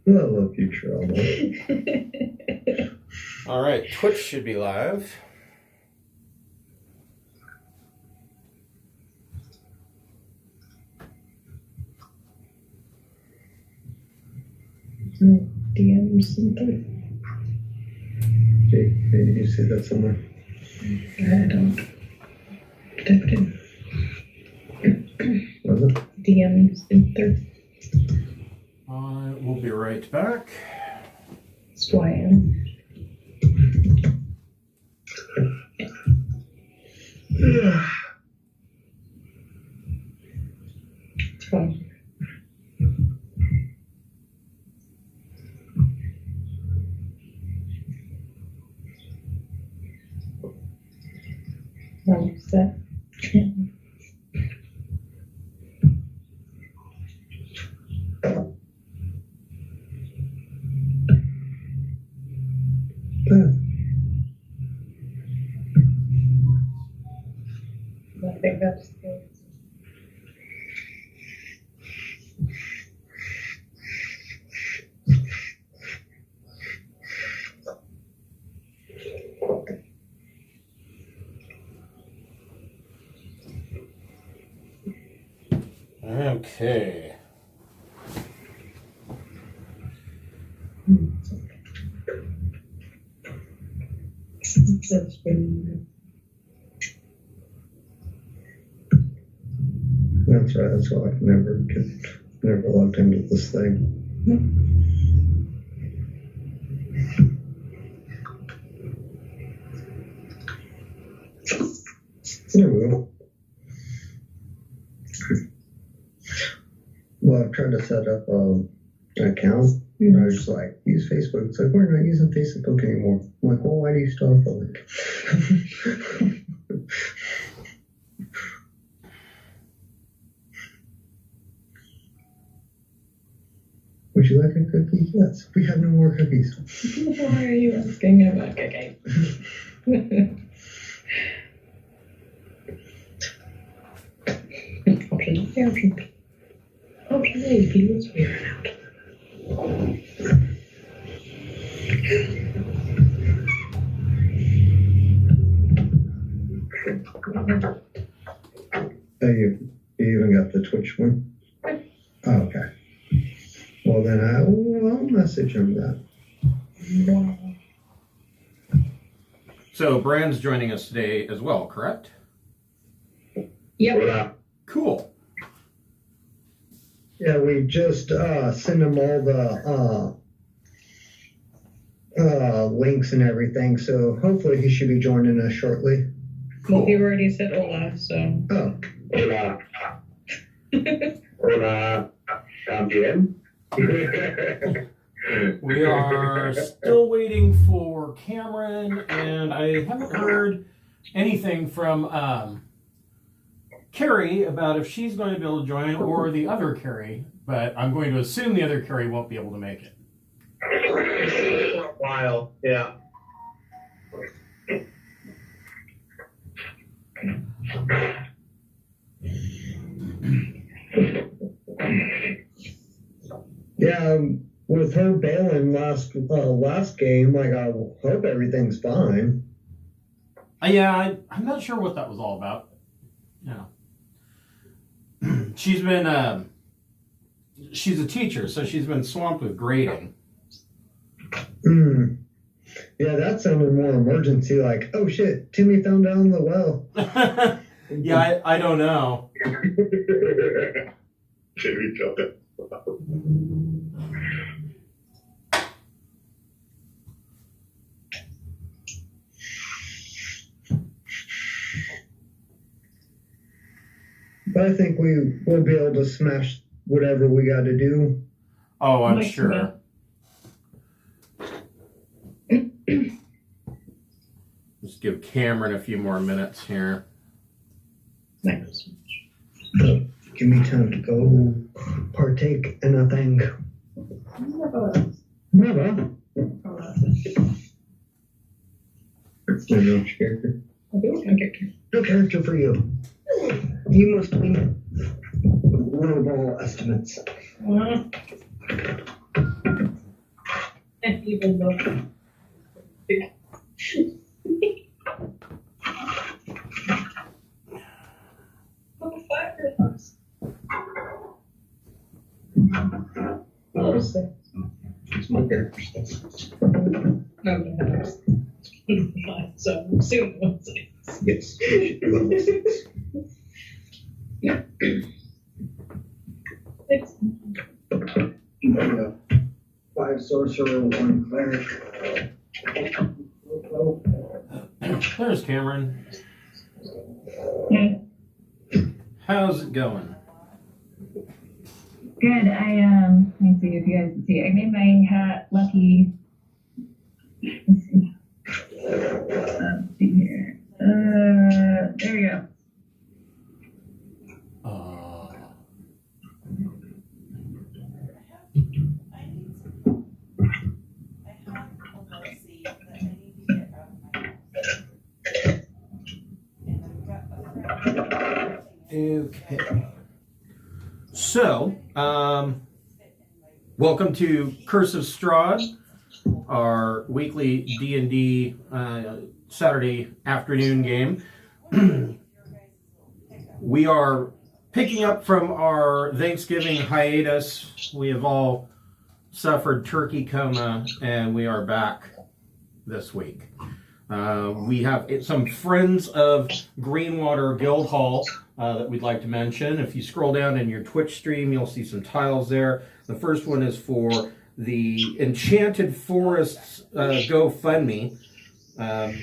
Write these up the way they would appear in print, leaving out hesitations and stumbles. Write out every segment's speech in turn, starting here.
I love you, Trauma. All right, Twitch should be live. DM something. Did you see that somewhere? I don't. Type it in. Was it? DM something. I will be right back. That's who I am. It's fun. What's that? I think that's the. Okay. That's been. That's right. That's why I never logged into this thing. There we go. Well, I tried to set up an account. And I was just like, use Facebook. It's like, we're not using Facebook anymore. I'm like, well, why do you still have the link? Would you like a cookie? Yes. We have no more cookies. Why are you asking about cookies? Okay, feels weird out. Oh, you even got the Twitch one? Oh, okay. Well, then I'll message him that. So, Brand's joining us today as well, correct? Yep. Cool. Yeah, we just sent him all the links and everything, so hopefully he should be joining us shortly. Cool. Well, you already said hola, so. Oh. Hola. Hola, también. We are still waiting for Cameron, and I haven't heard anything from Carrie about if she's going to be able to join or the other Carrie, but I'm going to assume the other Carrie won't be able to make it. For a while, yeah. Yeah, with her bailing last game, like, I hope everything's fine. Yeah, I'm not sure what that was all about. Yeah. She's been, she's a teacher, so she's been swamped with grading. Yeah, that sounded more emergency, like, oh shit, Timmy fell down the well. Yeah, I don't know. Timmy fell down. But I think we will be able to smash whatever we got to do. Oh, I'm sure. Just give Cameron a few more minutes here. Thanks. Give me time to go partake in a thing. Never. No character. No character for you. You must be lowball estimates. And even though It's my character stuff. so I'm assuming it was Yes. It should be level 6. Yeah. 5 sorcerer, 1 cleric. There's Cameron. Hey, How's it going? good. Let me see if you guys can see. I made my hat lucky. Let's see. Let's see here. There you go. Okay. So, welcome to Curse of Strahd, our weekly D&D Saturday afternoon game. We are picking up from our Thanksgiving hiatus. We have all suffered turkey coma, and we are back this week. We have some friends of Greenwater Guildhall that we'd like to mention. If you scroll down in your Twitch stream, you'll see some tiles there. The first one is for the Enchanted Forest GoFundMe.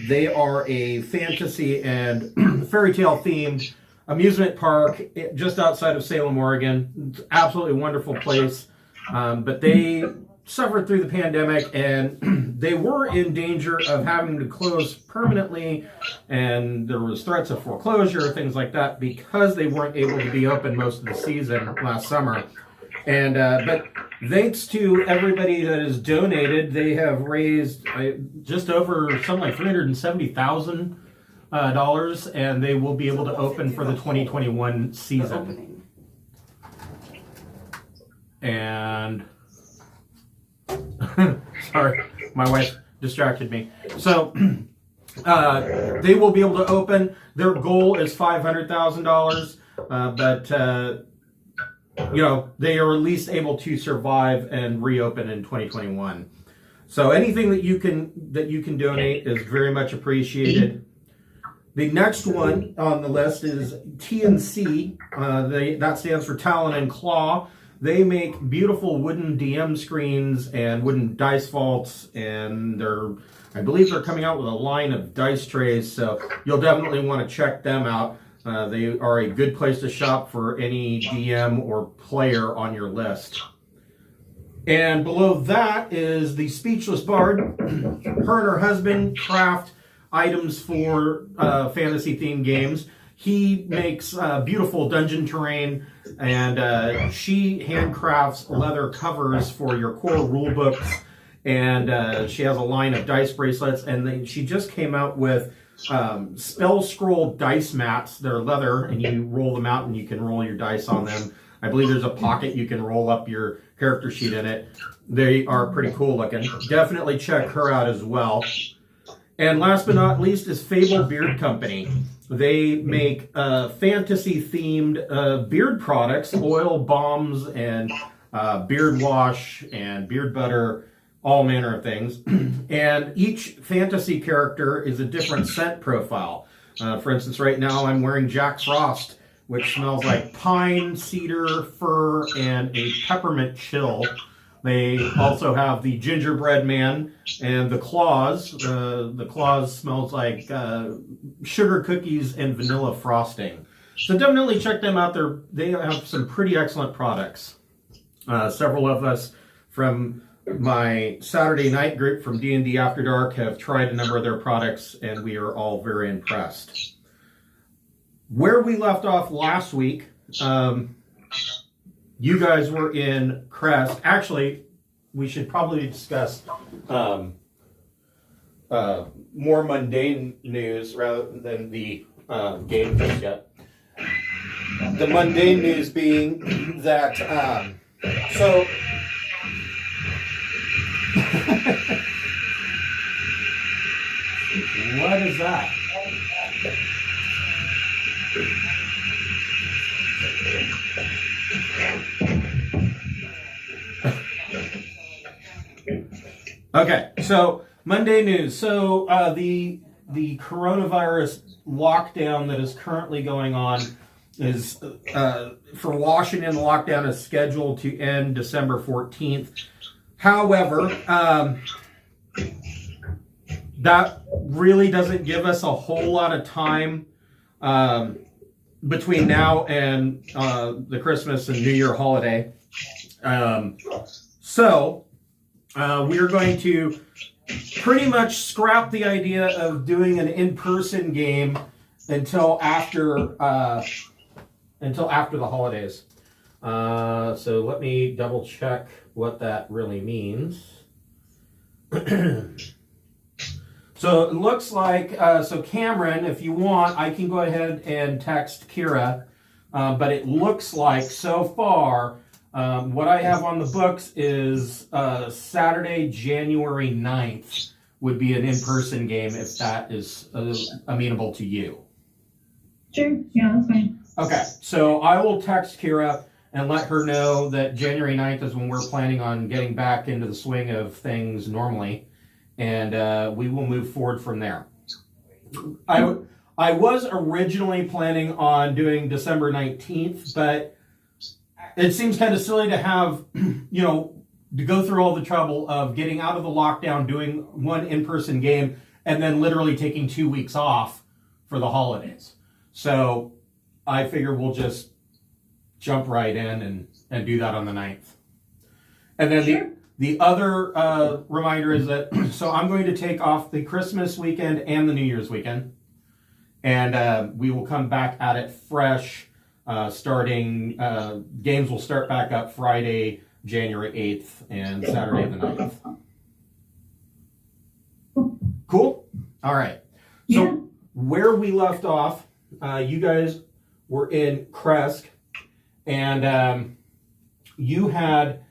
They are a fantasy and fairy tale themed amusement park just outside of Salem, Oregon. It's an absolutely wonderful place. But they suffered through the pandemic, and they were in danger of having to close permanently, and there was threats of foreclosure, things like that, because they weren't able to be open most of the season last summer. And but thanks to everybody that has donated, they have raised just over something like $370,000, and they will be able to open for the 2021 season. And sorry, my wife distracted me. So they will be able to open. Their goal is $500,000, but they are at least able to survive and reopen in 2021. So anything that you can donate is very much appreciated. The next one on the list is TNC. That stands for Talon Claw. They make beautiful wooden DM screens and wooden dice vaults, and I believe they're coming out with a line of dice trays, so you'll definitely want to check them out. They are a good place to shop for any DM or player on your list. And below that is the Speechless Bard. Her and her husband craft items for fantasy-themed games. He makes beautiful dungeon terrain, and she handcrafts leather covers for your core rule books, and she has a line of dice bracelets, and she just came out with spell scroll dice mats. They're leather, and you roll them out, and you can roll your dice on them. I believe there's a pocket you can roll up your character sheet in it. They are pretty cool looking. Definitely check her out as well. And last but not least is Fable Beard Company. They make fantasy-themed beard products, oil, balms, and beard wash, and beard butter, all manner of things. And each fantasy character is a different scent profile. For instance, right now I'm wearing Jack Frost, which smells like pine, cedar, fir, and a peppermint chill. They also have the Gingerbread Man and the Claws. The Claws smells like sugar cookies and vanilla frosting. So definitely check them out. They have some pretty excellent products. Several of us from my Saturday night group from D&D After Dark have tried a number of their products, and we are all very impressed. Where we left off last week, you guys were in Krezk. Actually, we should probably discuss more mundane news rather than the game just yet. The mundane news being that, so. What is that? Okay, so Monday news. So the coronavirus lockdown that is currently going on is for Washington. The lockdown is scheduled to end December 14th. However, that really doesn't give us a whole lot of time between now and the Christmas and New Year holiday. So we're going to pretty much scrap the idea of doing an in-person game until after the holidays. So let me double check what that really means. So it looks like, so Cameron, if you want, I can go ahead and text Kira, but it looks like so far, what I have on the books is Saturday, January 9th would be an in-person game if that is amenable to you. Sure, yeah, that's fine. Okay, so I will text Kira and let her know that January 9th is when we're planning on getting back into the swing of things normally. And we will move forward from there. I was originally planning on doing December 19th, but it seems kind of silly to have, to go through all the trouble of getting out of the lockdown, doing one in-person game, and then literally taking 2 weeks off for the holidays. So I figure we'll just jump right in and do that on the 9th. And then Sure. The other reminder is that, so I'm going to take off the Christmas weekend and the New Year's weekend. And we will come back at it fresh, starting, games will start back up Friday, January 8th and Saturday the 9th. Cool? All right. So Yeah. where we left off, you guys were in Krezk, and you had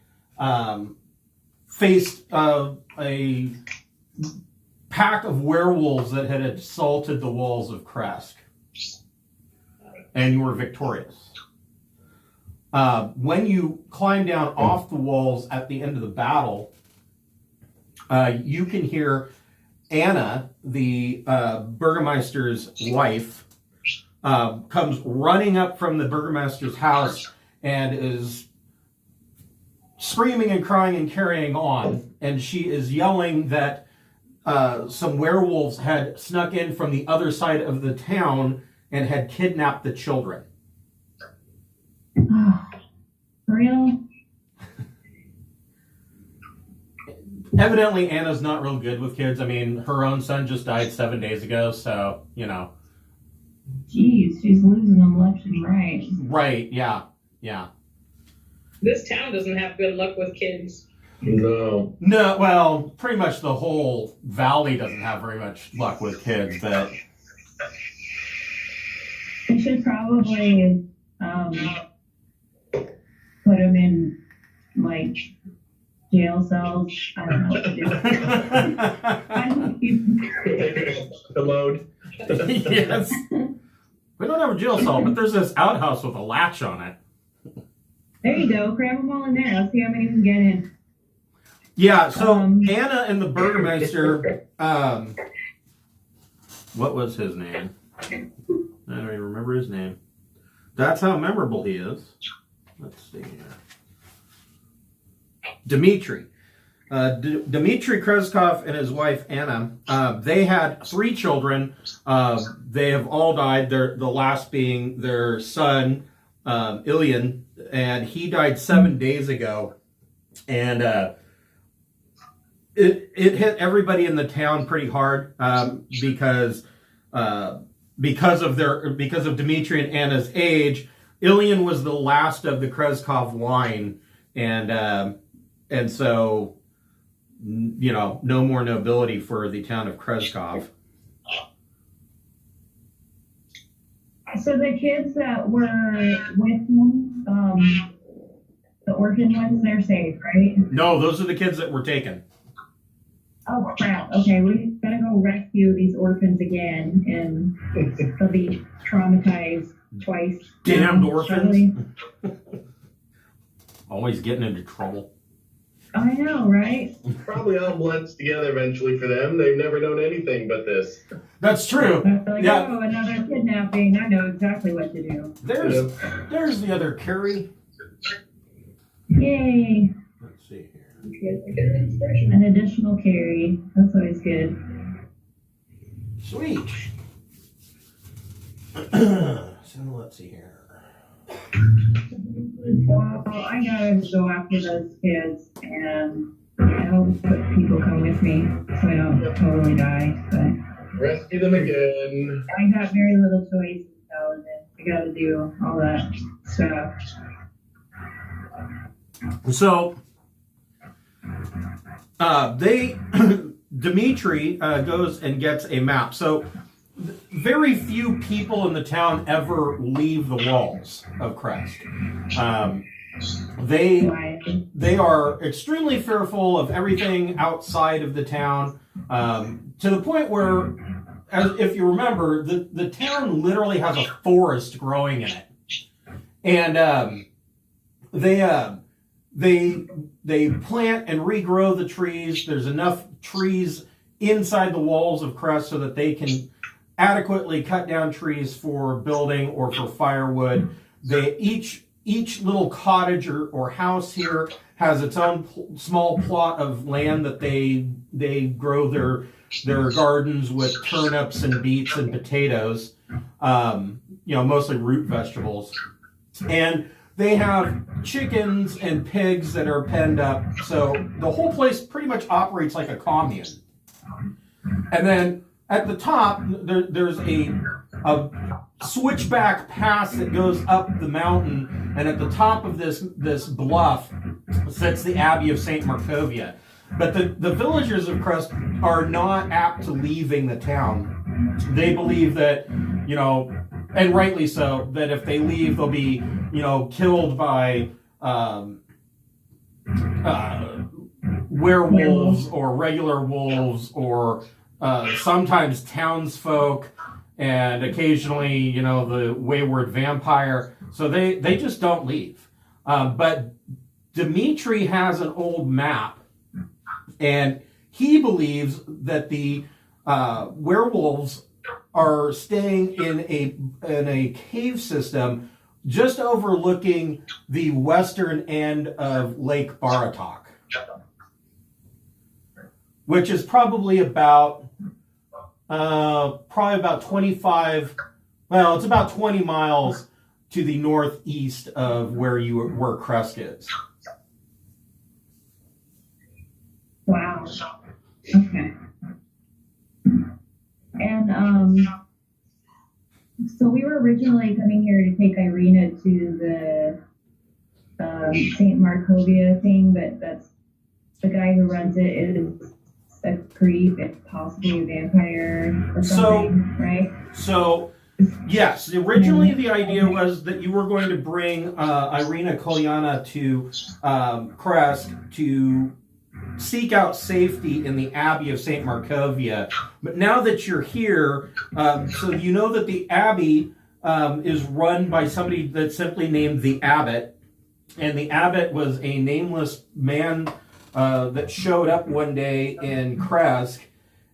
faced a pack of werewolves that had assaulted the walls of Krezk, and you were victorious. When you climb down off the walls at the end of the battle, you can hear Anna, the Burgermeister's wife, comes running up from the Burgermeister's house and is screaming and crying and carrying on. And she is yelling that some werewolves had snuck in from the other side of the town and had kidnapped the children. Oh, for real? Evidently, Anna's not real good with kids. I mean, her own son just died 7 days ago, so, Jeez, she's losing them left and right. Right, yeah. This town doesn't have good luck with kids. No. No, well, pretty much the whole valley doesn't have very much luck with kids, but... I should probably put them in, jail cells. I don't know what to do. The load. Yes. We don't have a jail cell, but there's this outhouse with a latch on it. There you go. Cram them all in there. Let's see how many we can get in. Yeah, so Anna and the Burgermeister, what was his name? I don't even remember his name. That's how memorable he is. Let's see here. Dmitri. Dmitri Krezkov and his wife Anna, they had 3 children. They have all died, the last being their son, Ilian, and he died 7 days ago. And it hit everybody in the town pretty hard because of Dmitri and Anna's age. Ilian was the last of the Krezkov line, and so no more nobility for the town of Krezkov. So the kids that were with him, the orphan ones, they're safe, right? No, those are the kids that were taken. Oh crap! Okay, we gotta go rescue these orphans again, and they'll be traumatized twice. Damned orphans. Struggling. Always getting into trouble. I know, right? Probably all blends together eventually for them. They've never known anything but this. That's true. Like, Yeah. oh, another kidnapping. I know exactly what to do. There's the other Carrie. Yay! Let's see here. An additional carry. That's always good. Sweet. So let's see here. Well, I gotta go after those kids, and I hope that people come with me so I don't totally die. But Rescue them again. I got very little choice, so I gotta do all that stuff. So, Dimitri goes and gets a map. So, very few people in the town ever leave the walls of Krezk. They are extremely fearful of everything outside of the town, to the point where, if you remember, the town literally has a forest growing in it, and they plant and regrow the trees. There's enough trees inside the walls of Krezk so that they can adequately cut down trees for building or for firewood. They each little cottage or house here has its own small plot of land that they grow their gardens with turnips and beets and potatoes, mostly root vegetables. And they have chickens and pigs that are penned up. So the whole place pretty much operates like a commune. And then at the top, there's a switchback pass that goes up the mountain, and at the top of this bluff sits the Abbey of St. Markovia. But the villagers of Krezk are not apt to leaving the town. They believe that, and rightly so, that if they leave, they'll be, killed by werewolves or regular wolves or sometimes townsfolk, and occasionally, the wayward vampire. So they just don't leave. But Dimitri has an old map, and he believes that the werewolves are staying in a cave system just overlooking the western end of Lake Baratok, which is probably about 25. Well, it's about 20 miles to the northeast of where Krezk is. Wow. Okay. And so we were originally coming here to take Irina to the St. Markovia thing, but that's the guy who runs it is a creep and possibly a vampire or something, right? So, yes, originally the idea was that you were going to bring Irina Kolyana to Krezk to seek out safety in the Abbey of St. Markovia. But now that you're here, so you know that the Abbey is run by somebody that's simply named the Abbot. And the Abbot was a nameless man that showed up one day in Krezk.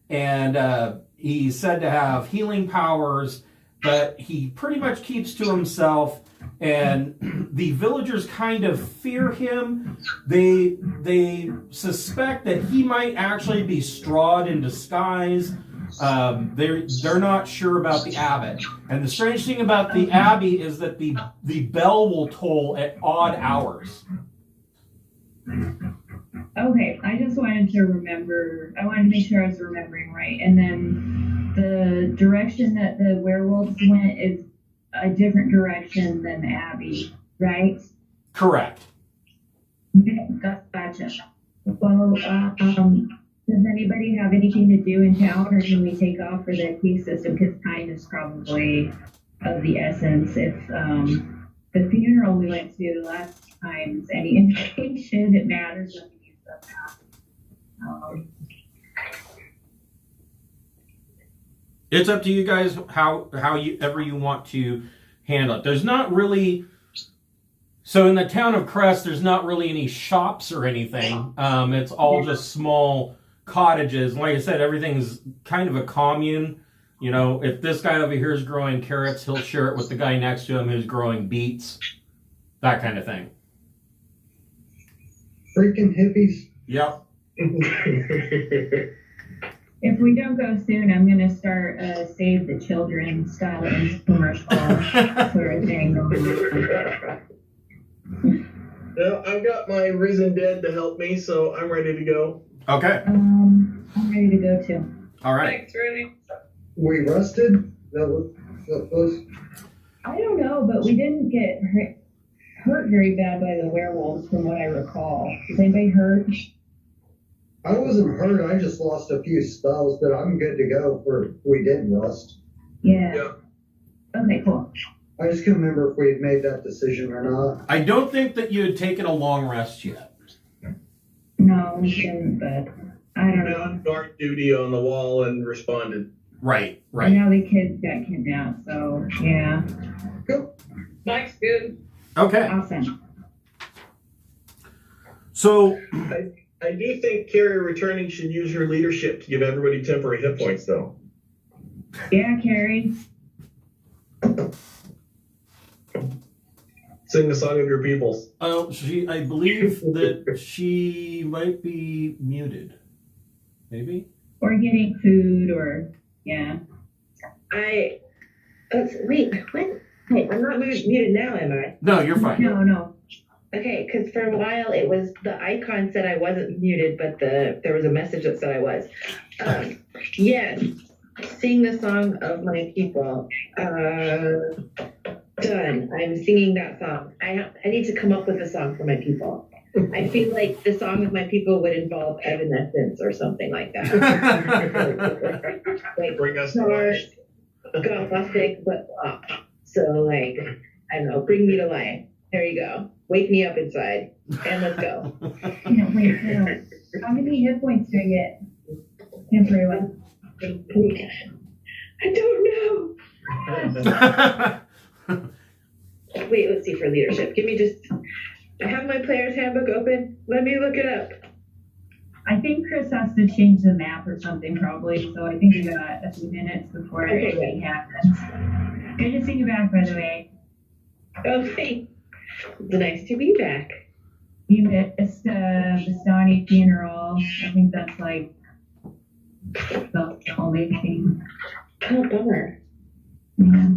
And he's said to have healing powers, but he pretty much keeps to himself. And the villagers kind of fear him. They suspect that he might actually be Strahd in disguise. They're not sure about the abbot. And the strange thing about the abbey is that the bell will toll at odd hours. Okay, I just wanted to remember. I wanted to make sure I was remembering right. And then the direction that the werewolves went is a different direction than the Abbey, right? Correct. Okay, gotcha. Well, does anybody have anything to do in town, or can we take off for the key system? Because time is probably of the essence. If the funeral we went to last time is any indication, it matters when we use them now. It's up to you guys how you ever you want to handle it. There's not really. So in the town of Krezk, there's not really any shops or anything. It's all just small cottages. Like I said, everything's kind of a commune. You know, if this guy over here is growing carrots, he'll share it with the guy next to him who's growing beets. That kind of thing. Freaking hippies. Yep. If we don't go soon, I'm going to start a Save the Children style commercial sort of thing. Well, I've got my risen dead to help me, so I'm ready to go. Okay. I'm ready to go too. All right. Thanks, Rudy. We rusted? That was. I don't know, but we didn't get hurt very bad by the werewolves, from what I recall. Was anybody hurt? I wasn't hurt. I just lost a few spells, but I'm good to go for we didn't rust. Yeah. Okay, cool. I just can't remember if we had made that decision or not. I don't think that you had taken a long rest yet. No, we didn't, but I don't know. On guard duty on the wall and responded. Right. And now the kids got kidnapped, so yeah. Cool. Mike's good. Okay. Awesome. So I do think Carrie returning should use her leadership to give everybody temporary hit points, though. Yeah, Carrie. Sing the song of your peoples. I believe that she might be muted. Maybe? Or getting food, or yeah. Wait, what? Wait, I'm not muted now, am I? No, you're fine. No. Okay, because for a while it was the icon said I wasn't muted, but there was a message that said I was. Yes, sing the song of my people. Done. I'm singing that song. I need to come up with a song for my people. I feel like the song of my people would involve Evanescence or something like that. Like, Bring us to stars, life. gothic, but pop. So, like, I don't know, bring me to life. There you go. Wake me up inside. And let's go. Can't wait. How many hit points do I get? Temporary one. I don't know. Wait, let's see for leadership. Give me just. I have my player's handbook open. Let me look it up. I think Chris has to change the map or something probably, so I think we got a few minutes before anything happens. Good to see you back, by the way. Okay. It's nice to be back. You missed the Bastani funeral. I think that's like the only thing. Oh, bummer. Yeah.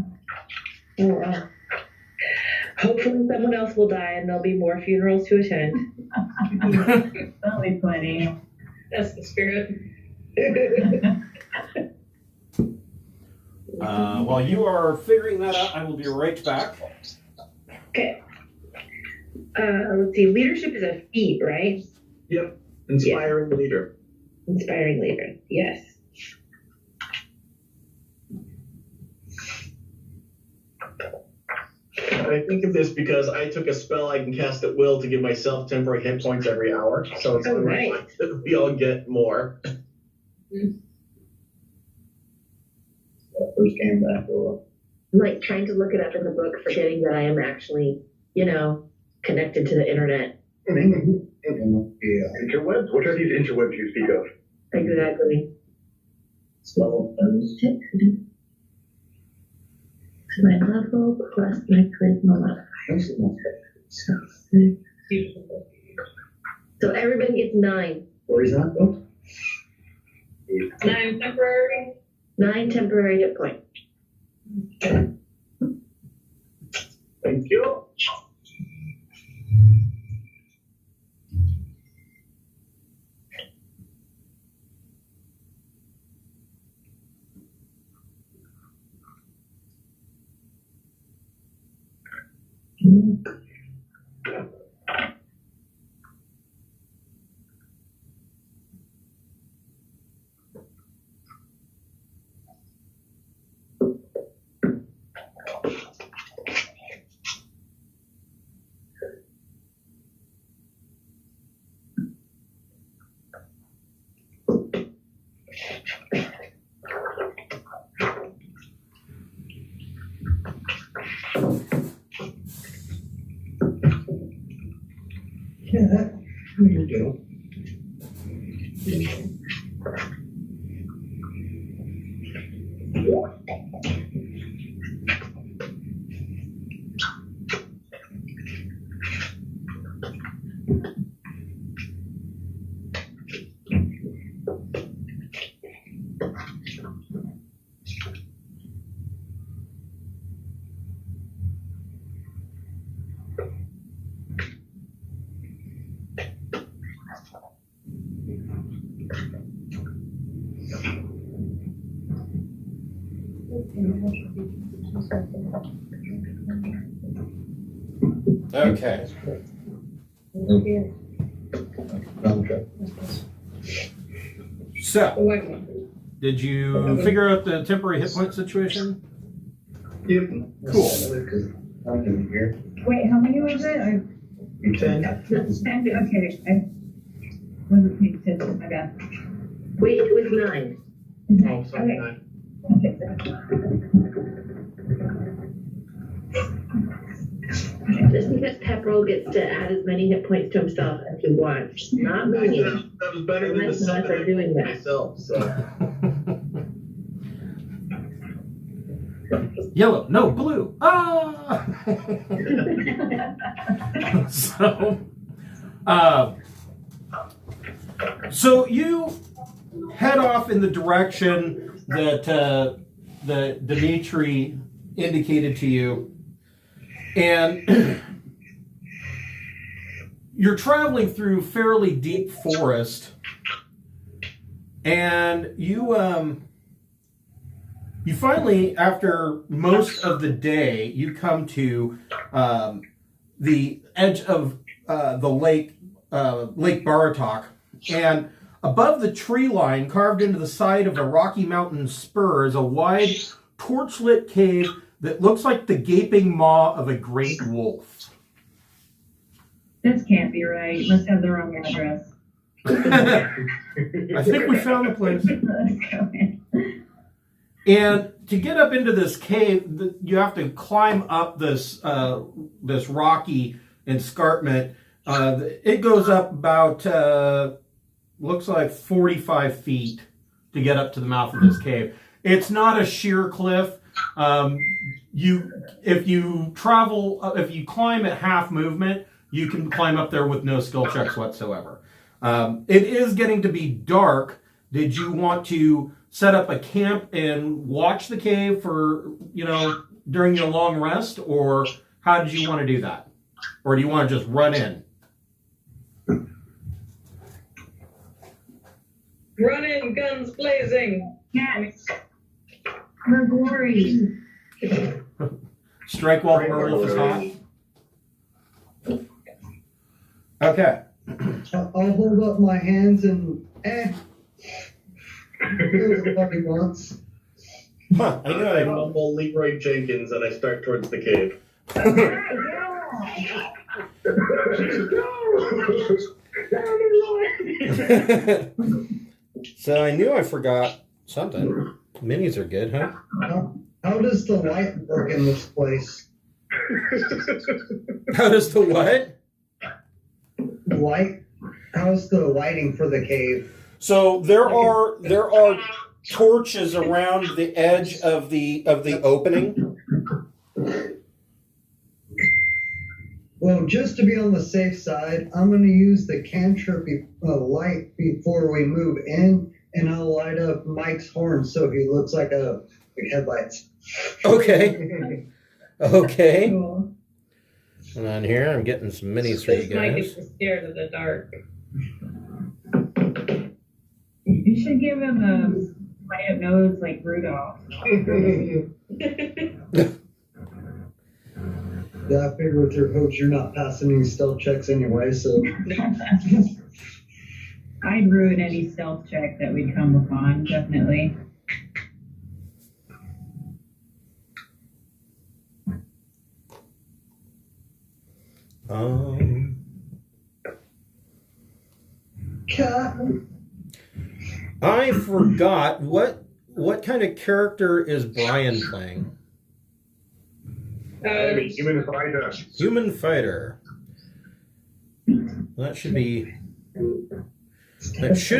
Oh, wow. Hopefully someone else will die and there'll be more funerals to attend. That'll be plenty. That's the spirit. While you are figuring that out, I will be right back. Okay. Let's see. Leadership is a feat, right? Yep. Inspiring leader. Inspiring leader. Yes. I think of this because I took a spell I can cast at will to give myself temporary hit points every hour. So it's right. that we all get more. First game back door. I'm like trying to look it up in the book, forgetting that I am actually, connected to the internet. Yeah. Interwebs? What are these interwebs you speak of? Exactly. Spell. My level plus my charisma modifier. So everybody gets 9. Where is that? Oh. 9 temporary. 9 temporary hit points. Thank you. Yeah, how you doing? Okay. So, Wait one. did you figure out the temporary hit point situation? Yep. Cool. I'm in here. Wait, how many was it? 10. Okay, I wasn't paying attention. My bad. Wait, it was 9. Oh, sorry. Okay. Just because Pepperell gets to add as many hit points to himself as he wants. Not me. That was better than the Unless not 7 for doing that. myself. So. Yellow, no, blue. Ah! So you head off in the direction that the Dimitri indicated to you, and you're traveling through fairly deep forest, and you finally, after most of the day, you come to the edge of the lake, Lake Baratok, and above the tree line, carved into the side of a rocky mountain spur, is a wide, torchlit cave that looks like the gaping maw of a great wolf. This can't be right. Must have the wrong address. I think we found the place. Let's go in. And to get up into this cave, you have to climb up this rocky escarpment. It goes up about, looks like 45 feet to get up to the mouth of this cave. It's not a sheer cliff. If you climb at half movement, you can climb up there with no skill checks whatsoever. It is getting to be dark. Did you want to set up a camp and watch the cave for, during your long rest, or how did you want to do that? Or do you want to just run in? Run in, guns blazing. Yes. For glory. Strike while the werewolf is hot? Okay. I'll hold up my hands and do what he wants. Huh, I knew I I'm full Leroy Jenkins and I start towards the cave. So I knew I forgot something. Minis are good, huh? How does the light work in this place? How does the what? Light? How's the lighting for the cave? So there are torches around the edge of the opening. Well, just to be on the safe side, I'm going to use the cantrip light before we move in, and I'll light up Mike's horn so he looks like headlights. Okay. Okay. Cool. And on here, I'm getting some minis for you This Mike guys. is scared of the dark. You should give him a quiet nose like Rudolph. Yeah, I figure with your hooks, you're not passing any stealth checks anyway, so. I'd ruin any stealth check that we'd come upon, definitely. I forgot what kind of character is Brian playing? Human fighter. Human fighter. That should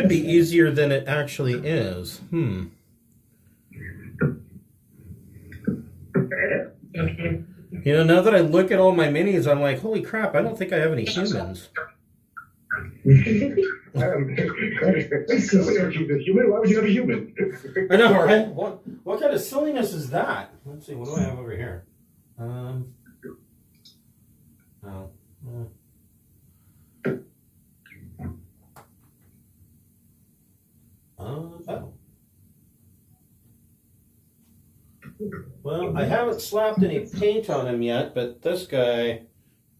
be easier than it actually is. You know, now that I look at all my minis, I'm like, holy crap, I don't think I have any humans. Somebody don't keep this human. Why would you have a human? I know, right? What kind of silliness is that? Let's see, what do I have over here? Oh. Well, I haven't slapped any paint on him yet, but this guy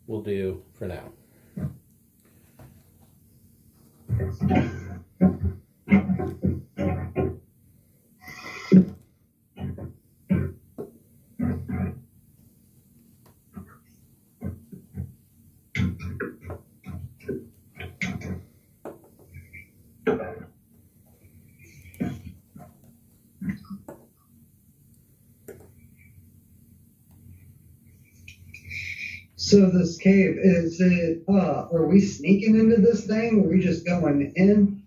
will do for now. So this cave, is it, are we sneaking into this thing? Or are we just going in?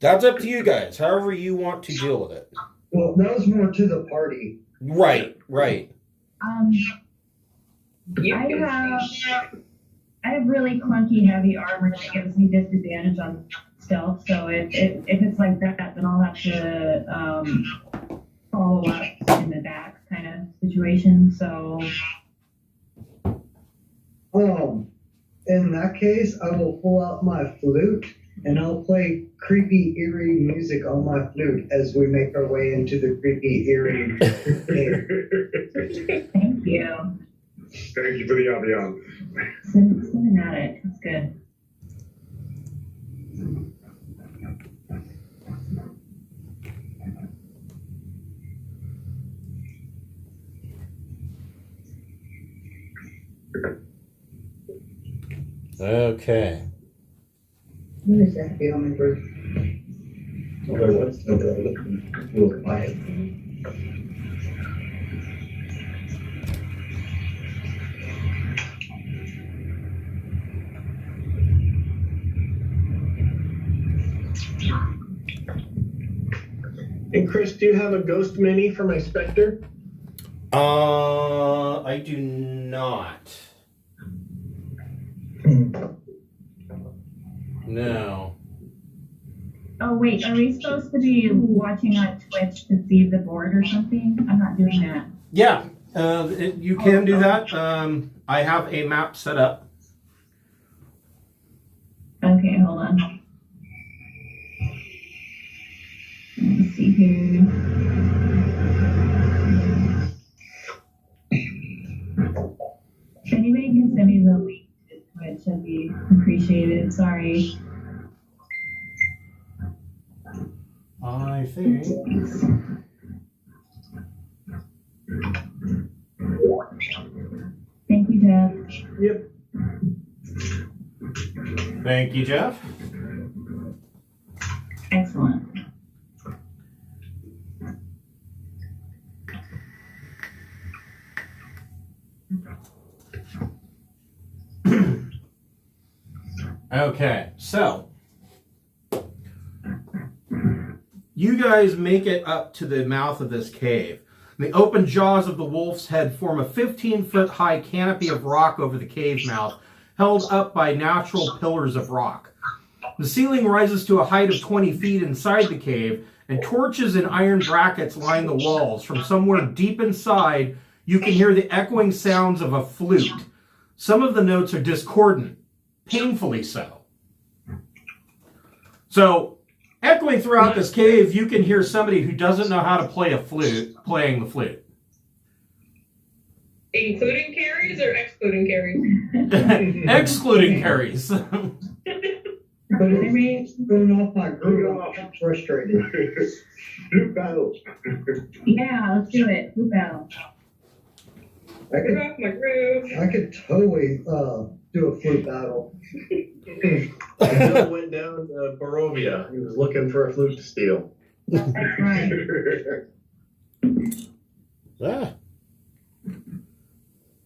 That's up to you guys, however you want to deal with it. Well, that was more to the party. Right. I have really clunky heavy armor that gives me disadvantage on stealth. So if it's like that, then I'll have to follow up in the back kind of situation. So. In that case, I will pull out my flute and I'll play creepy, eerie music on my flute as we make our way into the creepy, eerie cave. Thank you. Thank you for the ambiance. Cinematic. That's good. Okay. What is that behind me? Okay, what's the little quiet? And Chris, do you have a ghost mini for my Spectre? I do not. No. Oh wait, are we supposed to be watching on Twitch to see the board or something? I'm not doing that. Yeah, you can do that. I have a map set up. Okay, hold on. Let me see here. If anybody can send me the link to Twitch, that'd be appreciated. Sorry. I think. Thank you, Jeff. Yep. Thank you, Jeff. Excellent. Okay, so you guys make it up to the mouth of this cave. The open jaws of the wolf's head form a 15-foot high canopy of rock over the cave mouth, held up by natural pillars of rock. The ceiling rises to a height of 20 feet inside the cave, and torches and iron brackets line the walls. From somewhere deep inside, you can hear the echoing sounds of a flute. Some of the notes are discordant, painfully so. So, echoing throughout this cave, you can hear somebody who doesn't know how to play a flute, playing the flute. Including carries or excluding carries? Excluding carries. But it's going off my groove. I'm frustrated. Flute battle. Yeah, let's do it. Flute battle. I Get off my groove. could totally do a flute battle. Bill went down to Barovia. He was looking for a flute to steal. That's right. Ah.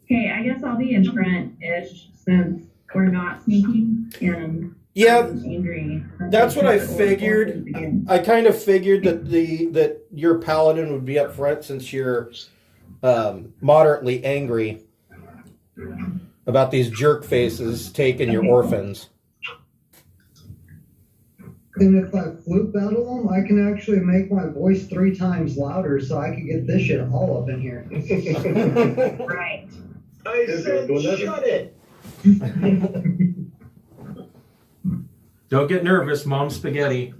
Okay, I guess I'll be in front-ish since or not sneaking, and Yeah, I'm angry. that's what I Or- figured. I kind of figured that your paladin would be up front since you're moderately angry about these jerk faces taking your orphans. And if I flute battle them, I can actually make my voice 3 times louder so I can get this shit all up in here. Right. I said, shut it. Don't get nervous, Mom Spaghetti.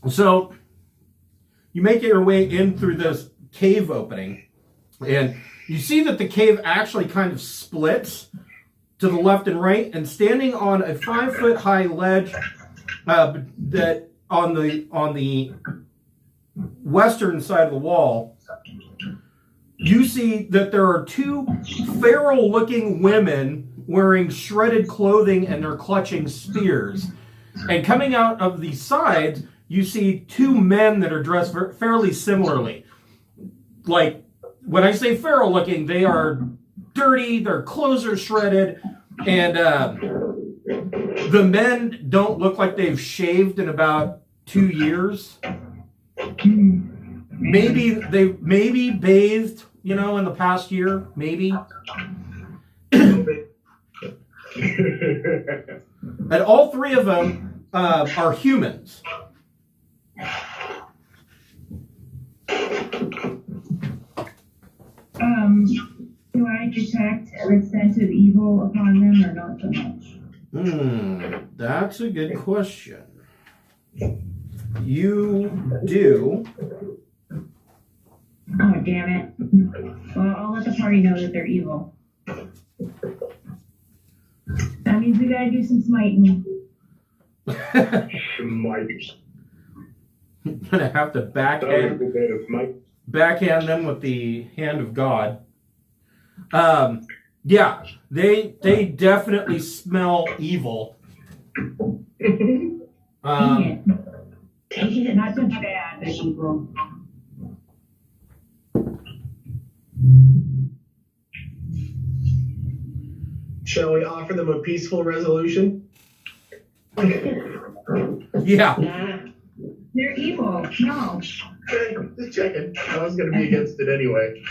So, you make your way in through this cave opening, and you see that the cave actually kind of splits to the left and right, and standing on a 5-foot high ledge that on the western side of the wall, you see that there are 2 feral-looking women wearing shredded clothing and they're clutching spears. And coming out of the sides, you see 2 men that are dressed fairly similarly. Like, when I say feral-looking, they are dirty, their clothes are shredded, and the men don't look like they've shaved in about 2 years. Maybe bathed, in the past year, maybe. And all 3 of them are humans. Do I detect a sense of evil upon them or not so much? That's a good question. You do. Oh, damn it. Well, I'll let the party know that they're evil. That means we gotta do some smiting. Smite. You're gonna have to backhand them with the hand of God. Yeah, they definitely smell evil. Dang it. Not just bad, but evil. Shall we offer them a peaceful resolution? Yeah. They're evil. No. Okay, just checking. I was going to be against it anyway.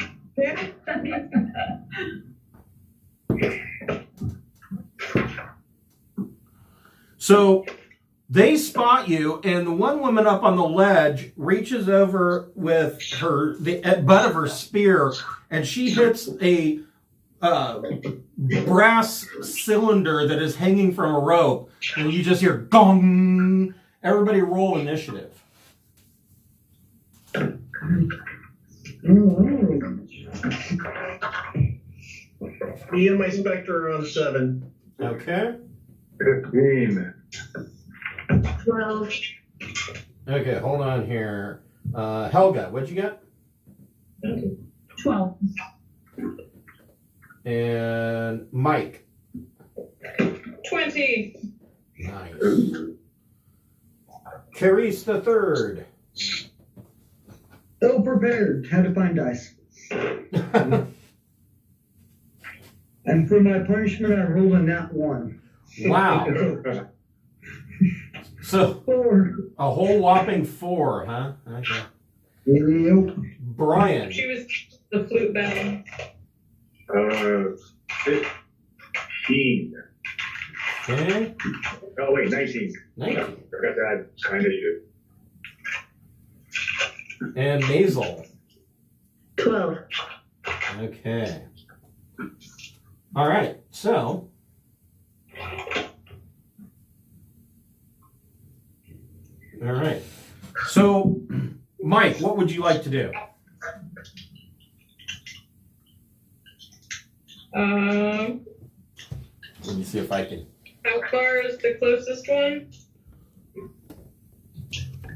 So they spot you, and the one woman up on the ledge reaches over with the butt of her spear, and she hits a brass cylinder that is hanging from a rope, and you just hear gong. Everybody roll initiative. Me and my Spectre are on 7. Okay. 15. 12. Okay, hold on here. Helga, what'd you get? 12. And Mike. 20. Nice. Carice the third. Ill prepared. Had to find dice. And for my punishment, I rolled a nat 1. Wow. So 4. a whole whopping 4, huh? Okay. Yep. Brian. She was the flute battle. 15. Okay. Oh, wait, 19. 19. Forgot to add kind of you. And Maisel. 12. Okay. All right. So. All right. So, Mike, what would you like to do? Let me see if I can. How far is the closest one?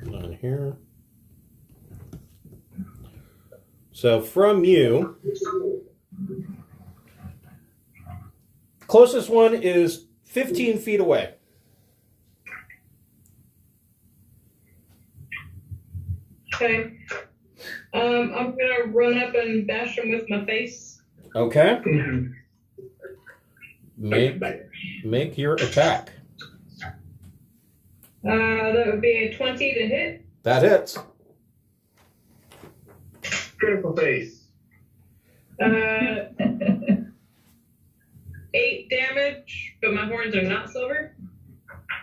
Hold on here. So from you, closest one is 15 feet away. Okay. I'm gonna run up and bash him with my face. Okay. Make your attack. That would be a 20 to hit. That hits. Critical face. 8 damage, but my horns are not silver.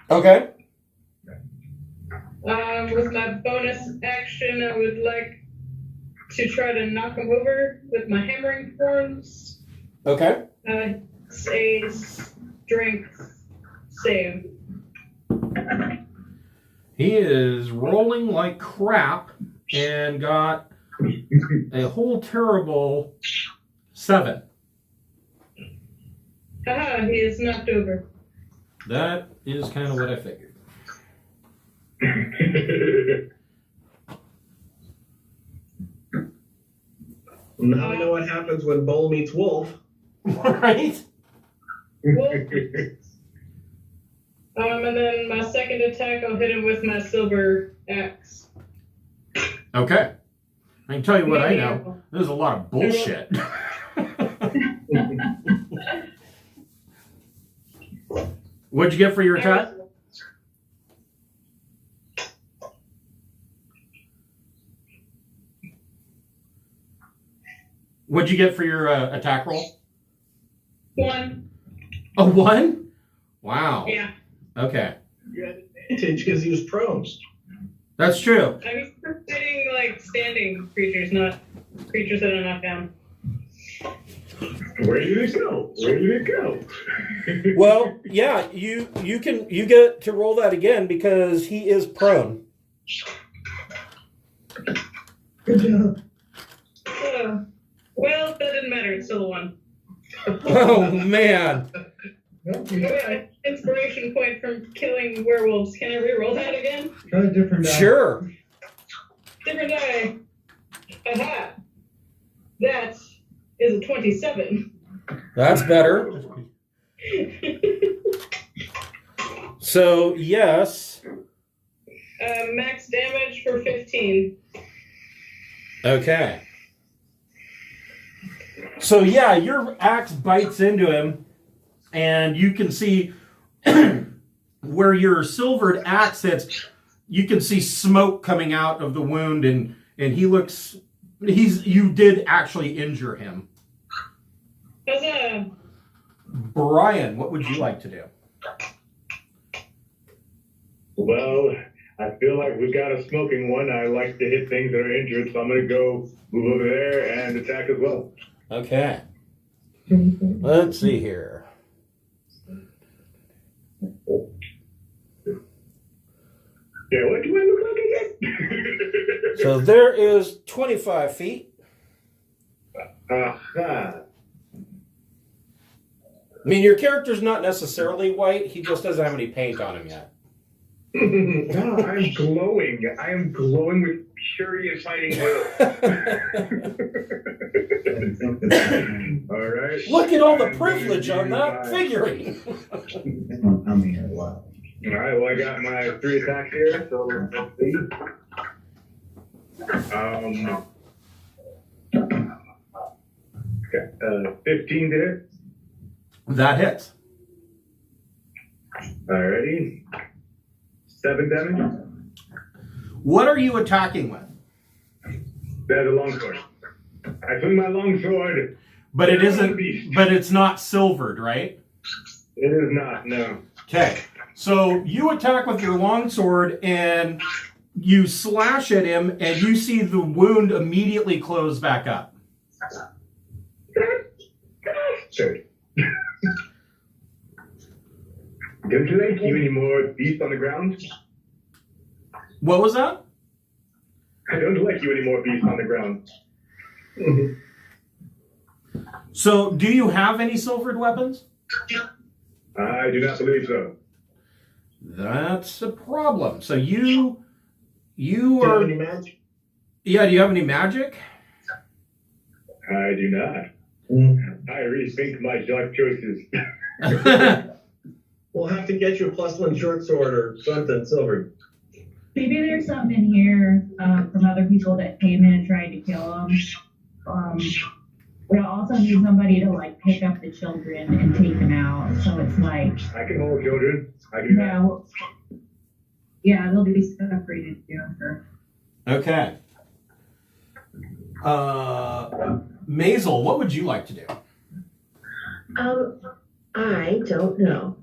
Okay. With my bonus action, I would like to try to knock him over with my hammering horns. Okay. It's a strength save. He is rolling like crap and got a whole terrible 7. Haha, he is knocked over. That is kind of what I figured. Now we know what happens when bull meets wolf. Right? And then my second attack, I'll hit him with my silver axe. Okay. I can tell you what I know. There's a lot of bullshit. What'd you get for your attack? What'd you get for your attack roll? 1. A 1? Wow. Yeah. Okay. You had advantage because he was prone. That's true. I'm used to fighting like standing creatures, not creatures that are knocked down. Where did it go? Where did it go? Well, yeah, you get to roll that again because he is prone. Good job. Well, that didn't matter. It's still a 1. Oh man. Okay. Inspiration point from killing werewolves. Can I reroll that again? Try a different die. Sure. Different die. Aha. That is a 27. That's better. So, yes. Max damage for 15. Okay. So, yeah, your axe bites into him, and you can see where your silvered axe hits, you can see smoke coming out of the wound, and you did actually injure him. Huzzah! Brian, what would you like to do? Well, I feel like we've got a smoking one. I like to hit things that are injured, so I'm going to go move over there and attack as well. Okay. Let's see here. Yeah, what do I look like again? So there is 25 feet. Aha. I mean, your character's not necessarily white. He just doesn't have any paint on him yet. No, I'm glowing. I am glowing with curious fighting will. All right. Look at all the privilege on that figuring. I mean, wow. All right. Well, I got my 3 attacks here, so let's see. 15 to hit. That hits. Alrighty. 7 damage. What are you attacking with? That's a longsword. I swing my longsword. But it isn't. But it's not silvered, right? It is not. No. Okay. So you attack with your longsword and you slash at him, and you see the wound immediately close back up. Sure. Don't you like you any more beast on the ground? What was that? I don't like you any more beast on the ground. So, do you have any silvered weapons? I do not believe so. That's a problem. So you Do you have are. any magic? Yeah. Do you have any magic? I do not. I rethink my dark choices. We'll have to get you a +1 short sword or something silver. Maybe there's something in here from other people that came in and tried to kill them. We also need somebody to like pick up the children and take them out. So it's like, I can hold children. I can. yeah, yeah, there'll be stuff for you to do. Sure. Okay. Maisel, what would you like to do? I don't know.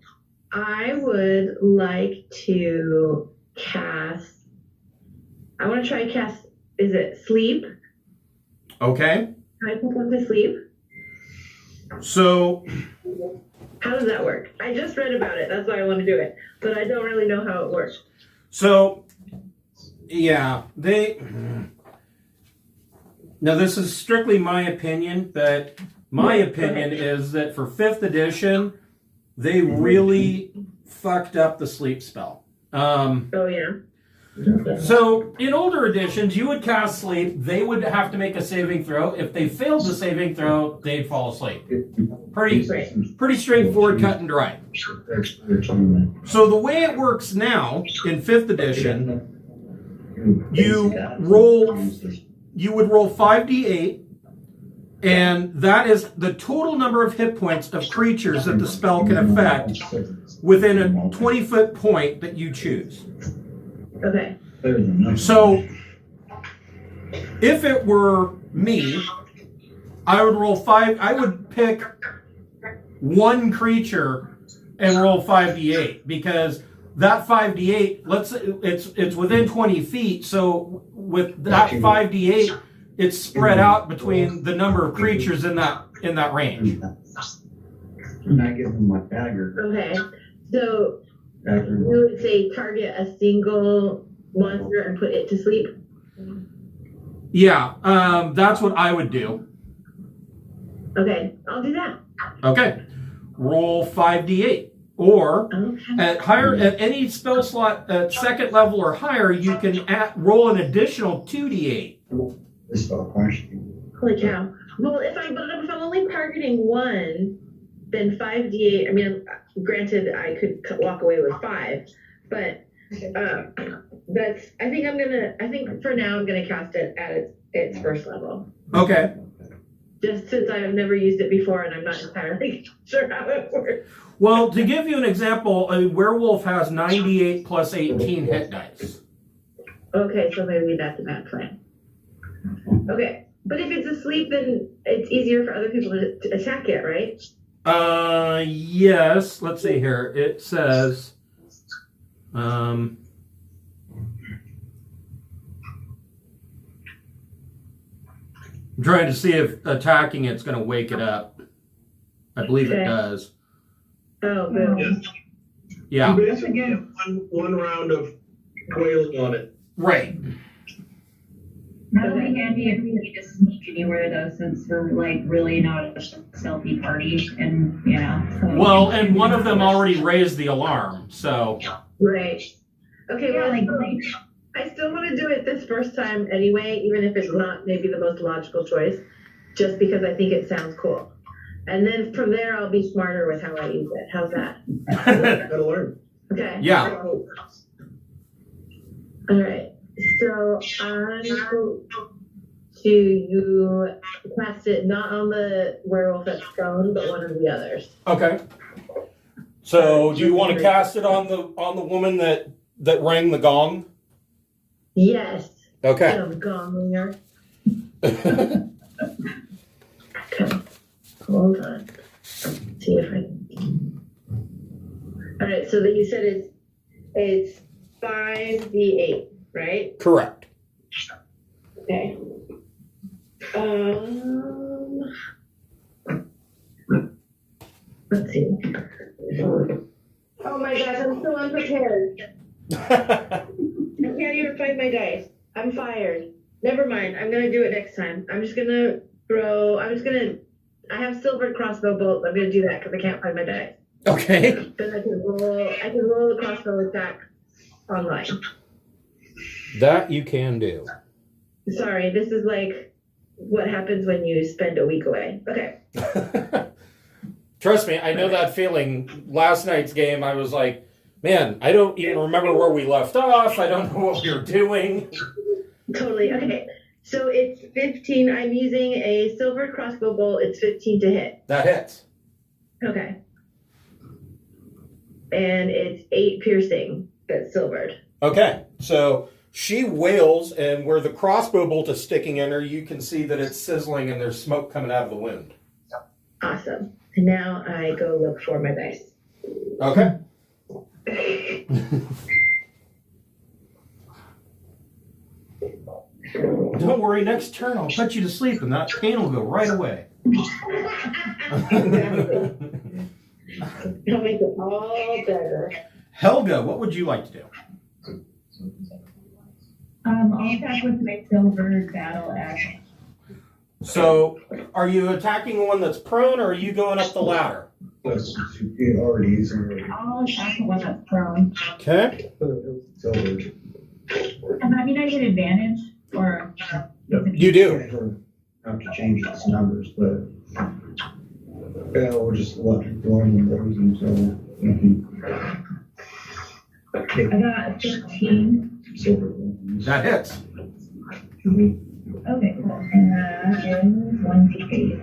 I would like to cast. I want to try cast. Is it sleep? Okay. Can I put one to sleep? So, How does that work? I just read about it. That's why I want to do it, but I don't really know how it works. so, yeah, now this is strictly my opinion, but my opinion is that for 5th edition, they really fucked up the sleep spell. Oh yeah. So, in older editions, you would cast sleep. They would have to make a saving throw. If they failed the saving throw, they'd fall asleep. Pretty straightforward, cut and dry. So, the way it works now in 5th edition, you would roll 5d8, and that is the total number of hit points of creatures that the spell can affect within a 20-foot point that you choose. Okay. So, if it were me, I would roll 5. I would pick one creature and roll 5d8 because that 5d8. Let's say it's within 20 feet. So with that 5d8, it's spread out between the number of creatures in that range. And I give him my dagger. Okay. So you would say target a single monster and put it to sleep? Yeah, that's what I would do. Okay, I'll do that. Okay, roll 5d8, or Okay. at any spell slot at 2nd level or higher, you can roll an additional 2d8. This spell question. Holy cow. Well, if I'm only targeting one, then 5d8. I mean, granted, I could walk away with 5, but that's. I think for now I'm gonna cast it at its first level. Okay. Just since I've never used it before and I'm not entirely sure how it works. Well, to give you an example, a werewolf has 98 plus 18 hit dice. Okay, so maybe that's a bad plan. Okay, but if it's asleep, then it's easier for other people to attack it, right? Yes. Let's see here. It says, I'm trying to see if attacking it's going to wake it up. I believe it does. Oh, good. Yeah. You basically have one round of wailing on it. Right. That would be handy if we could just sneak anywhere though, since we're like really not a stealthy party, and yeah. So. Well, and one of them already raised the alarm, so. Right. Okay, Yeah, well, like I still want to do it this first time anyway, even if it's not maybe the most logical choice, just because I think it sounds cool. And then from there, I'll be smarter with how I use it. How's that? Gotta learn. Okay. Yeah. All right. So I'm going to cast it not on the werewolf that's prone, but one of the others. Okay. So, do you want to cast it on the woman that rang the gong? Yes. Okay. I'm gonging her. Okay. Hold on. See if I can. All right. So that you said it's 5d8, right? Correct. Okay. Let's see. Oh my gosh, I'm so unprepared. I can't even find my dice. I'm fired. Never mind. I'm gonna do it next time. I have silver crossbow bolts. I'm gonna do that because I can't find my dice. Okay. Then I can roll the crossbow attack online. That you can do. Sorry, this is like what happens when you spend a week away. Okay. Trust me, I know that feeling. Last night's game, I was like, Man, I don't even remember where we left off. I don't know what we were doing. Totally. Okay. So it's 15. I'm using a silver crossbow bolt. It's 15 to hit. That hits. Okay. And it's 8 piercing that's silvered. Okay, so she wails, and where the crossbow bolt is sticking in her, you can see that it's sizzling and there's smoke coming out of the wound. Awesome. And now I go look for my dice. Okay. Don't worry, next turn I'll put you to sleep and that pain will go right away. It'll make it all better. Helga, what would you like to do? I'll attack with my silver battle axe. So, are you attacking the one that's prone, or are you going up the ladder? You already using it. I'll attack the one that's prone. Okay. Silver. I mean, I get advantage, or... You do. Have to change its numbers, but yeah, we'll just let it go in those until I got 15. silver. That hits. Okay, cool. And that is 1d8.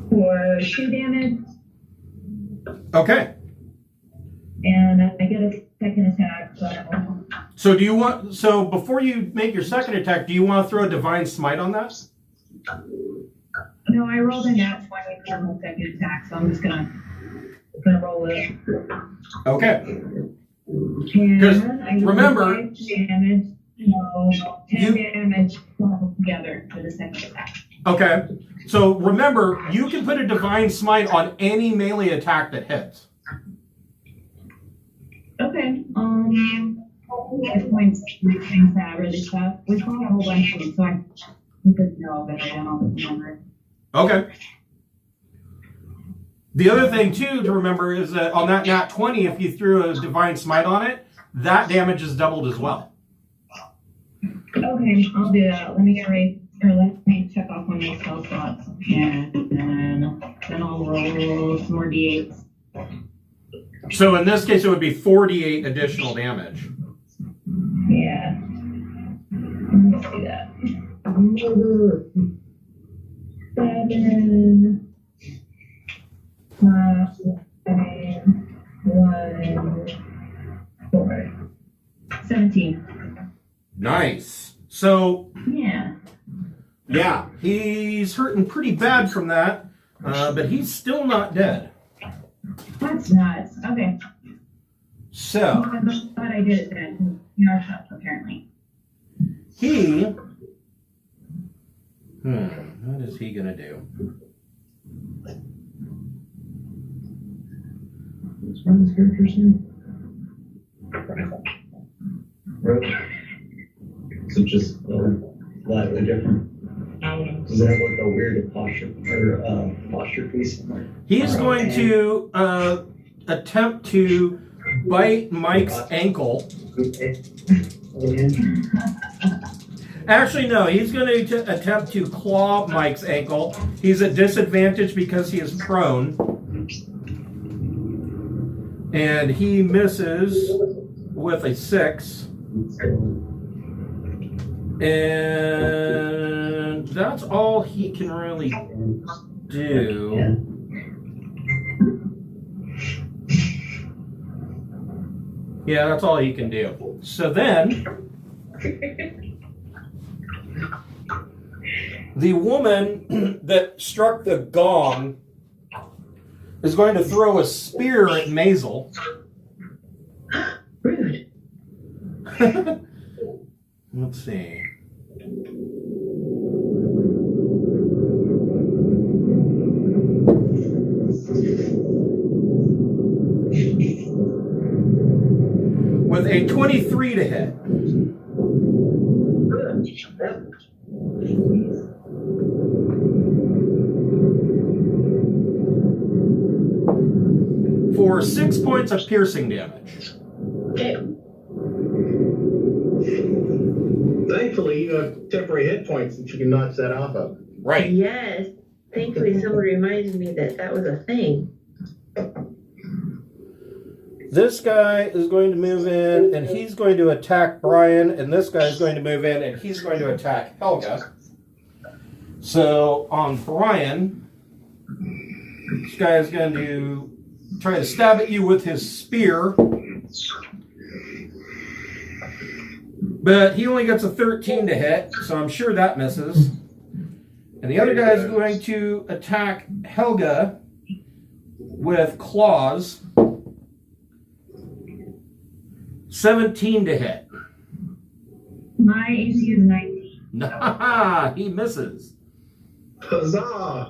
For 2 damage, Okay. and I get a second attack, So do you want, so before you make your second attack, do you want to throw a divine smite on that? no, I rolled a nat 20 for my second attack, so I'm just gonna roll it. Okay. And I remember- 5 damage, so 10 damage together for the second attack. Okay. So remember, you can put a divine smite on any melee attack that hits. Okay, at points, things that really tough. We fought a whole bunch of them, so I could know, but I don't remember. Okay. The other thing, too, to remember is that on that nat 20, if you threw a divine smite on it, that damage is doubled as well. Okay, I'll do that. Let me check off one of my spell slots, and then I'll roll some more d8s. So in this case, it would be 48 additional damage. Yeah. Let's do that. 7, 5, 1, 4. 17. Nice. So, Yeah. he's hurting pretty bad from that, but he's still not dead. That's nuts. Okay. So, I'm glad I did it then. You are shocked, apparently. what is he gonna do? What's one of his characters' name? Roach. So just slightly different. Does it have like a weird posture piece? He's going to attempt to bite Mike's ankle. Actually, no, he's going to attempt to claw Mike's ankle. He's at disadvantage because he is prone. And he misses with a 6. And that's all he can really do. Yeah, that's all he can do. So then, the woman that struck the gong is going to throw a spear at Maisel. Rude. Let's see. With a 23 to hit. For 6 points of piercing damage. Okay. Thankfully, you have temporary hit points that you can notch that off of. Right. Yes. Thankfully, someone reminded me that that was a thing. This guy is going to move in, and he's going to attack Brian, and this guy is going to move in, and he's going to attack Helga. So, on Brian, this guy is going to try to stab at you with his spear. But he only gets a 13 to hit, so I'm sure that misses. And the other guy is going to attack Helga with claws. 17 to hit. My AC is 19. Nah, he misses. Huzzah!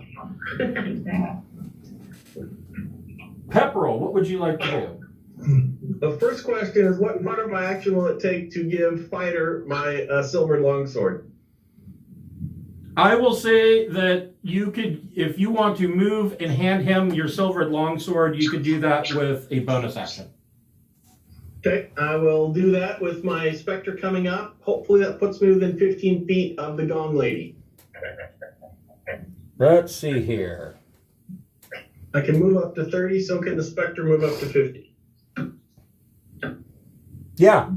Pepperell, what would you like to do? The first question is, what part of my action will it take to give Fighter my silver longsword? I will say that you could, if you want to move and hand him your silvered longsword, you could do that with a bonus action. Okay, I will do that with my Spectre coming up. Hopefully that puts me within 15 feet of the Gong Lady. Let's see here. I can move up to 30, so can the Spectre move up to 50. Yeah.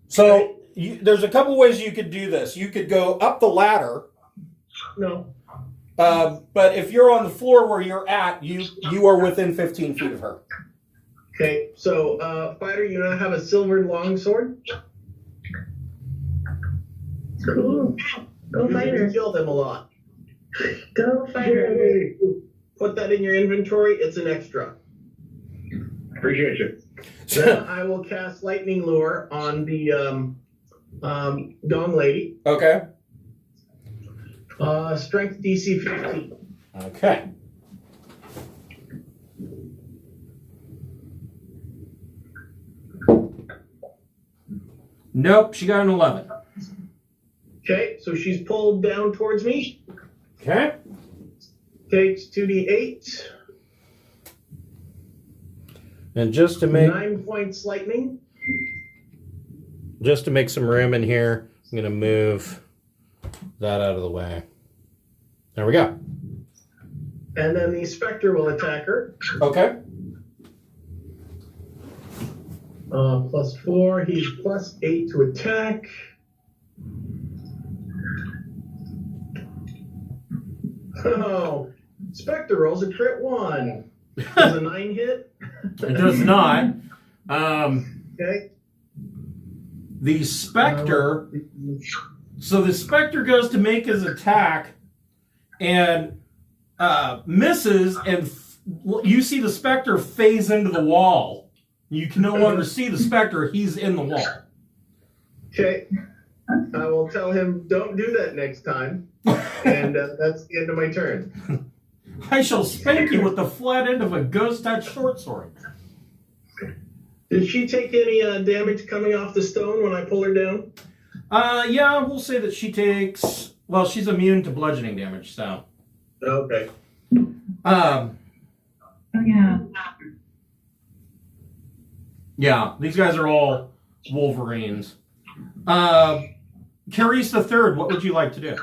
So there's a couple ways you could do this. You could go up the ladder. No. But if you're on the floor where you're at, you are within 15 feet of her. Okay, so Fighter, you now have a silver longsword. Cool. Go You Fighter. kill them a lot. Go Fighter. Yay. Put that in your inventory. It's an extra. Appreciate you. Then I will cast Lightning Lure on the Gong Lady. Okay. Strength DC 15. Okay. Nope, she got an 11. Okay, so she's pulled down towards me. Okay. Takes 2d8. And just to make 9 points lightning. some room in here, I'm going to move that out of the way. There we go. And then the Spectre will attack her. Okay. +4. He's +8 to attack. Oh, Spectre rolls a crit 1. Does a 9 hit? It does not. Okay. The Spectre. So the Spectre goes to make his attack and misses, and you see the Spectre phase into the wall. You can no longer see the Spectre. He's in the wall. Okay. I will tell him, don't do that next time. And that's the end of my turn. I shall spank you with the flat end of a ghost touch short sword. Did she take any damage coming off the stone when I pull her down? Yeah, we'll say that she takes... Well, she's immune to bludgeoning damage, so... Okay. Oh, yeah. Yeah, these guys are all Wolverines. Carice the Third, what would you like to do?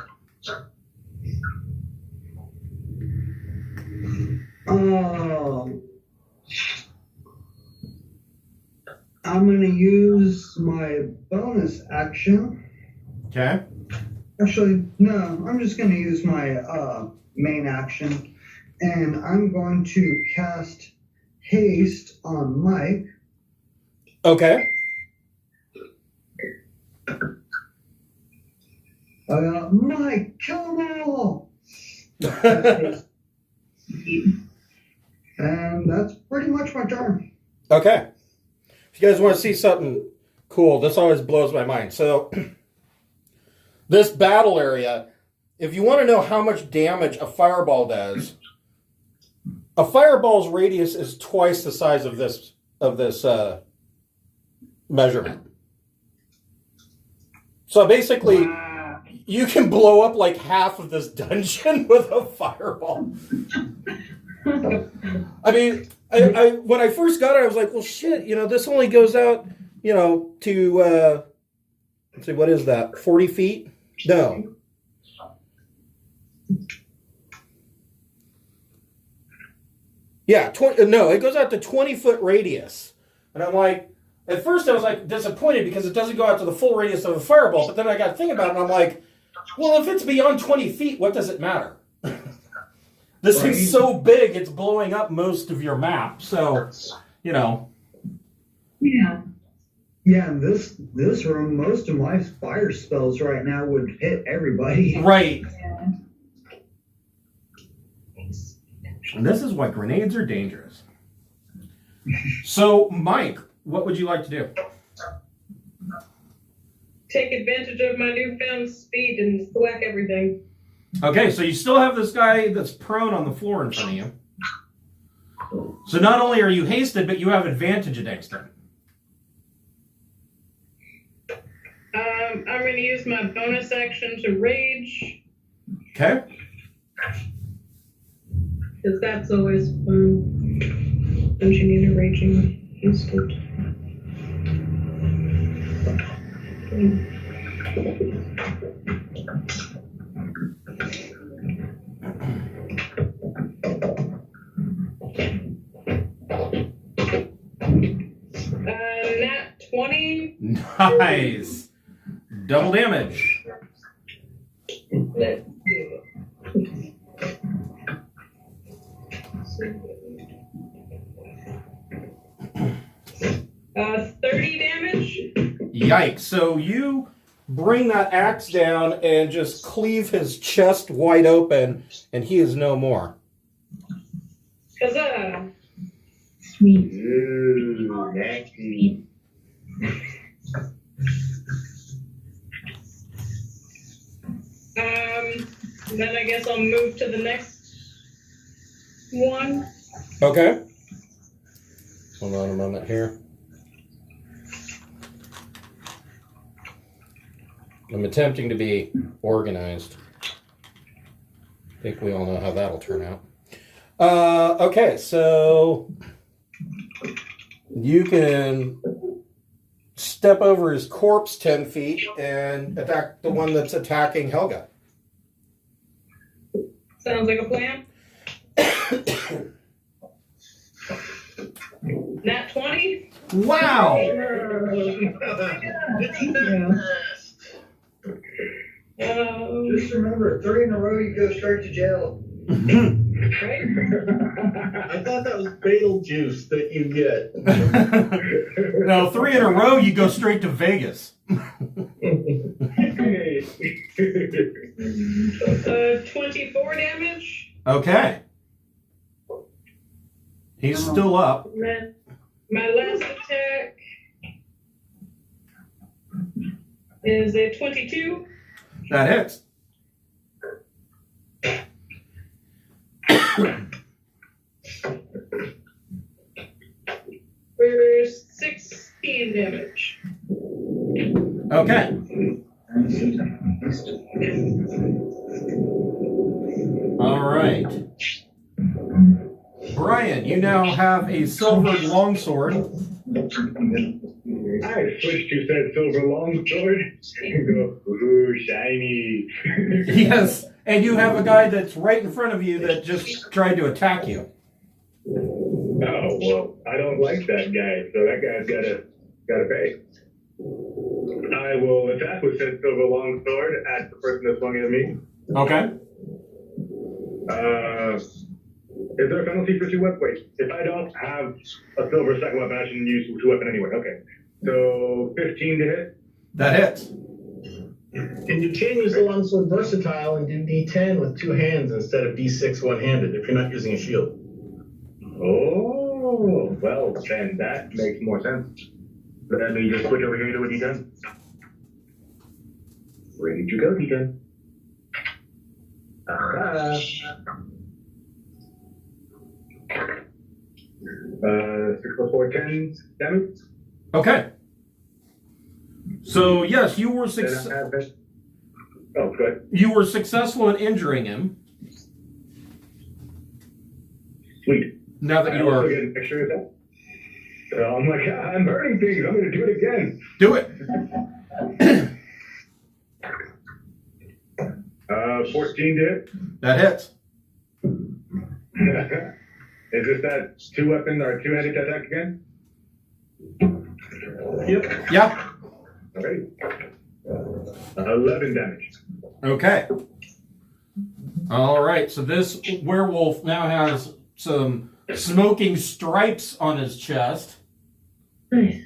I'm going to use my bonus action. Okay. Actually, no, I'm just going to use my main action. And I'm going to cast Haste on Mike. Okay. Mike, kill them all! And that's pretty much my turn. Okay. If you guys want to see something cool, this always blows my mind. So, this battle area, if you want to know how much damage a fireball does, a fireball's radius is twice the size of this measurement. So basically, you can blow up like half of this dungeon with a fireball. I mean, I when I first got it, I was like, well, shit, this only goes out, to, let's see, what is that, 40 feet? No. Yeah, no, it goes out to 20-foot radius. And I'm like, at first I was like disappointed because it doesn't go out to the full radius of a fireball, but then I got to think about it and I'm like, well, if it's beyond 20 feet, what does it matter? This thing's so big, it's blowing up most of your map. So, you know. Yeah. Yeah, in this room, most of my fire spells right now would hit everybody. Right. Yeah. And this is why grenades are dangerous. So, Mike, what would you like to do? Take advantage of my newfound speed and thwack everything. Okay, so you still have this guy that's prone on the floor in front of you. So not only are you hasted, but you have advantage against him. I'm going to use my bonus action to rage. Okay. Because that's always fun. Don't you need a raging instant? Nat 20. Nice. Double damage. Let's do it. 30 damage. Yikes. So you bring that axe down and just cleave his chest wide open, and he is no more. Huzzah. Sweet. Ooh, nasty. Then I guess I'll move to the next one. Okay. Hold on a moment here. I'm attempting to be organized. I think we all know how that'll turn out. Okay, so you can step over his corpse 10 feet and attack the one that's attacking Helga. Sounds like a plan. Nat 20. Wow! Just remember, 3 in a row, you go straight to jail. Right? I thought that was fatal juice that you get. No, 3 in a row, you go straight to Vegas. 24 damage. Okay. He's still up. My last attack is a 22. That hits. For 16 damage. Okay. All right. Brian, you now have a silver longsword. I switched, you said silver longsword. And go, ooh, shiny. Yes, and you have a guy that's right in front of you that just tried to attack you. Oh, well, I don't like that guy, so that guy's gotta pay. I will attack with said silver longsword at the person that swung at me. Okay. Is there a penalty for 2 weapons? Wait, if I don't have a silver second weapon, I shouldn't use 2 weapon anyway. Okay. So 15 to hit. That hits. And you can use the longsword versatile and do D10 with 2 hands instead of D6 one-handed if you're not using a shield. Oh, well, then that makes more sense. Let me just switch over here to a D10. Where did you go, D10? Aha. 6 plus 4, 10 damage. Okay. So yes, you were Oh, good. you were successful in injuring him. Sweet. Now that you I also are get an extra attack. So I'm like, I'm hurting things. I'm going to do it again. do it. 14 to hit. That hits. Is this that two-weapon or two-headed attack again? Yep. Yeah. All right. 11 damage. Okay. All right. So this werewolf now has some smoking stripes on his chest. Nice.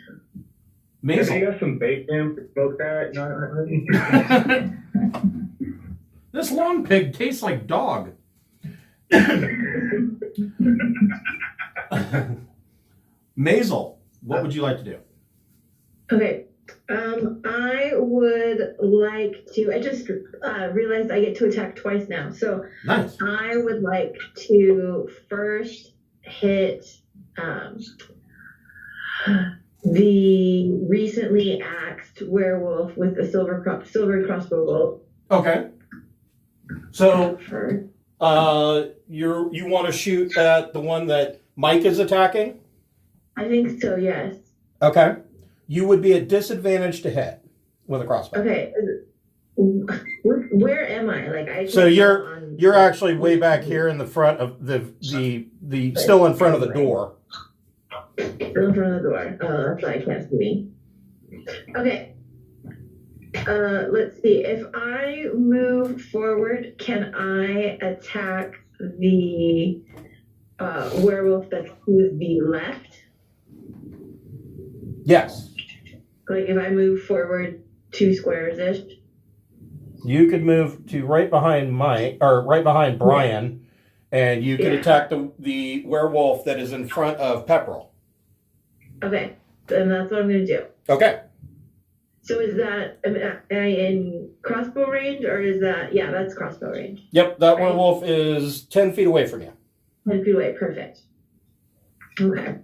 Maybe Maisel. you got some bacon to smoke that. This long pig tastes like dog. Maisel, what would you like to do? Okay. I would like to. I just realized I get to attack twice now. So Nice. I would like to first hit the recently axed werewolf with the silver crossbow bolt. Okay. So For you want to shoot at the one that Mike is attacking? I think so. Yes. Okay. You would be at disadvantage to hit with a crossbow. Okay. Where am I? Like I. So you're actually way back here in the front of the still in front of the door. Still in front of the door. Oh, that's why I can't see me. Okay. Let's see. If I move forward, can I attack the werewolf that's to the left? Yes. Like if I move forward 2 squares-ish? You could move to right behind Mike or right behind Brian, and you could attack the werewolf that is in front of Pepperell. Okay. Then that's what I'm going to do. Okay. So is that, am I in crossbow range or is that, yeah, that's crossbow range. Yep, that werewolf is 10 feet away from you. 10 feet away, perfect. Okay.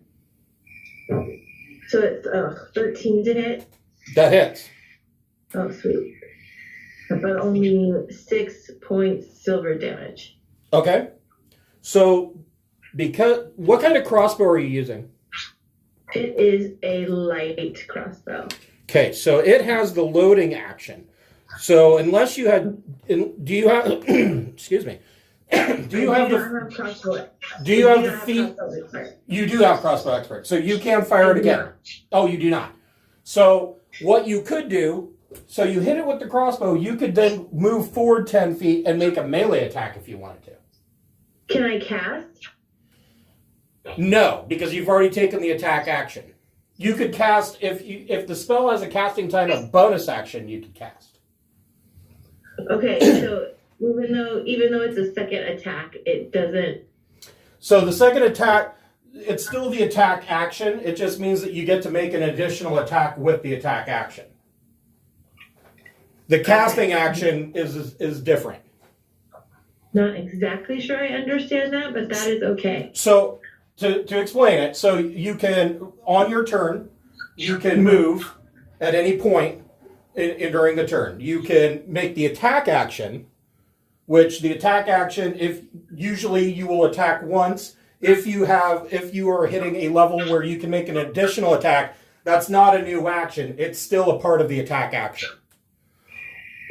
So it's 13 to hit. That hits. Oh, sweet. But only 6 points silver damage. Okay. So, what kind of crossbow are you using? It is a light crossbow. Okay, so it has the loading action. So unless you had, do you have? Excuse me. Do you have the feet? You do have crossbow expert, so you can fire it again. Oh, you do not. So what you could do, so you hit it with the crossbow, you could then move forward 10 feet and make a melee attack if you wanted to. Can I cast? No, because you've already taken the attack action. You could cast if the spell has a casting time of bonus action, you could cast. Okay, so even though it's a second attack, it doesn't. So the second attack, it's still the attack action. It just means that you get to make an additional attack with the attack action. The casting action is different. Not exactly sure I understand that, but that is okay. So to explain it, so you can, on your turn, you can move at any point during the turn. You can make the attack action, which the attack action, if usually you will attack once. If you are hitting a level where you can make an additional attack, that's not a new action. It's still a part of the attack action.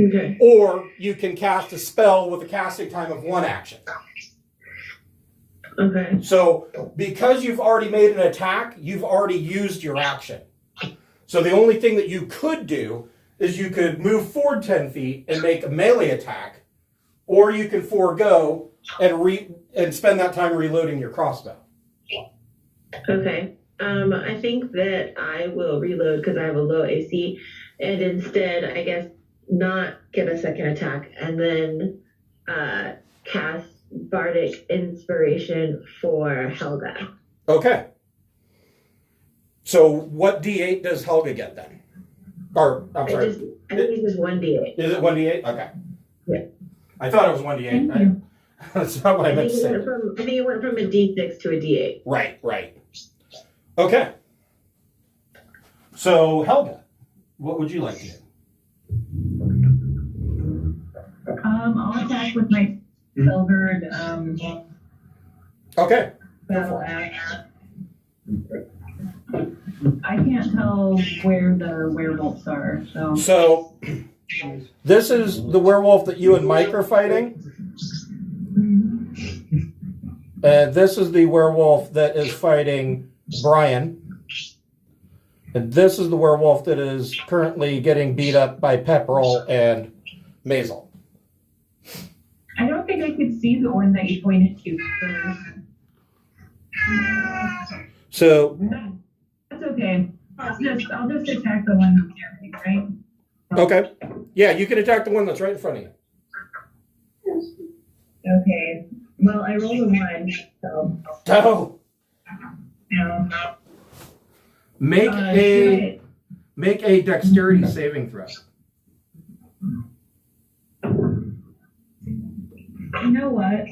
Okay. Or you can cast a spell with a casting time of 1 action. Okay. So because you've already made an attack, you've already used your action. So the only thing that you could do is you could move forward 10 feet and make a melee attack, or you can forego and spend that time reloading your crossbow. Okay. I think that I will reload because I have a low AC, and instead, I guess, not get a second attack, and then cast Bardic Inspiration for Helga. Okay. So what D8 does Helga get then? Or, I'm sorry. I think it's just 1d8. Is it 1d8? Okay. Yeah. I thought it was 1d8. That's not what I meant to say. I think it went from a d6 to a d8. Right. Okay. So, Helga, what would you like to do? I'll attack with my silvered Okay. battle axe. I can't tell where the werewolves are, so. So, This is the werewolf that you and Mike are fighting. And this is the werewolf that is fighting Brian. And this is the werewolf that is currently getting beat up by Pepperell and Maisel. I don't think I could see the one that you pointed to first. So, That's okay. I'll just attack the one here, right? okay. Yeah, you can attack the one that's right in front of you. Okay. Well, I rolled a 1, so. Oh. No. Make a dexterity saving throw. You know what?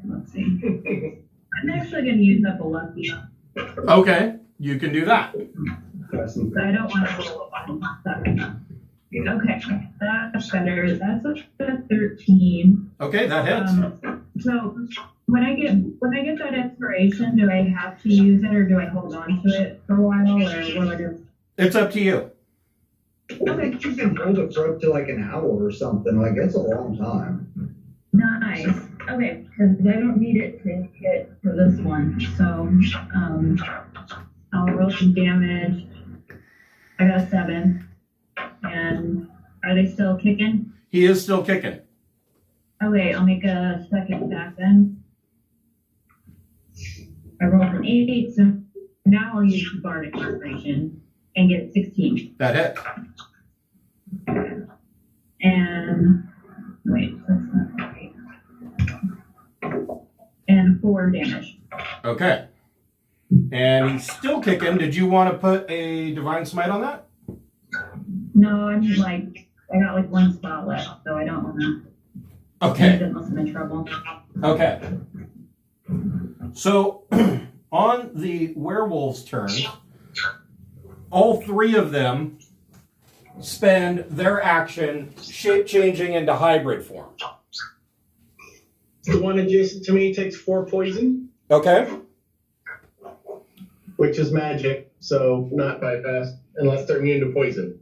Let's see. I'm actually going to use up a lucky. Okay, you can do that. So I don't want to roll a 1. Okay, that's better. That's a 13. Okay, that hits. So when I get that inspiration, do I have to use it or do I hold on to it for a while or what do? It's up to you. Okay. You can hold it for up to like an hour or something. Like, it's a long time. Nice. Okay, because I don't need it to hit for this one. So I'll roll some damage. I got a 7. And are they still kicking? He is still kicking. Okay, I'll make a second attack then. I rolled an 8, so now I'll use the bardic inspiration and get 16. That hits. And wait, that's not right. And 4 damage. Okay. And he's still kicking. Did you want to put a divine smite on that? No, I got like 1 spot left, so I don't want to. Okay. Unless I'm in trouble. Okay. So, on the werewolf's turn, all 3 of them spend their action shape-changing into hybrid form. The one adjacent to me takes 4 poison, Okay. which is magic, so not bypass, unless they're immune to poison.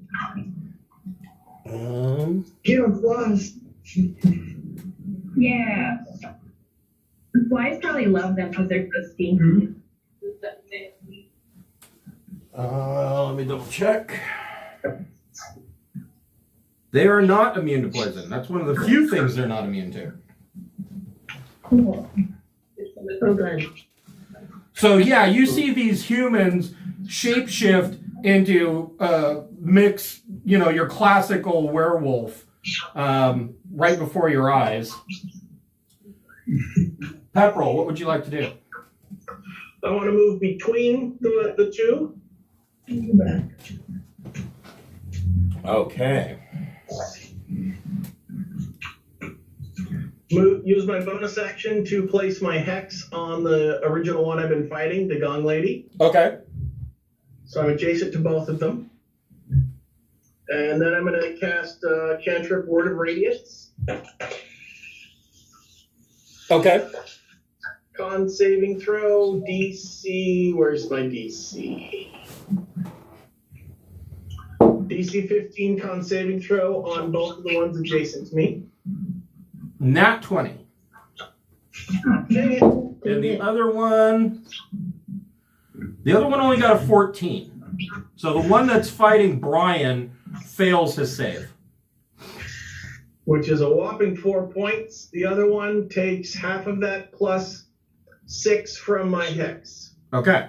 Get him, flies. Yeah. The flies probably love them because they're so stinky. Let me double check. They are not immune to poison. That's one of the few things they're not immune to. Cool. Oh, good. So yeah, you see these humans shapeshift into mix, your classical werewolf right before your eyes. Pepperell, what would you like to do? I want to move between the two. Okay. Use my bonus action to place my hex on the original one I've been fighting, the Gong Lady. Okay. So I'm adjacent to both of them. And then I'm going to cast cantrip Word of Radiance. Okay. Con saving throw, DC. Where's my DC? DC 15 con saving throw on both of the ones adjacent to me. Nat 20. Dang it. And the other one only got a 14. So the one that's fighting Brian fails his save. Which is a whopping 4 points. The other one takes half of that plus 6 from my hex. Okay.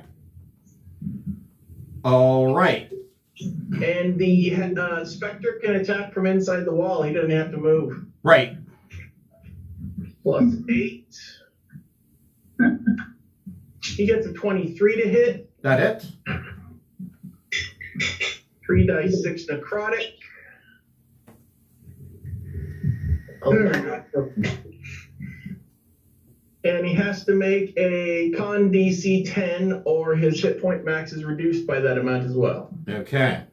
All right. And the Spectre can attack from inside the wall. He doesn't have to move. Right. Plus 8. He gets a 23 to hit. That hits. 3 dice, 6 necrotic. And he has to make a con DC 10 or his hit point max is reduced by that amount as well. Okay.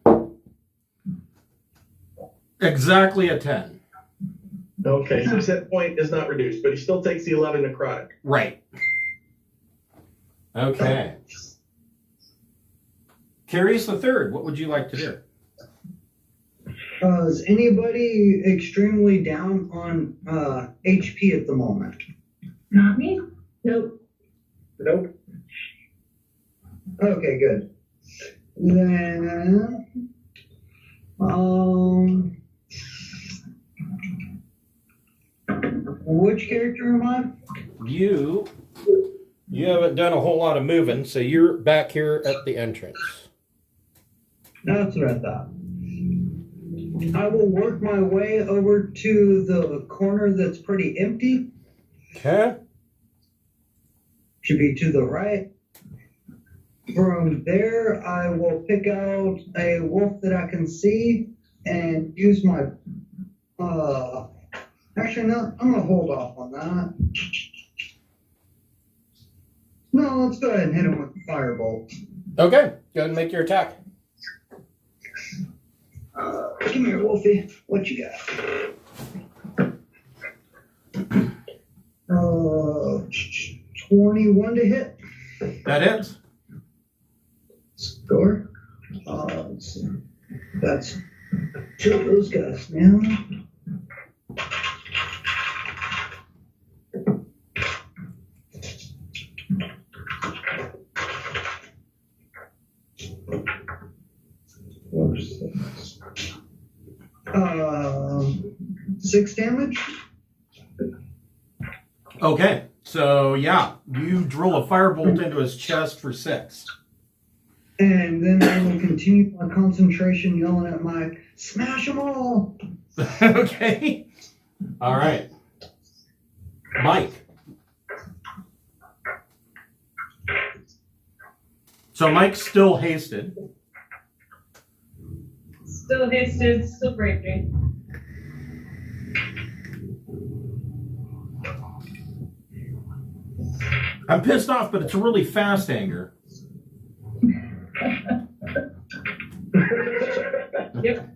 Exactly a 10. Okay, so his hit point is not reduced, but he still takes the 11 necrotic. Right. Okay. Curious the third, what would you like to do? Is anybody extremely down on HP at the moment? Not me. Nope. Nope. Okay, good. Then, which character am I? You haven't done a whole lot of moving, so you're back here at the entrance. That's what I thought. I will work my way over to the corner that's pretty empty. Okay. Should be to the right. From there, I will pick out a wolf that I can see and use my. Actually, no, I'm gonna hold off on that. No, let's go ahead and hit him with the firebolt. Okay. Go ahead and make your attack. Come here, Wolfie. What you got? 21 to hit. That hits. Score. Let's see. That's two of those guys now. Six damage. Okay. So, yeah, you drill a firebolt into his chest for 6. And then I will continue my concentration yelling at Mike, smash them all! Okay. All right. Mike. So Mike's still hasted. Still hasted, still raging. I'm pissed off, but it's a really fast anger. Yep.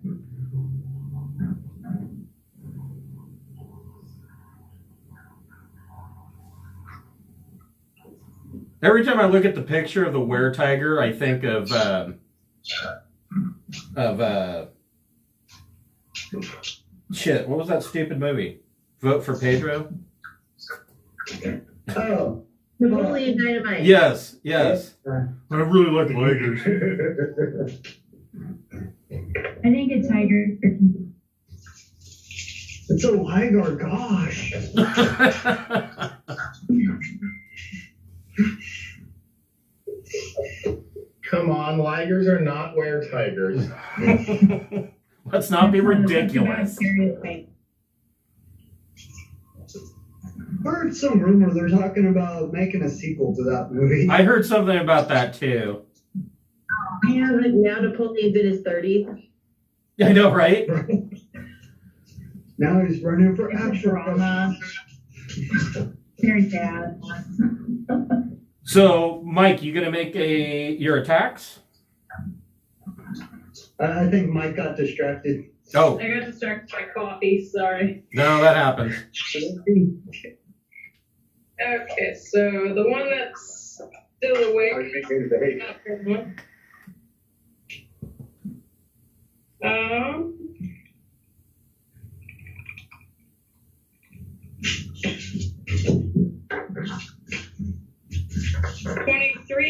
Every time I look at the picture of the were-tiger, I think of shit. What was that stupid movie? Vote for Pedro. Oh. Napoleon Dynamite. Yes. I really like tigers. I think a tiger. It's a liger, gosh. Come on, ligers are not were-tigers. Let's not be ridiculous. Heard some rumor they're talking about making a sequel to that movie. I heard something about that too. Yeah, but now Napoleon's in his 30s. I know, right? Now he's running for It's a actual drama. Very sad. So, Mike, you gonna make your attacks? I think Mike got distracted. Oh, I got distracted by coffee, sorry. no, that happens. Okay, so the one that's still awake. $23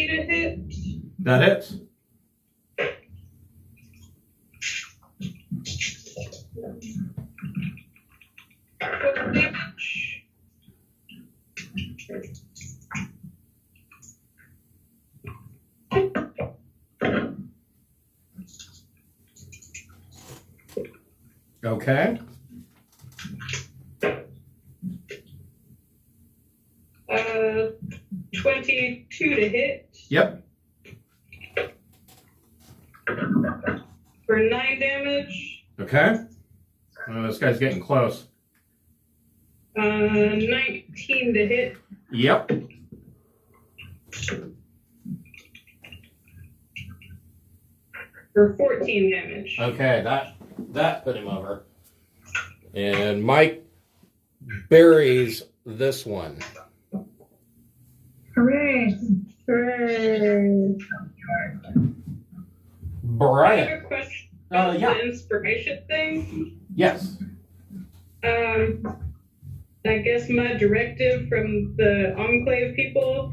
to hit. That hits. Full damage. Okay. 22 to hit. Yep. For 9 damage. Okay. Oh, this guy's getting close. 19 to hit. Yep. For 14 damage. Okay, that put him over. And Mike buries this one. Hooray! Hooray. I Brian. have a question. Yeah. The inspiration thing. Yes. I guess my directive from the Enclave people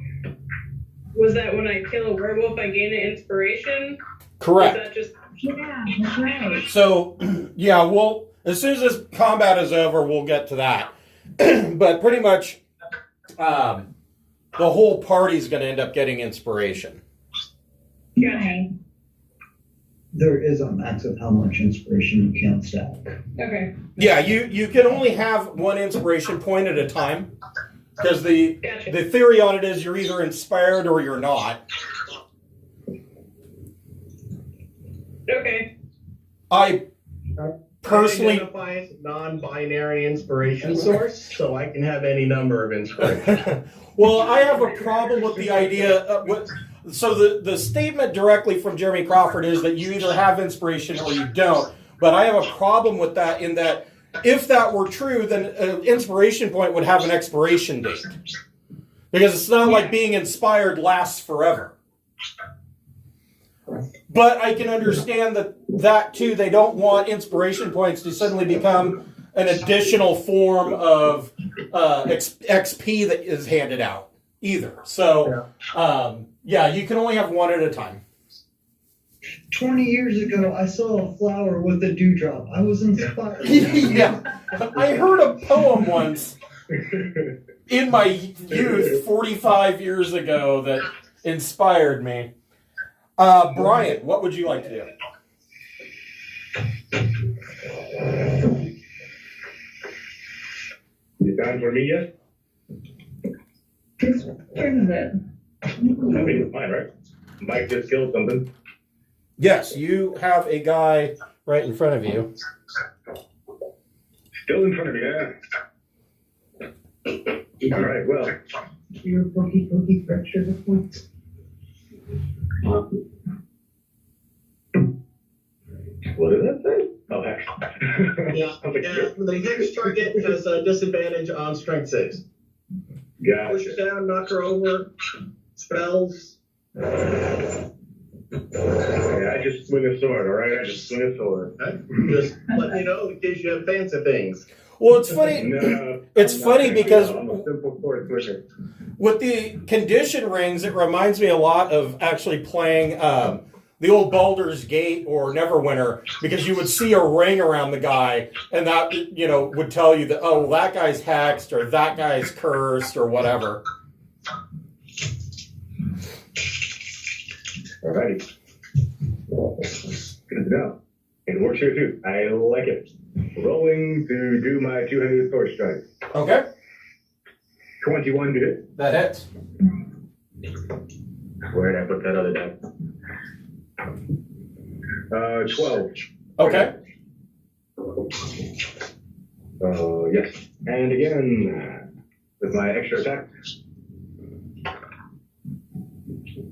was that when I kill a werewolf, I gain an inspiration. Correct. Is that just... Yeah, that's right. So, yeah, well, as soon as this combat is over, we'll get to that. But pretty much, the whole party's going to end up getting inspiration. Okay. There is a max of how much inspiration you can stack. Okay. Yeah, you can only have one inspiration point at a time. Because the theory on it is you're either inspired or you're not. Okay. I personally... identify as a non-binary inspiration source, so I can have any number of inspiration. Well, I have a problem with the idea. So the statement directly from Jeremy Crawford is that you either have inspiration or you don't. But I have a problem with that in that if that were true, then an inspiration point would have an expiration date. Because it's not like being inspired lasts forever. But I can understand that too. They don't want inspiration points to suddenly become an additional form of XP that is handed out either. So, yeah, you can only have one at a time. 20 years ago, I saw a flower with a dewdrop. I was inspired. Yeah. I heard a poem once in my youth, 45 years ago, that inspired me. Brian, what would you like to do? You down for me yet? Whose turn is it? I think it's mine, right? Mike just killed something. Yes, you have a guy right in front of you. Still in front of you, yeah? All right, well. Your boogie fracture the points. What did that say? Oh, heck. Yeah, the hex target has a disadvantage on strength saves. Push her down, knock her over, spells. Yeah, I just swing a sword, all right? I just swing a sword. Just let me know in case you have fancy things. Well, it's funny. No, It's funny because I'm a simple sword swisher. with the condition rings, it reminds me a lot of actually playing the old Baldur's Gate or Neverwinter, because you would see a ring around the guy, and that, you know, would tell you that, oh, that guy's hexed or that guy's cursed or whatever. Alrighty. Good to know. It works here too. I like it. Rolling to do my two-handed sword strike. Okay, 21 to hit. that hits. Where did I put that other die? 12. Okay. Yes. And again, with my extra attack.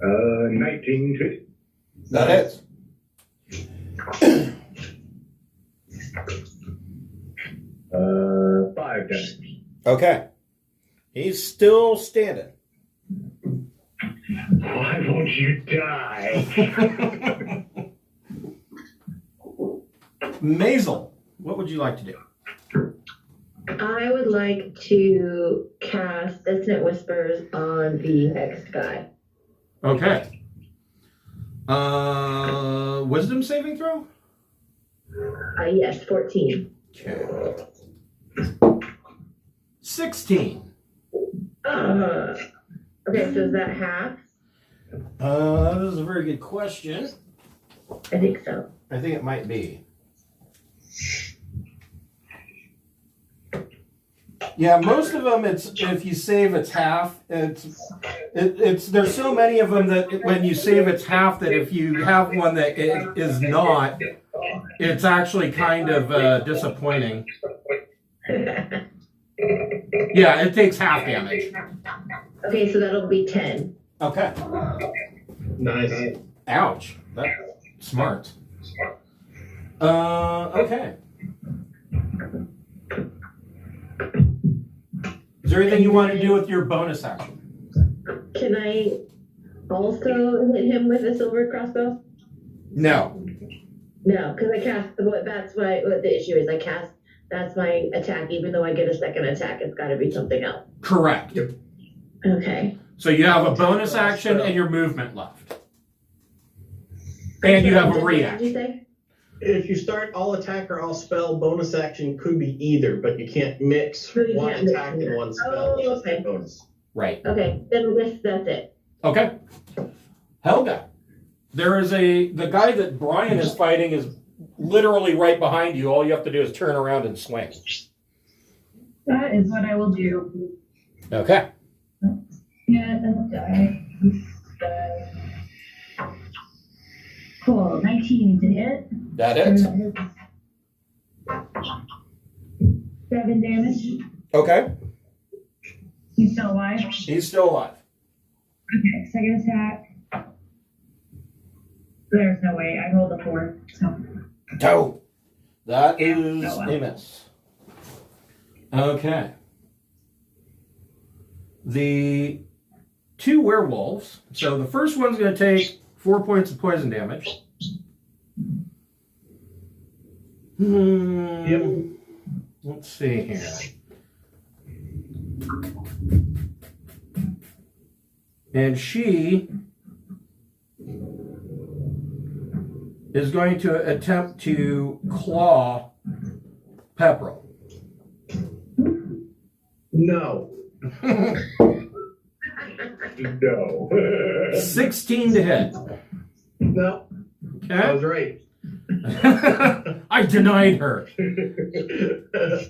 19 to hit. That hits. 5 damage. Okay. He's still standing. Why won't you die? Maisel, what would you like to do? I would like to cast Dissonant Whispers on the next guy. Okay. Wisdom saving throw? Yes, 14. Okay. 16. Okay, so is that half? That is a very good question. I think so. I think it might be. Yeah, most of them, it's if you save, it's half. It's there's so many of them that when you save, it's half. That if you have one that it is not, it's actually kind of disappointing. Yeah, it takes half damage. Okay, so that'll be 10. Okay. Nice. Ouch. That's smart. Okay. Is there anything you want to do with your bonus action? Can I also hit him with a silver crossbow? No. No, because I cast. That's what the issue is. That's my attack. Even though I get a second attack, it's got to be something else. Correct. Okay. So you have a bonus action and your movement left. And you have a What react. did you say? If you start all attack or all spell, bonus action could be either, but you can't mix So you one can't mix attack and it. one spell. Oh, It's just a okay. bonus. Right. Okay, then I guess that's it. Okay. Helga. The guy that Brian is fighting is literally right behind you. All you have to do is turn around and swing. That is what I will do. Okay. Yeah, and die. Cool. 19 to hit. That is. 7 damage. Okay. He's still alive. He's still alive. Okay, second attack. There's no way. I rolled a 4. So. Toe. That is Oh, well. a miss. Okay. The 2 werewolves. So the first one's going to take 4 points of poison damage. Yep. Let's see here. And she is going to attempt to claw Pepperell. No. No. 16 to hit. No. I was Okay. right. I denied her.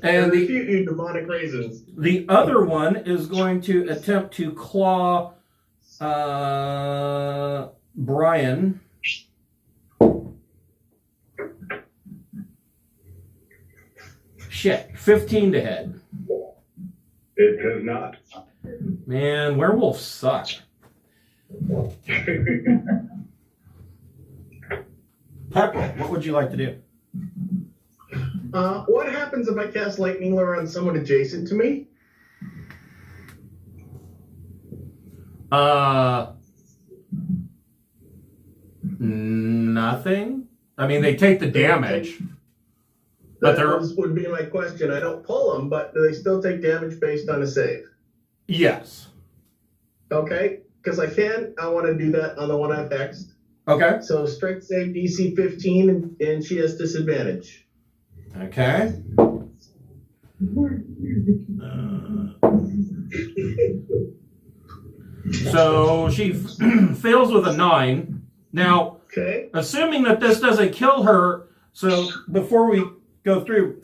And refute you, demonic raisins. The other one is going to attempt to claw Brian. Shit, 15 to hit. It does not. Man, werewolves suck. Pepper, what would you like to do? What happens if I cast lightning lure on someone adjacent to me? Nothing. I mean, they take the damage, but they're would be my question. I don't pull them, but do they still take damage based on a save? yes. Okay, because I want to do that on the one I've hexed. Okay. So strength save DC 15, and she has disadvantage. Okay. So she fails with a 9. Now, Okay. assuming that this doesn't kill her, so before we go through,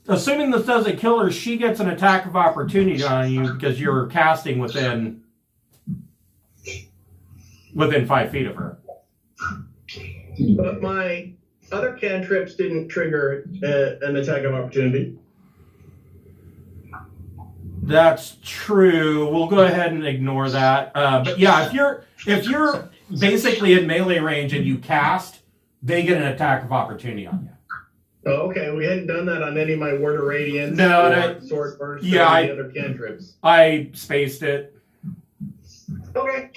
assuming this doesn't kill her, she gets an attack of opportunity on you because you're casting within 5 feet of her. But my other cantrips didn't trigger an attack of opportunity. That's true. We'll go ahead and ignore that. But yeah, if you're basically in melee range and you cast, they get an attack of opportunity on you. Oh, okay, we hadn't done that on any of my Word of Radiance No, or that- Sword Burst yeah, or any other cantrips. I spaced it. Okay.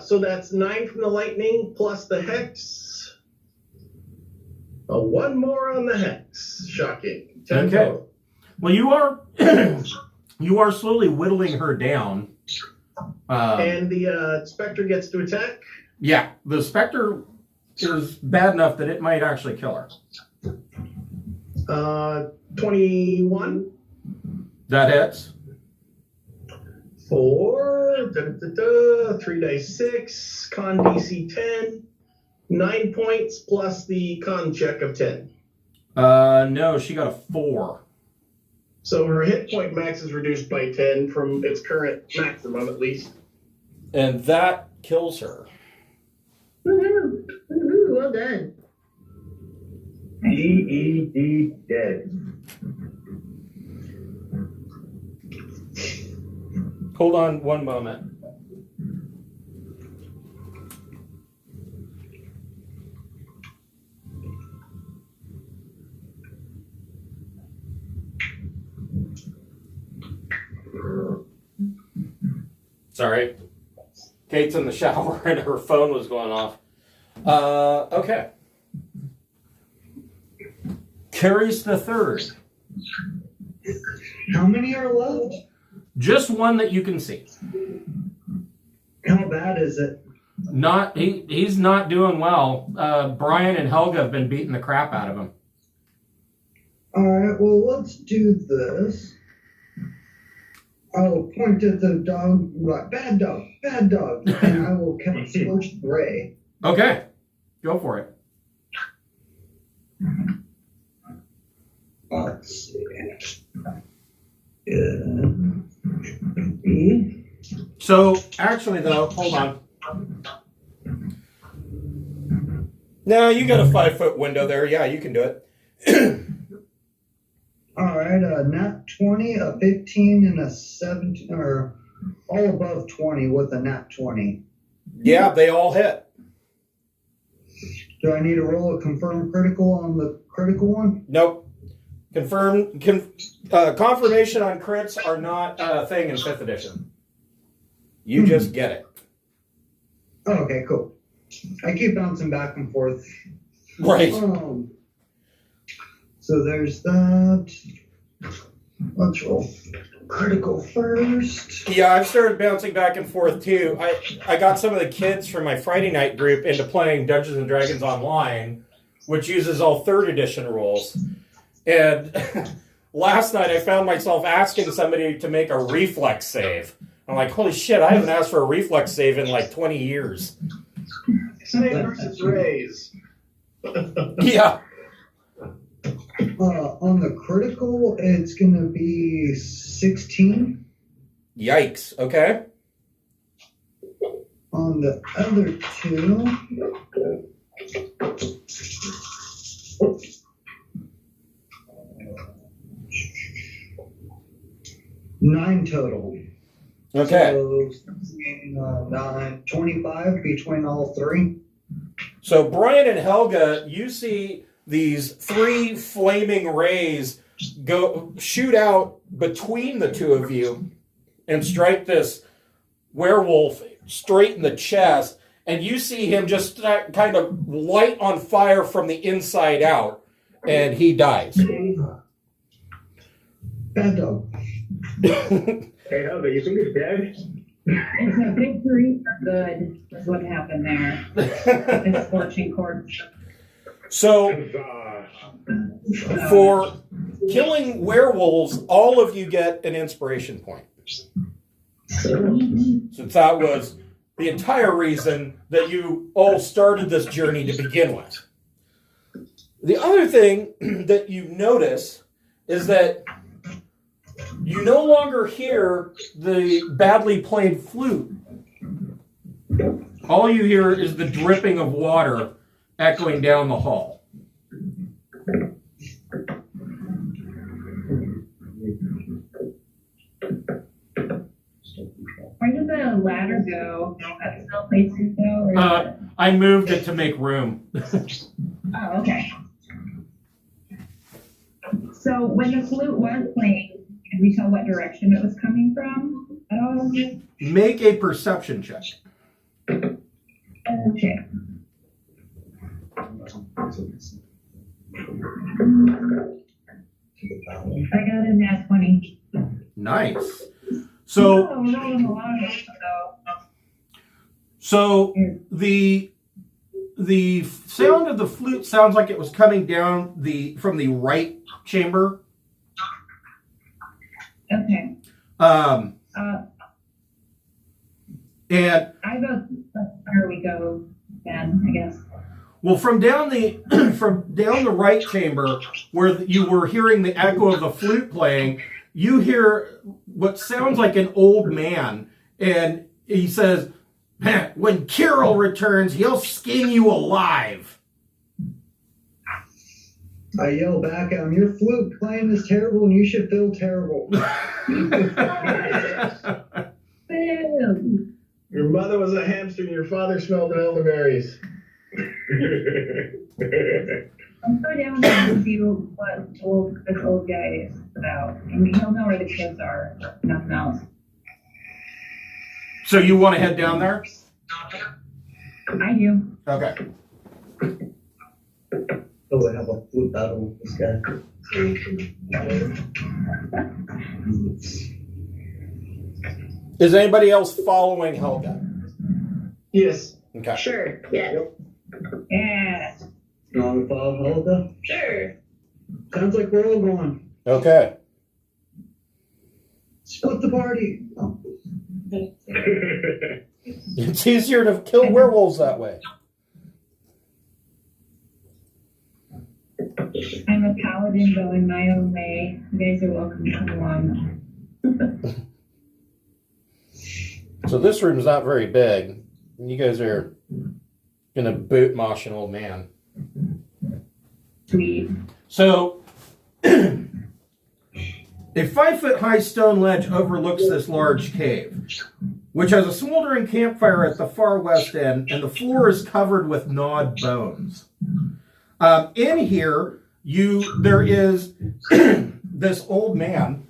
So that's 9 from the lightning plus the hex. 1 more on the hex. Shocking. 10 Okay. total. Well, you are you are slowly whittling her down. And the Spectre gets to attack. Yeah, the Spectre is bad enough that it might actually kill her. 21 That hits. for 3 dice 6, con DC 10, 9 points plus the con check of 10. No, she got a 4. So her hit point max is reduced by 10 from its current maximum, at least. And that kills her. Woohoo! Woohoo! Well done. DED dead. Hold on one moment. Sorry. Kate's in the shower and her phone was going off. Okay. carries the third. How many are left? Just one that you can see. How bad is it? He's not doing well. Brian and Helga have been beating the crap out of him. All right, well, let's do this. I'll point at the dog, like, bad dog, and I will cast Scorched Ray. Okay, go for it. Let's see. So, actually, though, hold on. No, you got a 5-foot window there. Yeah, you can do it. All right, a nat 20, a 15, and a 17, or all above 20 with a nat 20. Yeah, they all hit. Do I need to roll a confirmed critical on the critical one? Nope. Confirmation on crits are not a thing in 5th edition. You just get it. Oh, okay, cool. I keep bouncing back and forth. Right. So there's that. Let's roll critical first. Yeah, I've started bouncing back and forth too. I got some of the kids from my Friday night group into playing Dungeons and Dragons Online, which uses all 3rd edition rules. And last night I found myself asking somebody to make a reflex save. I'm like, holy shit, I haven't asked for a reflex save in like 20 years. Save versus raise. Yeah. On the critical, it's going to be 16. Yikes. Okay. On the other two, nine total. Okay. So 25 between all three. So Brian and Helga, you see these 3 flaming rays shoot out between the two of you and strike this werewolf straight in the chest, and you see him just kind of light on fire from the inside out, and he dies. Bad dog. Hey, Helga, you think it's dead? It's a victory for good, is what happened there. It's scorching corpse. So, for killing werewolves, all of you get an inspiration point. Since that was the entire reason that you all started this journey to begin with. The other thing that you notice is that you no longer hear the badly played flute. All you hear is the dripping of water echoing down the hall. Where did the ladder go? That's still facing though? I moved it to make room. Oh, okay. So when the flute was playing, could we tell what direction it was coming from at all? Make a perception check. Okay. I got a nat 20. Nice. So, so the sound of the flute sounds like it was coming down from the right chamber. Okay. And I vote where we go then, I guess. well, from down the right chamber where you were hearing the echo of the flute playing, you hear what sounds like an old man, and he says, "When Kirill returns, he'll skin you alive." I yell back at him, "Your flute playing is terrible and you should feel terrible." Your mother was a hamster and your father smelled of elderberries. I'll go down and see what this old guy is about. And he'll know where the kids are, nothing else. So you want to head down there? I do. Okay. So we have a flute battle with this guy. Is anybody else following Helga? Yes. Okay. Sure. Yeah. Yeah. You want me to follow Helga? Sure. Sounds like we're all going. Okay. Split the party. Oh. It's easier to kill werewolves that way. I'm a paladin going my own way. You guys are welcome to come along. So this room's not very big. You guys are gonna boot mosh an old man. Sweet. So a 5-foot high stone ledge overlooks this large cave, which has a smoldering campfire at the far west end, and the floor is covered with gnawed bones. In here, there is this old man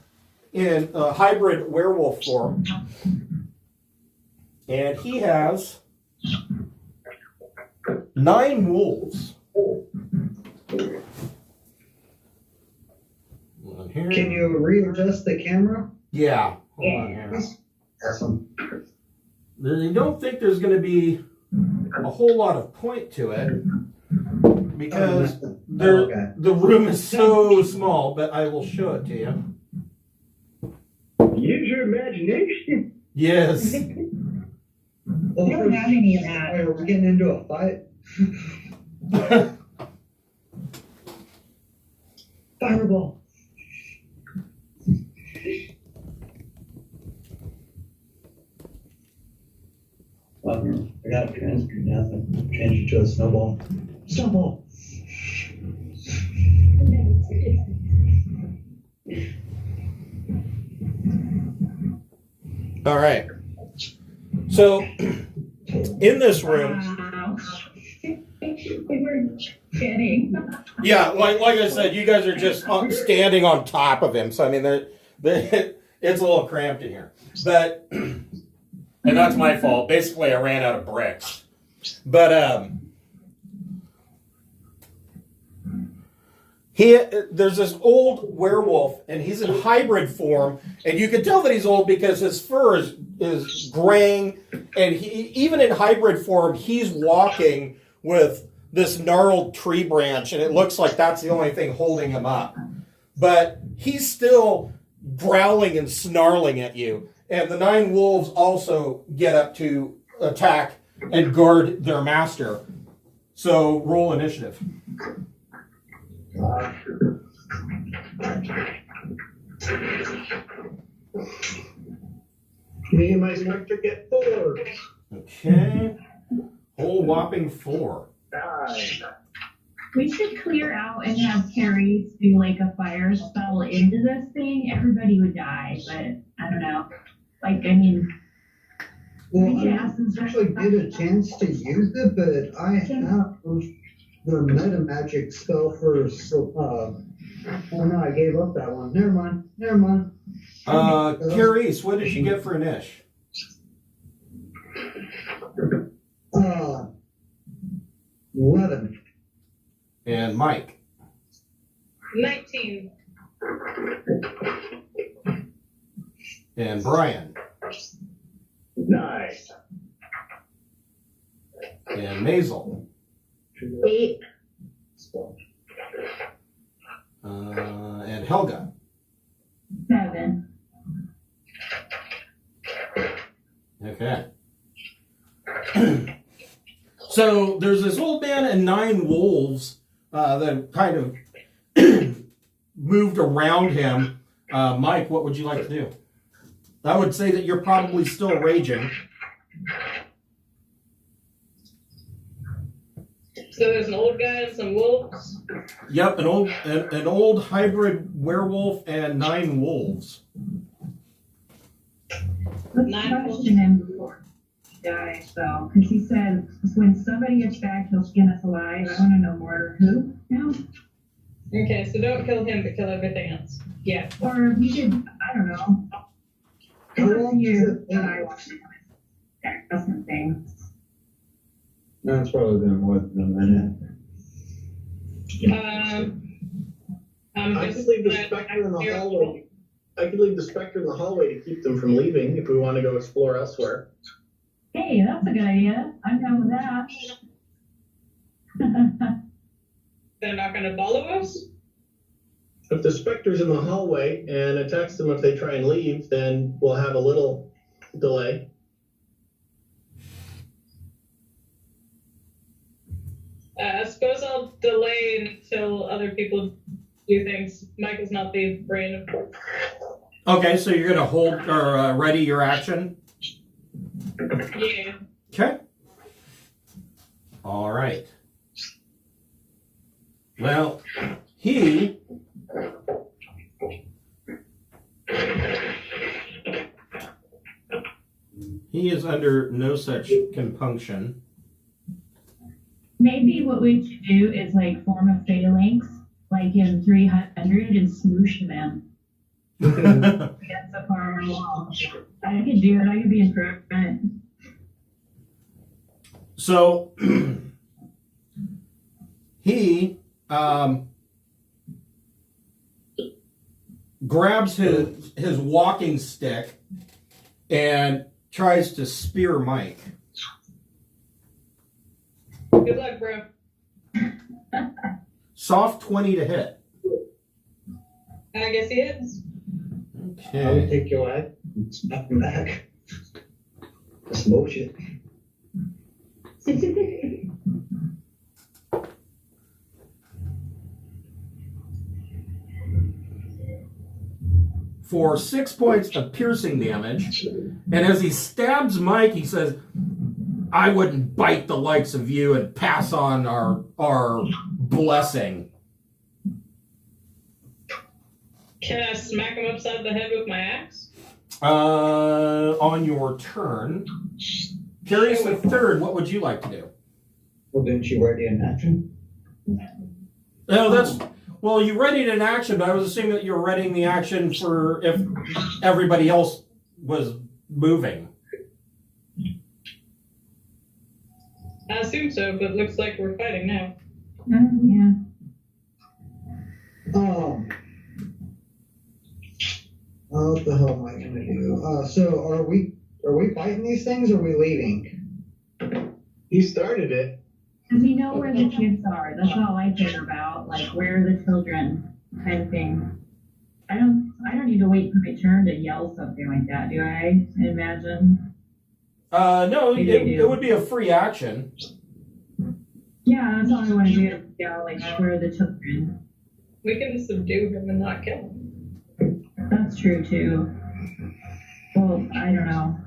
in a hybrid werewolf form, and he has 9 wolves. One here. Can you readjust the camera? Yeah. Hold on here. Awesome. I don't think there's going to be a whole lot of point to it because the room is so small, but I will show it to you. Use your imagination. Yes. Oh, I don't have any of that. Wait, are we getting into a fight? Fireball. Well, I gotta transfer nothing. Change it to a snowball. Snowball. All right. So, in this room, Wow. We were kidding. yeah, like I said, you guys are just standing on top of him. So I mean, it's a little cramped in here. But, and that's my fault. Basically, I ran out of bricks. But there's this old werewolf, and he's in hybrid form, and you can tell that he's old because his fur is graying, and even in hybrid form, he's walking with this gnarled tree branch, and it looks like that's the only thing holding him up. But he's still growling and snarling at you, and the 9 wolves also get up to attack and guard their master. So roll initiative. Me and my spectre get 4. Okay. Whole whopping 4. We should clear out and have Carrie do like a fire spell into this thing. Everybody would die, but I don't know. Like, I mean, Well, I actually get a chance to use it, but I have the meta magic spell for. Oh no, I gave up that one. Never mind. Carice, what did she get for an ish? 11. And Mike? 19. And Brian? 9. And Maisel? 8. And Helga? 7. Okay. So there's this old man and 9 wolves that kind of moved around him. Mike, what would you like to do? I would say that you're probably still raging. So there's an old guy and some wolves. Yep, an old hybrid werewolf and 9 wolves. Let's 9 question him before he dies, though, because he said when somebody gets back, he'll skin us alive. I want to know more. Who? No. Okay, so don't kill him, but kill everything else. Yeah. Or we should. I don't know. How It's up to long does you. it But I want to know. That's something. No, it's probably been more than a minute. I could leave the specter in the hallway. I could leave the specter in the hallway to keep them from leaving if we want to go explore elsewhere. Hey, that's a good idea. I'm down with that. They're not going to follow us? If the specter's in the hallway and attacks them if they try and leave, then we'll have a little delay. I suppose I'll delay until other people do things. Michael's not the brain of... Okay, so you're gonna hold or ready your action. Yeah. Okay. All right. Well, he is under no such compunction. Maybe what we should do is like form a phalanx, like in 300, and smoosh them against the farmer wall. I could do it. I could be in front. So he grabs his walking stick and tries to spear Mike. Good luck, bro. Soft 20 to hit. I guess he is. I would Okay. take your eye, snap him back. That's bullshit. For 6 points of piercing damage. And as he stabs Mike, he says, I wouldn't bite the likes of you and pass on our blessing. Can I smack him upside the head with my axe? On your turn. Curious the third, what would you like to do? Well, didn't you already in action? No, well, you readied an action, but I was assuming that you were readying the action for if everybody else was moving. I assume so, but looks like we're fighting now. Yeah. What the hell am I gonna do? So are we fighting these things or are we leaving? He started it. Does he know where the kids are? That's all I care about. Like, where are the children, kind of thing. I don't need to wait for my turn to yell something like that, do I? Imagine. No, it would be a free action. Yeah, that's all I want to do. Yell, like, where are the children? We can subdue him and not kill him. That's true too. Well, I don't know.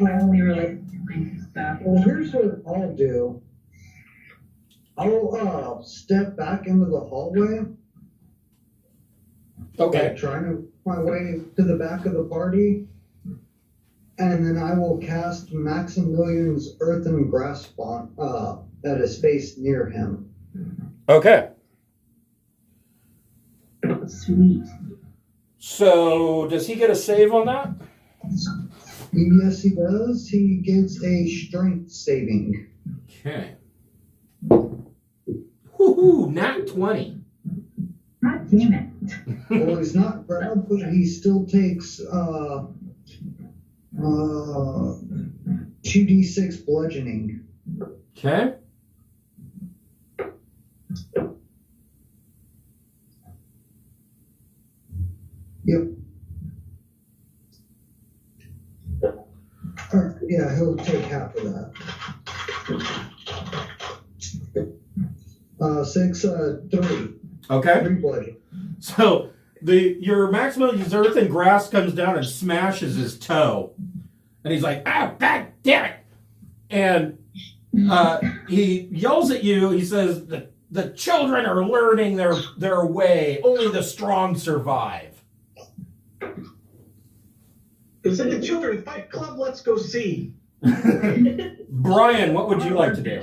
I only really like stuff. Well, here's what I'll do. I'll step back into the hallway. Okay. Like, trying to my way to the back of the party. And then I will cast Maximilian's Earthen Grasp on at a space near him. Okay. Sweet. So, does he get a save on that? Yes, he does. He gets a strength saving. Okay. Woohoo! Nat 20. God damn it. Well, he's not grabbed, but he still takes 2d6 bludgeoning. Okay. Yep. Yeah, he'll take half of that. 6, 3. Okay. 3 bludgeoning. So your Maximilian's Earthen Grasp comes down and smashes his toe, and he's like, "Ah, god damn it!" And he yells at you. He says, "The children are learning their way. Only the strong survive." Is it the Children Fight Club? Let's go see. Brian, what would you like to do?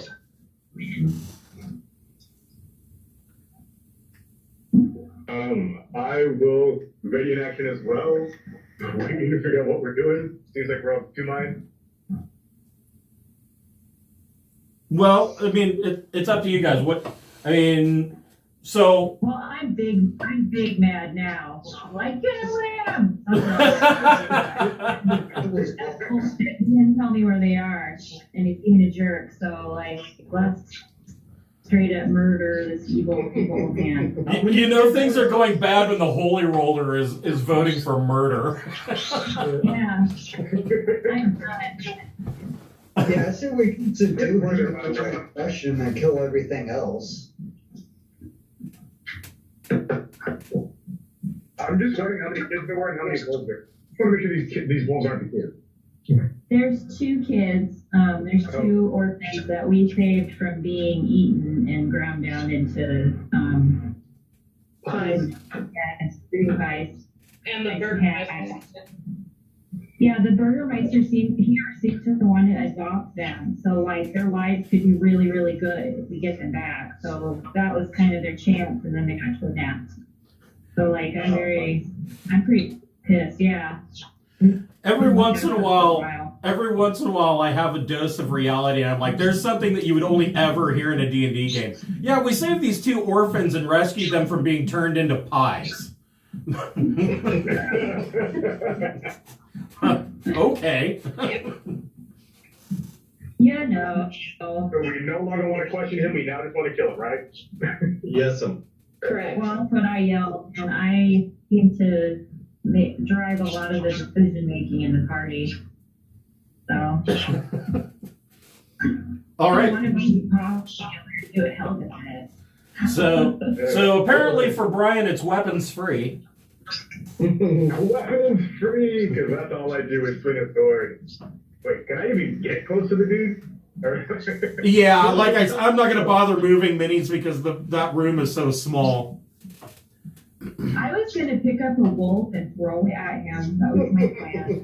I will ready an action as well. We need to figure out what we're doing. Seems like we're of two minds. Well, I mean, it's up to you guys. So. Well, I'm big mad now. I'm like, get him! He didn't tell me where they are, and he's being a jerk. So like, let's straight up murder this evil man. You know things are going bad when the holy roller is voting for murder. Yeah, I'm done it. Yeah, I say we can do one question and kill everything else. I'm just wondering how many kids there were and how many wolves there. I want to make sure these wolves aren't the kids. There's 2 kids. There's 2 orphans that we saved from being eaten and ground down into pies. Green pies. And the Burgermeister. Yeah, the Burgermeister seems to want to adopt them. So like their lives could be really, really good if we get them back. So that was kind of their chance, and then they got kidnapped. So like I'm pretty pissed. Yeah. Every once in a while, I have a dose of reality, and I'm like, there's something that you would only ever hear in a D&D game. Yeah, we saved these 2 orphans and rescued them from being turned into pies. Okay. Yeah, no. So we no longer want to question him, we now just want to kill him, right? Yes, Correct. Well, that's what I yelled, and I seem to drive a lot of the decision making in the party. So. All right. I want to be popular, do it hell with it. So apparently for Brian, it's weapons free. Weapons free, because that's all I do is swing a sword. Wait, can I even get close to the dude? Yeah, like I'm not going to bother moving minis because that room is so small. I was going to pick up a wolf and throw it at him. That was my plan.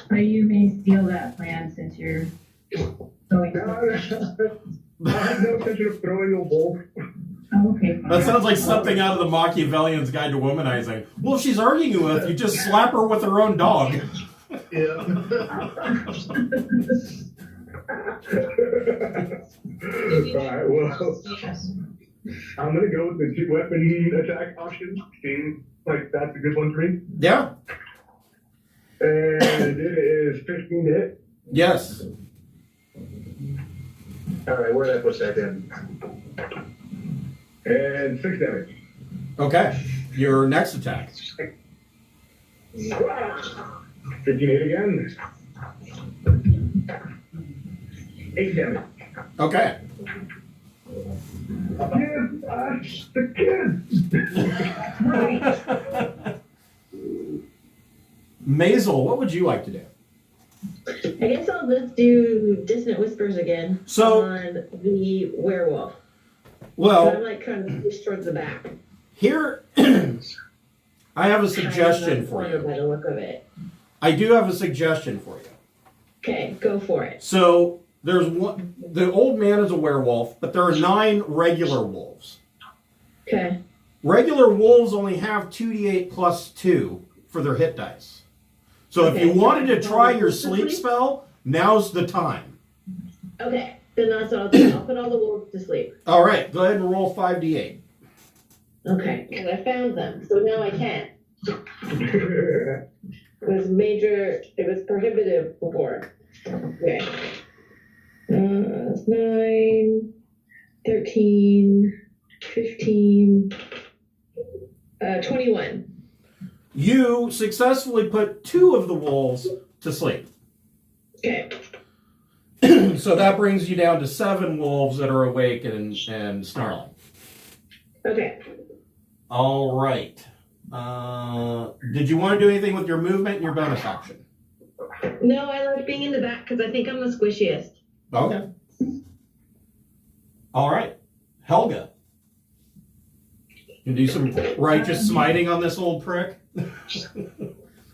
But you may steal that plan since you're going. I have no intention of throwing a wolf. Oh, okay, fine. That sounds like something out of the Machiavellian's Guide to Womanizing. Well, if she's arguing with you, just slap her with her own dog. Yeah. Alright, well, I'm gonna go with the 2-weapon attack option. Seems like that's a good one for me. Yeah. And it is 15 to hit. Yes. Alright, where did I put that in? And 6 damage. Okay. Your next attack. 15 hit again. 8 damage. Okay. Give us the kids! Maisel, what would you like to do? I guess I'll just do Dissonant Whispers again So- on the werewolf. So I'm Well, like kind of push towards the back. here, I have a suggestion for By you. the look of it. I do have a suggestion for you. Okay, go for it. So, there's one, the old man is a werewolf, but there are 9 regular wolves. Okay. Regular wolves only have 2d8 plus 2 for their hit dice. So if you wanted to try your sleep spell, now's the time. Okay, then that's what I'll do. I'll put all the wolves to sleep. All right, go ahead and roll 5d8. Okay, because I found them, so now I can. It was prohibitive before. Okay. 9, 13, 15, 21. You successfully put 2 of the wolves to sleep. Okay. So that brings you down to 7 wolves that are awake and snarling. Okay. All right. Did you want to do anything with your movement and your bonus action? No, I like being in the back because I think I'm the squishiest. Okay. All right. Helga. You do some righteous smiting on this old prick?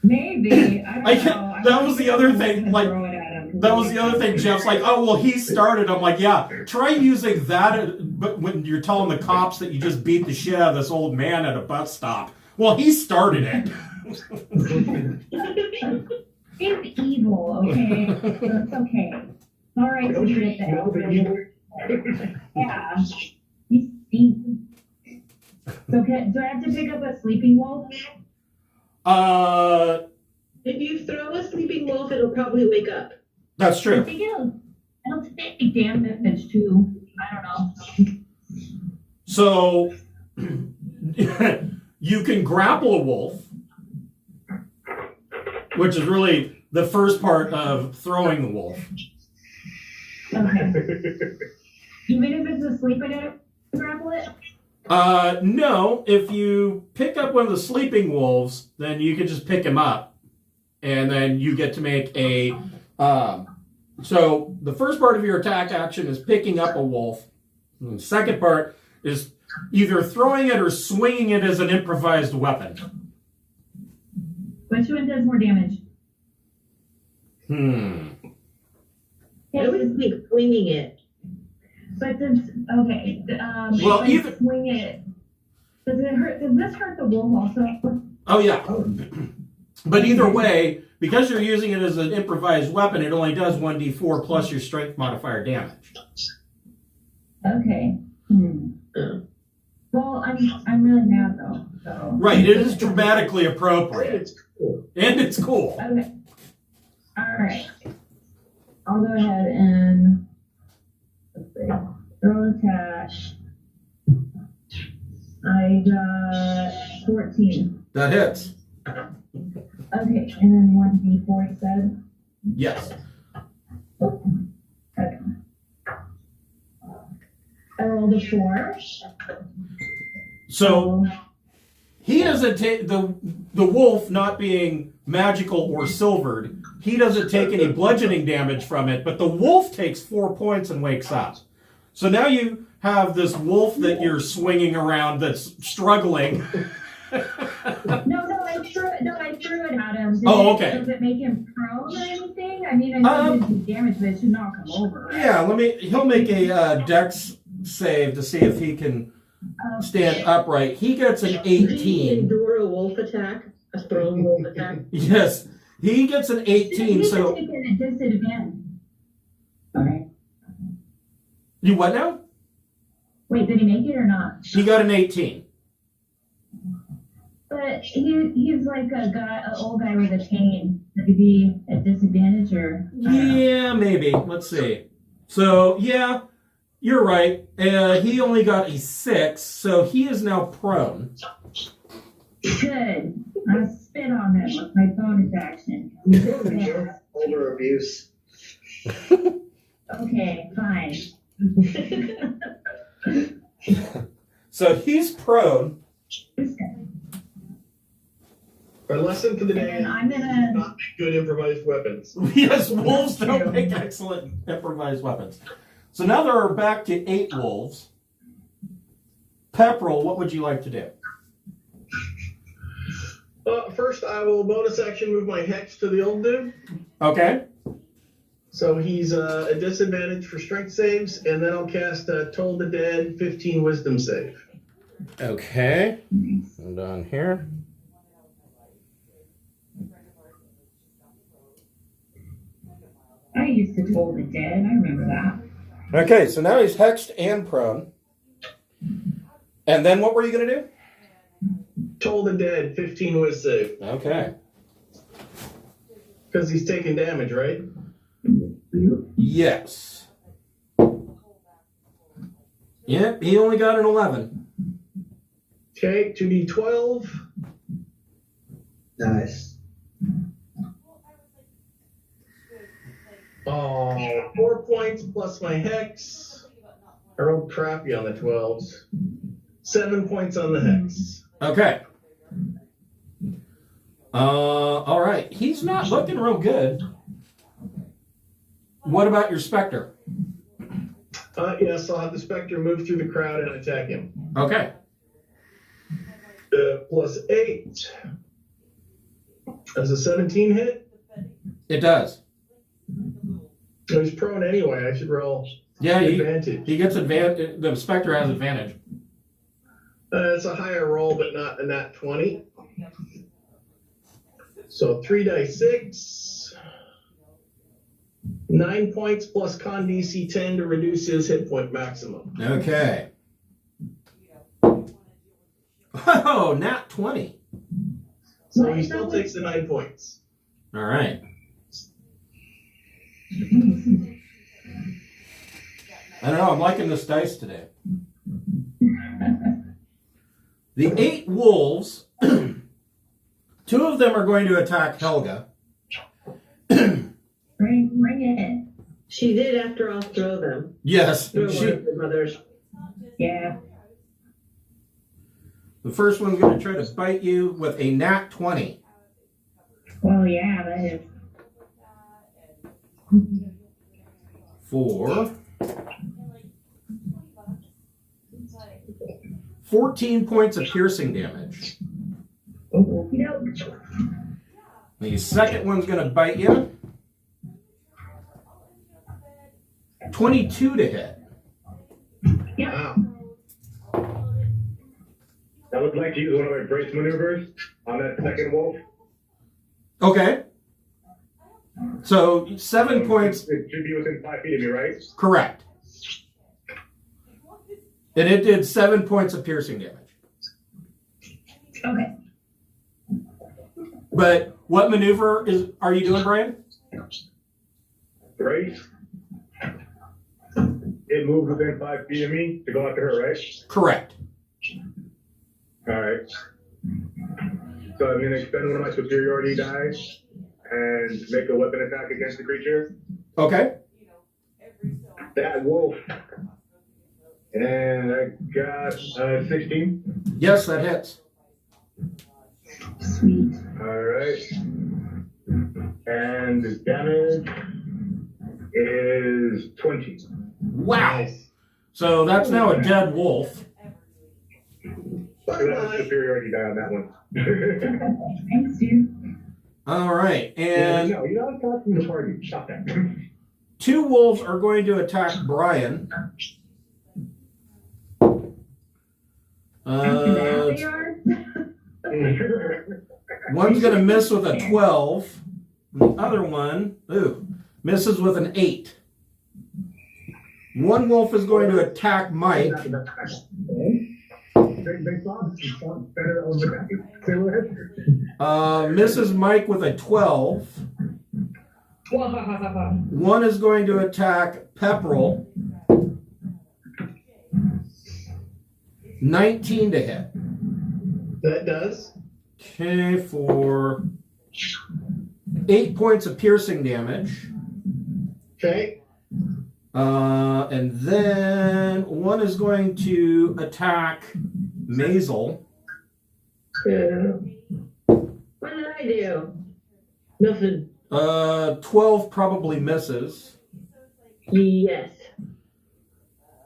Maybe. I don't know. That was the other thing. Like, Throw it at him. that was the other thing. Jeff's like, oh, well, he started. I'm like, yeah, try using that but when you're telling the cops that you just beat the shit out of this old man at a bus stop. Well, he started it. It's evil, okay? So it's okay. All right to get the elder. Yeah. He's stink. So do I have to pick up a sleeping wolf? If you throw a sleeping wolf, it'll probably wake up. That's I true. think it'll take damage too. I don't know. So you can grapple a wolf, which is really the first part of throwing the wolf. Okay. Even if it's asleep, I gotta grapple it? No, if you pick up one of the sleeping wolves, then you can just pick him up, and then you get to make a. So the first part of your attack action is picking up a wolf. And the second part is either throwing it or swinging it as an improvised weapon. Which one does more damage? I would think swinging it. But does okay? Well, if I either- swing it. Does it hurt? Does this hurt the wolf also? Oh yeah. But either way, because you're using it as an improvised weapon, it only does 1d4 plus your strength modifier damage. Okay. Well, I'm really mad though. So. Right, it is dramatically appropriate. It's cool. And it's cool. Okay. All right. I'll go ahead and let's see. Throw attack. I got 14. That hits. Okay, and then 1d4 you said? Yes. Okay. I rolled a 4. So he doesn't take the wolf not being magical or silvered. He doesn't take any bludgeoning damage from it, but the wolf takes 4 points and wakes up. So now you have this wolf that you're swinging around that's struggling. No, I threw it at him. Okay. Does it make him prone or anything? I mean, I know it didn't do damage, but it should knock him over. Right? Yeah, he'll make a dex save to see if he can stand upright. He gets an Did he 18. endure a wolf attack? A thrown wolf attack? Yes, he gets an 18. He's So taking a disadvantage. Okay. you what now? Wait, did he make it or not? He got an 18. But he's like an old guy with a cane. Could he be at disadvantage or? I don't know. Yeah, maybe. Let's see. So yeah, you're right. He only got a 6, so he is now prone. Good. I spit on him with my bonus action. Older abuse. Okay, fine. So he's prone. Our lesson for the day And is I'm gonna. not make good improvised weapons. Yes, wolves don't make excellent improvised weapons. So now there are back to 8 wolves. Pepperell, what would you like to do? First, I will bonus action move my hex to the old dude. Okay. So he's a disadvantage for strength saves, and then I'll cast Toll the Dead 15 Wisdom save. Okay. Hold on here. I used to Toll the Dead. I remember that. Okay, so now he's hexed and prone. And then what were you going to do? Toll the Dead 15 Wisdom save. Okay. Because he's taking damage, right? Yes. Yep, he only got an 11. Okay, 2d12. Nice. 4 points plus my hex. I rolled crappy on the 12s. 7 points on the hex. Okay. All right. He's not looking real good. What about your Spectre? Yes, I'll have the Spectre move through the crowd and attack him. Okay. Plus 8. Does a 17 hit? It does. So he's prone anyway. I should roll Yeah, advantage. he gets advantage. The Spectre has advantage. It's a higher roll, but not a nat 20. So 3 dice 6. 9 points plus con DC 10 to reduce his hit point maximum. Okay. Oh, nat 20. So Why he is still that takes the 9 points. All right. I don't know. I'm liking this dice today. The 8 wolves, 2 of them are going to attack Helga. Bring it. She did, after all, throw them. Yes. Throw one of the mothers. Yeah. The first one's going to try to bite you with a nat 20. Well, yeah, that is. For 14 points of piercing damage. The second one's going to bite you. 22 to hit. Wow. I would like to use one of my brace maneuvers on that second wolf. Okay. So 7 points. It should be within 5 feet of me, right? Correct. And it did 7 points of piercing damage. Okay. But what maneuver are you doing, Brian? Brace. It moved within 5 feet of me to go after her, right? Correct. All right. So I'm going to expend one of my superiority dice and make a weapon attack against the creature. Okay. That wolf. And I got 16. Yes, that hits. Sweet. All right. And the damage is 20. Wow. Nice. So that's now a dead wolf. So that's a Bye-bye. superiority die on that one. Thanks, dude. All right. And no, you're not talking to the party. Stop that. 2 wolves are going to attack Brian. They are. One's going to miss with a 12. The other one, misses with an 8. One wolf is going to attack Mike. They saw better on the back. Say what? Misses Mike with a 12. One is going to attack Pepperell. 19 to hit. That does. Okay, for 8 points of piercing damage. Okay. And then one is going to attack Maisel. Yeah. What did I do? Nothing. 12 probably misses. Yes.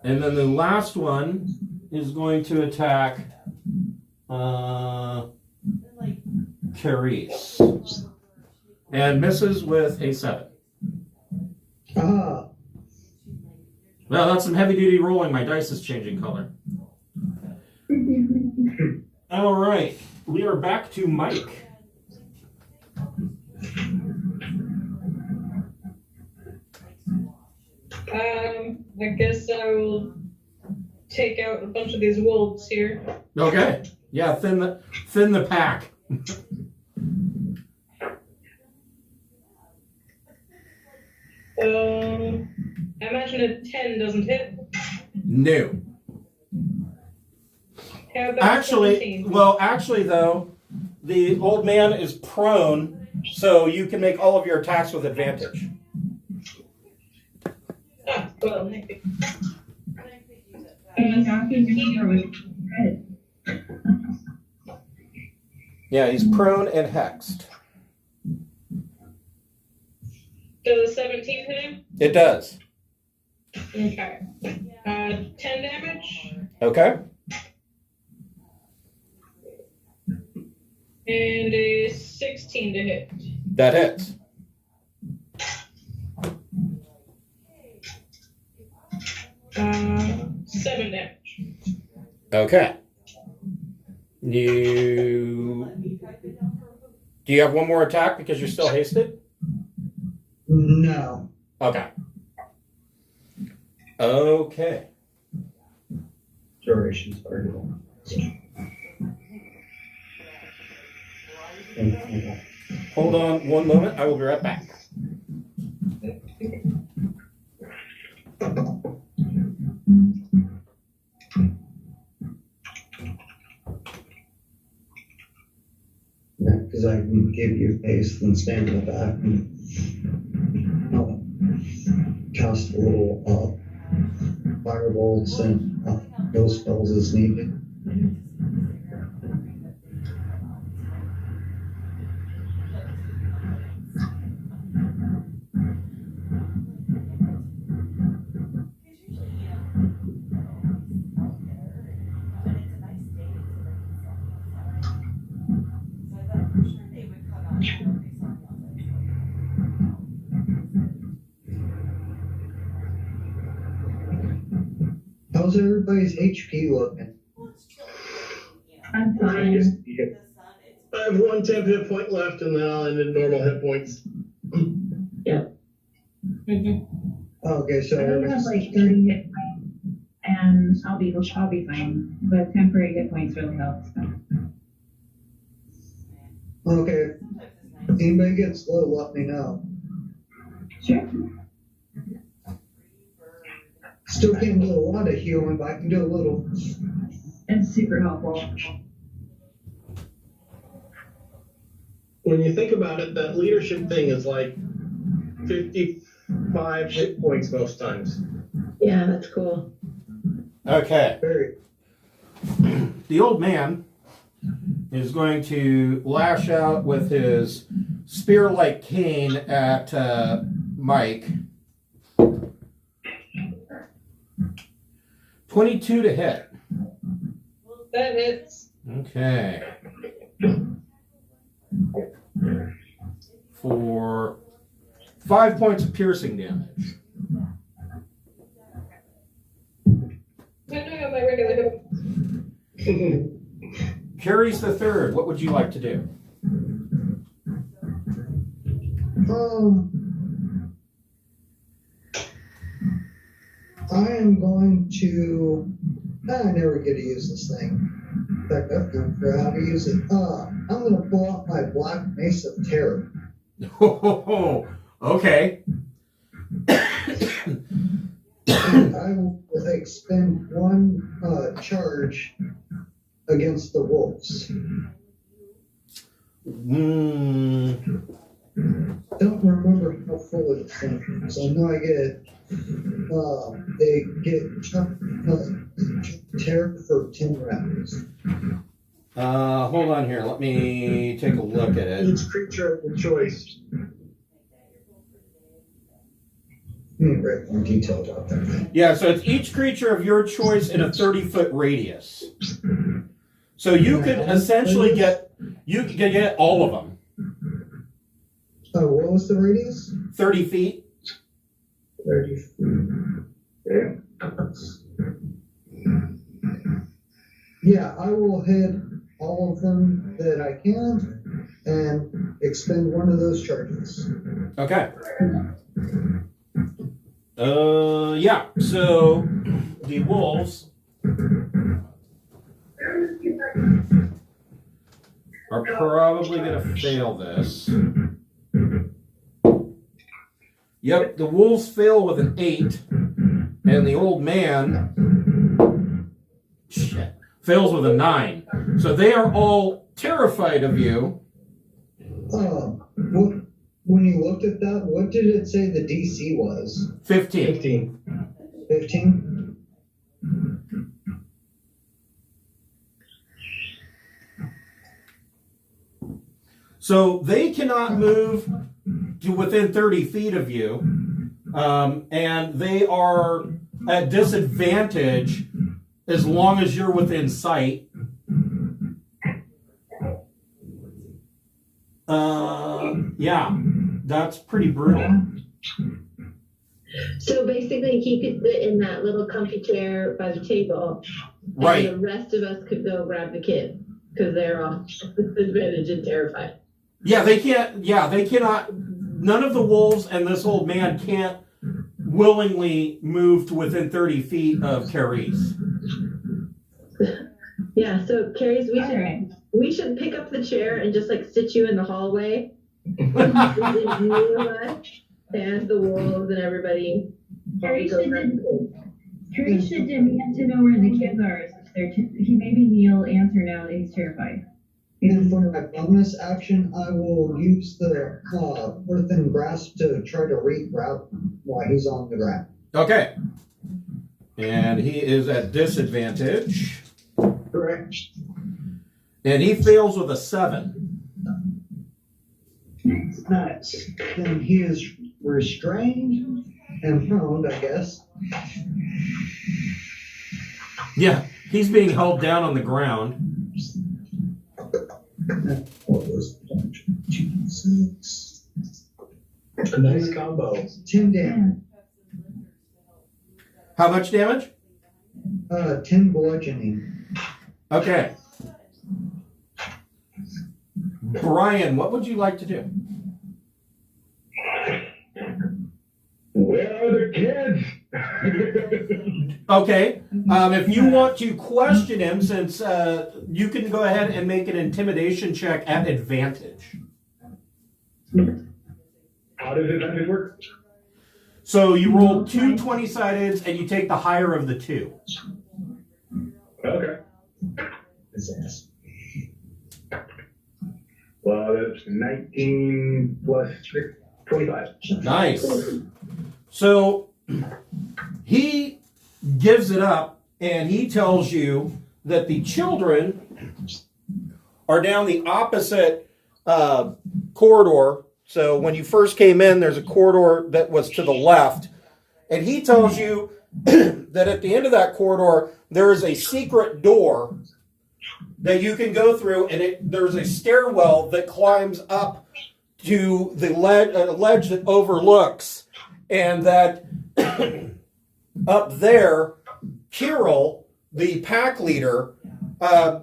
And then the last one is going to attack Carice. And misses with a 7. Ah, Well, that's some heavy duty rolling. My dice is changing color. All right. We are back to Mike. I guess I will take out a bunch of these wolves here. Okay. Yeah, thin the pack. I imagine a 10 doesn't hit. No. How about Actually, 17? actually though, the old man is prone, so you can make all of your attacks with advantage. Ah, well, maybe. Knocking your with credit. Yeah, he's prone and hexed. Does a 17 hit him? It does. Okay. 10 damage Okay. and a 16 to hit. That hits. 7 damage. Okay. Do you have one more attack because you're still hasted? no. Okay. Okay. Duration started. Hold on one moment. I will be right back. Because I can give you haste and stand in the back and cast a little firebolts and those spells as needed. How's everybody's HP looking? I'm fine. I have 1 temp hit point left, and then I'll end in normal hit points. Okay, so I only have everybody's like 30 hit points, and I'll be fine. But temporary hit points really helps. So. okay. If anybody gets low, let me know. Sure. Still can't do a lot of healing, but I can do a little. It's super helpful. When you think about it, that leadership thing is like 55 hit points most times. Yeah, that's cool. Okay. Very. The old man is going to lash out with his spear-like cane at Mike. 22 to hit. That hits. Okay. For 5 points of piercing damage. No, my regular hit. Carries the third. What would you like to do? I am going to. I never get to use this thing. In fact, I forgot how to use it. I'm going to pull out my Black Mace of Terror. Oh, okay. And I will expend 1 charge against the wolves. Don't remember how full it is, so I know I get. They get terror for 10 rounds. Hold on here. Let me take a look at it. Each creature of your choice. Right, more detailed about that. Yeah, so it's each creature of your choice in a 30-foot radius. So you could essentially get all of them. What was the radius? 30 feet. 30 feet. Yeah. Yeah, I will hit all of them that I can and expend 1 of those charges. Okay. Yeah, so the wolves are probably going to fail this. Yep, the wolves fail with an 8, and the old man fails with a 9. So they are all terrified of you. When you looked at that, what did it say the DC was? 15. 15? So they cannot move to within 30 feet of you, and they are at disadvantage as long as you're within sight. Yeah, that's pretty brutal. So basically, he could sit in that little comfy chair by the table, Right. and the rest of us could go grab the kid because they're all disadvantaged and terrified. Yeah, they can't. Yeah, they cannot. None of the wolves and this old man can't willingly move to within 30 feet of Carice. Yeah. So Carrie's, we We should pick up the chair and just like sit you in the hallway. And the wolves and everybody. Tricia demand to know where the kids are. He'll answer now that he's terrified. And for my bonus action, I will use the earthen grasp to try to reroute him while he's on the ground. Okay. And he is at disadvantage. Correct. And he fails with a 7. Nice. Then he is restrained and bound, I guess. Yeah, he's being held down on the ground. A nice combo. 10 damage. How much damage? 10 bludgeoning. Okay. Brian, what would you like to do? Where are the kids? Okay. If you want to question him, since you can go ahead and make an intimidation check at advantage. How does advantage work? So you roll 2 20-sideds and you take the higher of the 2. Okay. Well, that's 19 plus 25. Nice. So he gives it up and he tells you that the children are down the opposite corridor. So when you first came in, there's a corridor that was to the left. And he tells you that at the end of that corridor, there is a secret door that you can go through, and there's a stairwell that climbs up to the ledge that overlooks, and that up there, Kirill, the pack leader,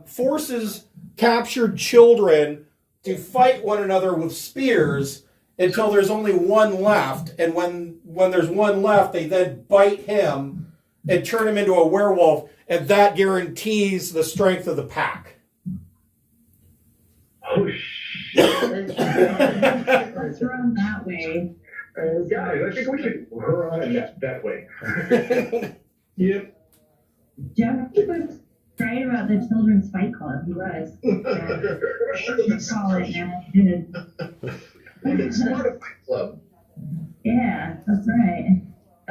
forces captured children to fight one another with spears until there's only one left, and when there's one left, they then bite him and turn him into a werewolf, and that guarantees the strength of the pack. Oh, shit. Let's run that way. Guys, I think we should run that way. Yep. Jeff was right about the Children's Fight Club. He was. Call it now. He did. It's not a fight club. Yeah, that's right.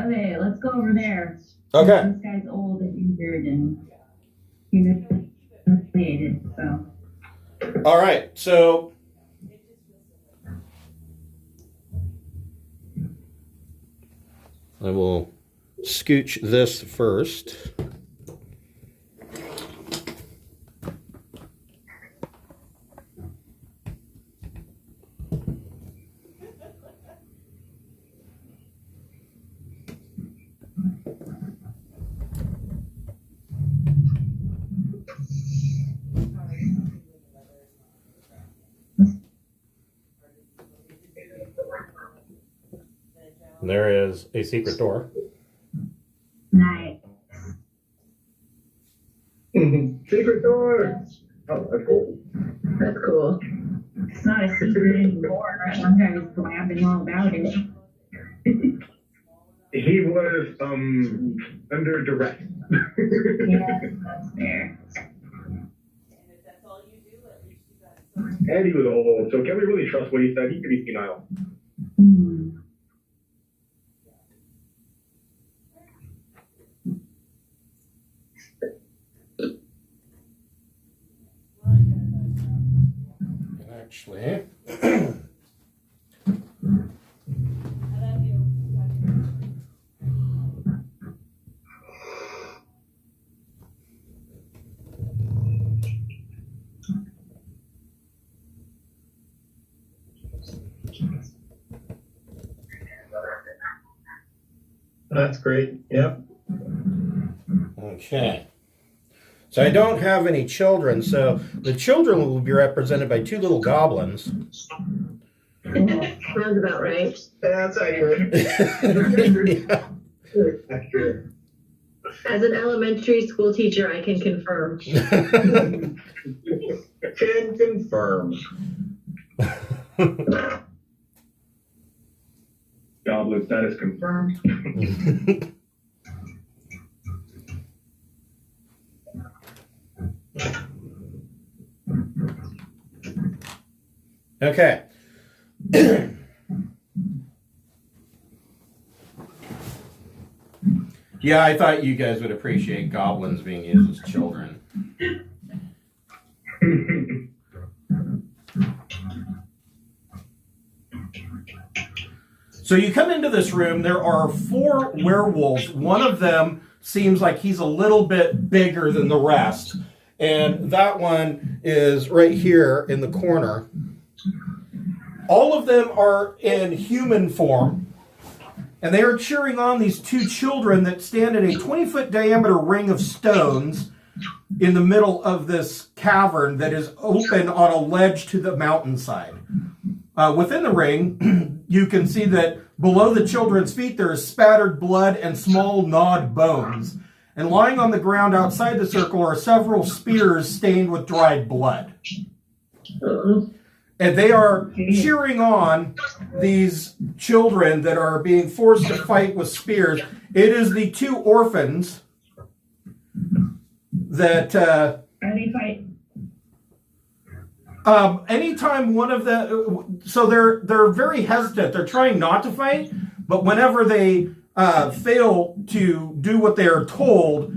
Okay, let's go over there. Okay. This guy's old and injured and humiliated, so. All right, so I will scooch this first. There is a secret door. Nice. Secret door. Oh, that's cool. That's cool. It's not a secret anymore. One guy was blabbing all about it. He was under duress. Yeah, that's fair. And he was old, so can we really trust what he said? He could be senile. Actually, That's great. Yep. okay. So I don't have any children, so the children will be represented by 2 little goblins. Sounds about right. That's accurate. Yeah. Accurate. As an elementary school teacher, I can confirm. Can confirm. Goblin status confirmed. Okay. Yeah, I thought you guys would appreciate goblins being used as children. So you come into this room, there are 4 werewolves. One of them seems like he's a little bit bigger than the rest. And that one is right here in the corner. All of them are in human form. And they are cheering on these 2 children that stand in a 20-foot diameter ring of stones in the middle of this cavern that is open on a ledge to the mountainside. Within the ring, you can see that below the children's feet there is spattered blood and small gnawed bones. And lying on the ground outside the circle are several spears stained with dried blood. And they are cheering on these children that are being forced to fight with spears. It is the 2 orphans that... Are they fighting? Anytime one of the... So they're very hesitant. They're trying not to fight, but whenever they fail to do what they are told,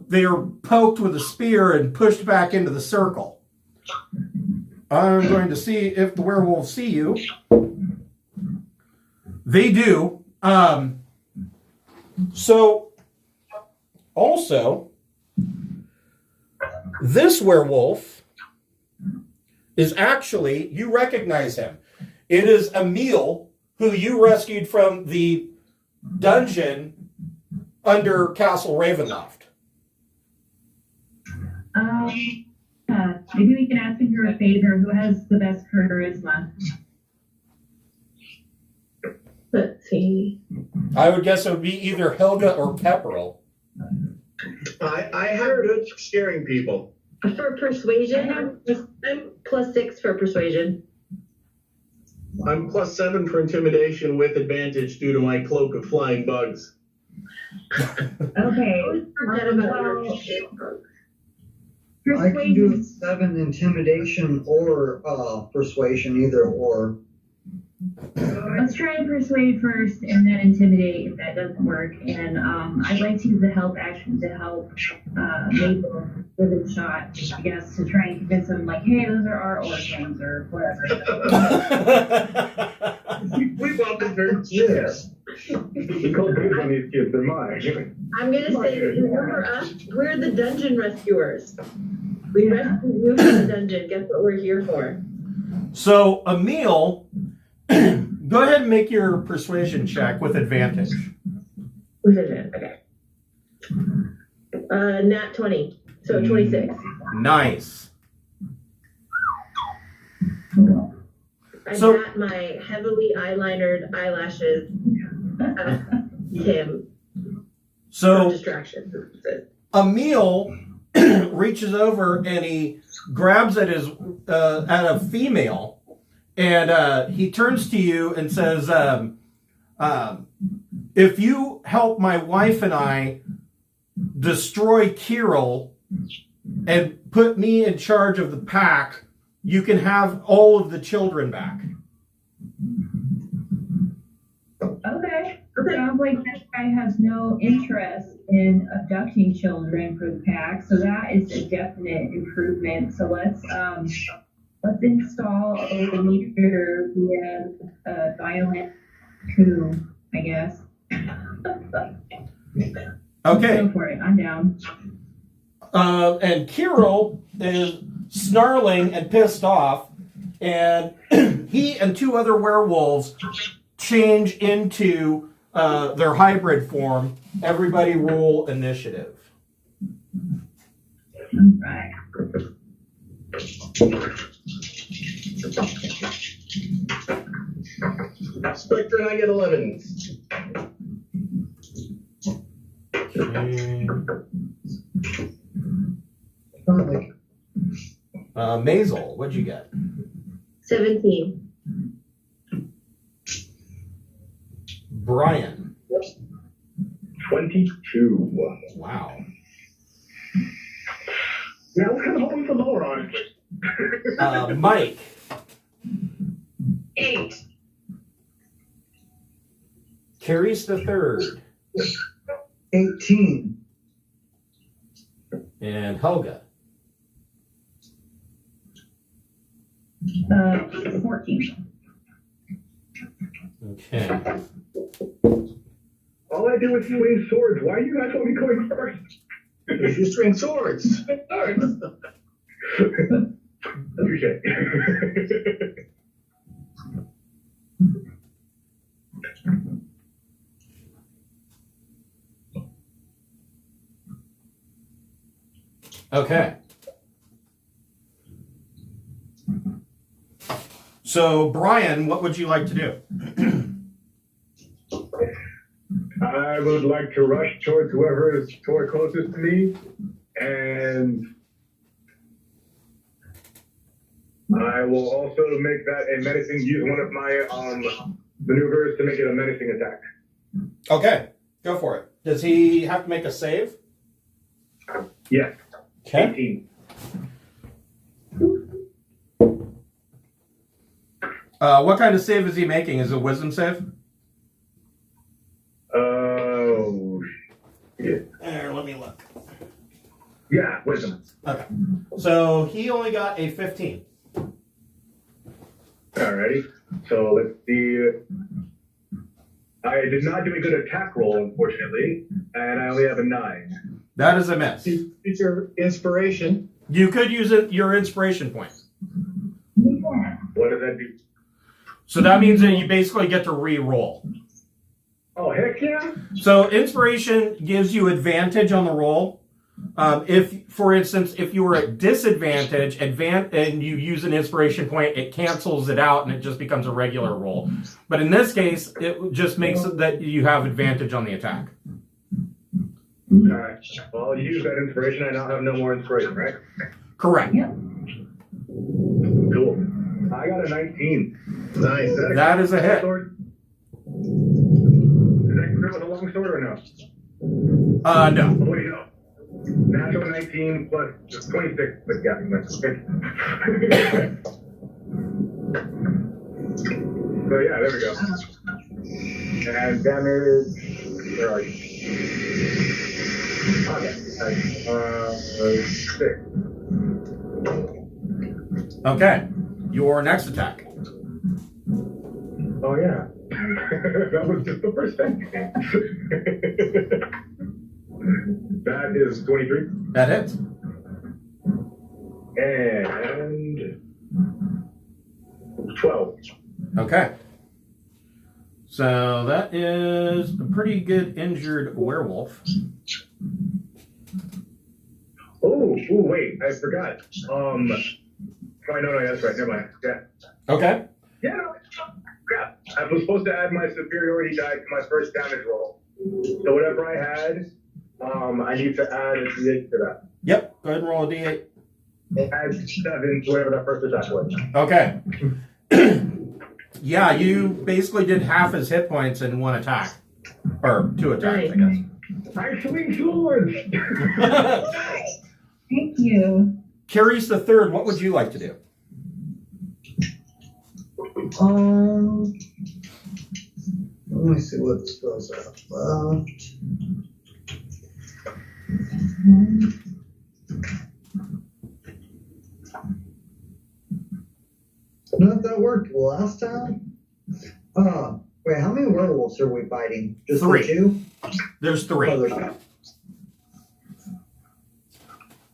they are poked with a spear and pushed back into the circle. I'm going to see if the werewolves see you. They do. So, also, this werewolf is actually, you recognize him. It is Emil, who you rescued from the dungeon under Castle Ravenloft. Maybe we can ask her a favor. Who has the best charisma? Let's see. I would guess it would be either Helga or Pepperell. I have good scaring people. For persuasion, I'm +6 for persuasion. I'm +7 for intimidation with advantage due to my cloak of flying bugs. Okay. Forget about I can do 7 intimidation or persuasion, either or. Let's try and persuade first and then intimidate if that doesn't work. And I'd like to use the help action to help Mabel give it a shot, I guess, to try and convince them, like, hey, those are our orphans or whatever. We welcome her. Yes. We call good on these kids, they're mine. I'm going to say that remember us, we're the dungeon rescuers. We rescued you from the dungeon. Guess what we're here for? So, Emil, go ahead and make your persuasion check with advantage. With advantage, okay. Nat 20, so 26. Nice. I So- got my heavily eyelinered eyelashes. Tim. So, Distraction purposes. Emil reaches over and he grabs at his at a female, and he turns to you and says, "If you help my wife and I destroy Kirill and put me in charge of the pack, you can have all of the children back." Okay. Sounds like this guy has no interest in abducting children for the pack, so that is a definite improvement. So let's install a leader via a violent coup, I guess. Okay. Go for it. I'm down. And Kirill is snarling and pissed off, and he and 2 other werewolves change into their hybrid form. Everybody roll initiative. Right. Spectre and I get 11. Okay. Maisel, what'd you get? 17. Brian. 22. Wow. Yeah, I was kind of hoping for lower, honestly. Mike. 8. Carries the third. 18. And Helga. 14. Okay. All I do is swing swords. Why are you guys want me going first? Because you swing swords. Touche. Okay. So, Brian, what would you like to do? I would like to rush towards whoever is closest to me, and I will also make that a menacing, use one of my maneuvers to make it a menacing attack. Okay, go for it. Does he have to make a save? Yes. Okay. 18. What kind of save is he making? Is it a wisdom save? Oh, shit. There, let me look. Yeah, wisdom. Okay. So he only got a 15. Alrighty. So let's see. I did not do a good attack roll, unfortunately, and I only have a 9. That is a miss. It's your inspiration. You could use your inspiration point. What does that do? So that means that you basically get to re-roll. Oh, heck yeah. So inspiration gives you advantage on the roll. If, for instance, if you were at disadvantage and you use an inspiration point, it cancels it out and it just becomes a regular roll. But in this case, it just makes it that you have advantage on the attack. Alright. Well, I'll use that inspiration. I now have no more inspiration, right? Correct. Yep. Cool. I got a 19. Nice. That is a hit. Sword? Is that good with a long sword or no? No. What do you know? Natural 19 plus 26. But yeah, that's okay. So yeah, there we go. And damage. Where are you? Okay. 6. Okay. Your next attack. Oh yeah. That was just the first thing. That is 23. That hits. And 12. Okay. So that is a pretty good injured werewolf. Oh, wait, I forgot. Oh, no, that's right. Never mind. Yeah. Okay. Yeah, no, crap. I was supposed to add my superiority die to my first damage roll. So whatever I had, I need to add a d8 to that. Yep. Go ahead and roll a d8. Add 7 to whatever that first attack was. Okay. Yeah, you basically did half his hit points in one attack. Or 2 attacks, I guess. I swing swords! Thank you. Carries the third. What would you like to do? Let me see what spells are left. Not that worked last time. Wait, how many werewolves are we fighting? Just 3. the 2? There's 3. Oh, there's 5.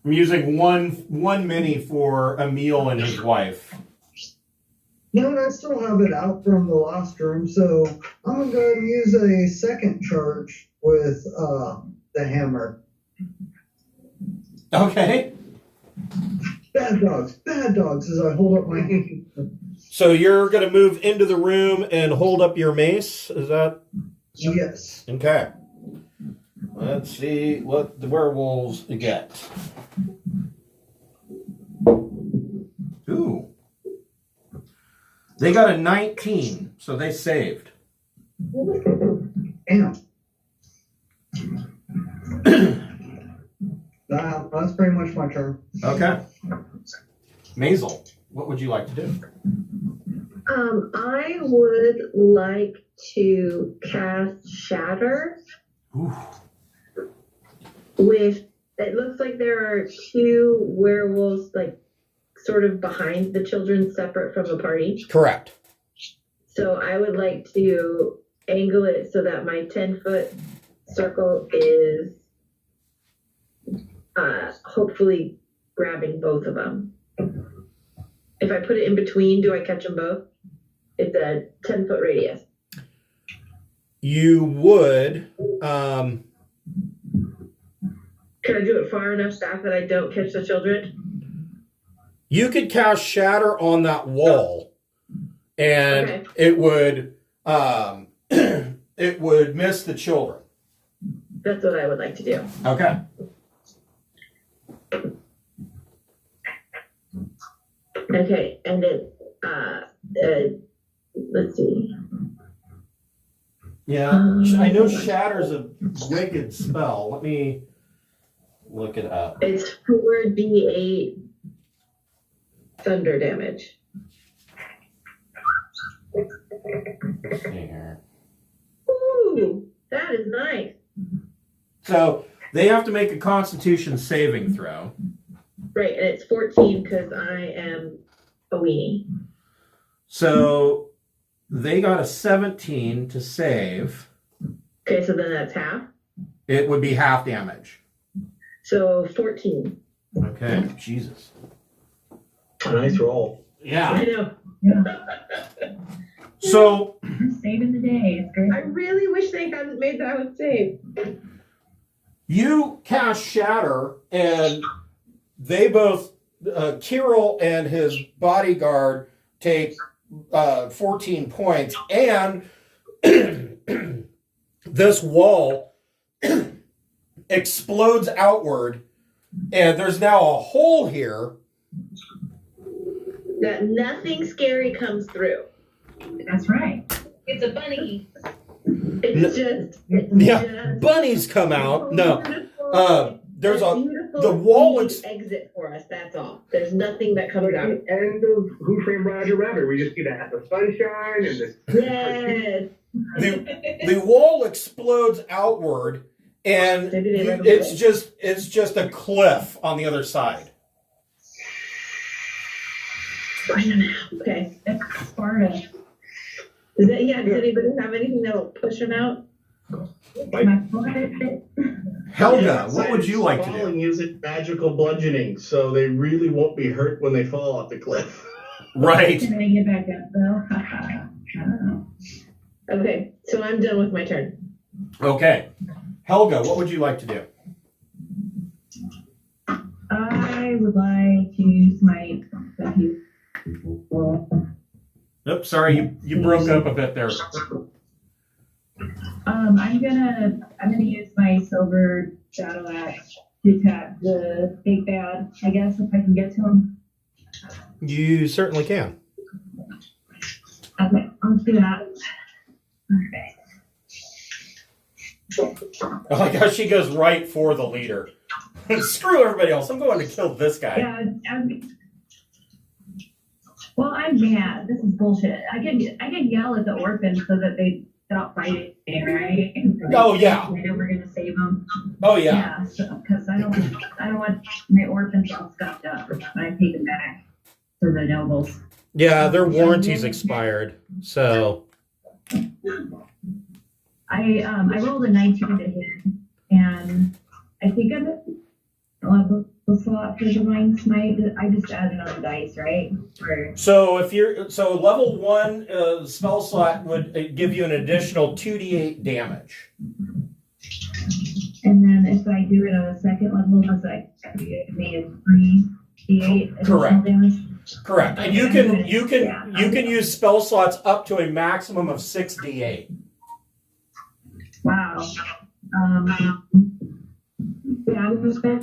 I'm using one mini for Emil and his wife. No, I still have it out from the last room, so I'm gonna go ahead and use a second charge with the hammer. Okay. Bad dogs, as I hold up my hand. So you're going to move into the room and hold up your mace? Is that? Yes. Okay. Let's see what the werewolves get. They got a 19, so they saved. Damn. That's pretty much my turn. Okay. Maisel, what would you like to do? I would like to cast Shatter. Ooh. With, it looks like there are 2 werewolves, like, sort of behind the children, separate from the party. Correct. So I would like to angle it so that my 10-foot circle is hopefully grabbing both of them. If I put it in between, do I catch them both? It's a 10-foot radius. You would. Can I do it far enough back that I don't catch the children? You could cast Shatter on that wall, and it would it would miss the children. That's what I would like to do. Okay. Okay, and it let's see. Yeah, I know Shatter's a wicked spell. Let me look it up. It's 4d8 thunder damage. Let's see here. Ooh, that is nice. So they have to make a Constitution saving throw. Right, and it's 14 because I am a weenie. So they got a 17 to save. Okay, so then that's half. It would be half damage. So 14. Okay, Jesus. Nice roll. I Yeah. know. Yeah. So Saving the day. It's great. I really wish they hadn't made that with save. you cast Shatter, and they both, Kirill and his bodyguard, take 14 points, and this wall explodes outward, and there's now a hole here. That nothing scary comes through. That's right. It's a bunny. It's just. Yeah, bunnies come out. No, there's a the wall exit for us. That's all. There's nothing that comes out. The end of Who Framed Roger Rabbit. We just get to have the sunshine and the Yes. the wall explodes outward, and Maybe they run it's away. just a cliff on the other side. I don't know. Okay. It's Sparta. Does anybody have anything that'll push them out? My foot. Helga, what would you like to do? Falling using magical bludgeoning, so they really won't be hurt when they fall off the cliff. Right. Can I get back up though? I don't know. Okay, so I'm done with my turn. Okay. Helga, what would you like to do? I would like to smite the few. Nope, sorry, you broke up a bit there. I'm gonna use my silver shadow axe to attack the big bad. I guess if I can get to him. You certainly can. Okay, let's do that. Okay. Oh my gosh, she goes right for the leader. Screw everybody else. I'm going to kill this guy. Yeah. Well, I'm mad. This is bullshit. I can yell at the orphans so that they stop fighting, right? Oh, yeah. I know we're gonna save them. Oh yeah. Yeah, because I don't want my orphans all scuffed up when I take them back to the nobles. Yeah, their warranty's expired. So I rolled a 19 to hit, and I think I'm at level slot for divine smite. I just added on the dice, right? so if you're level 1 spell slot would give you an additional 2d8 damage. And then if I do it on a second level, does that give me a 3d8 additional Correct. damage? Correct. And you can use spell slots up to a maximum of 6d8. Wow. Yeah, I'm just gonna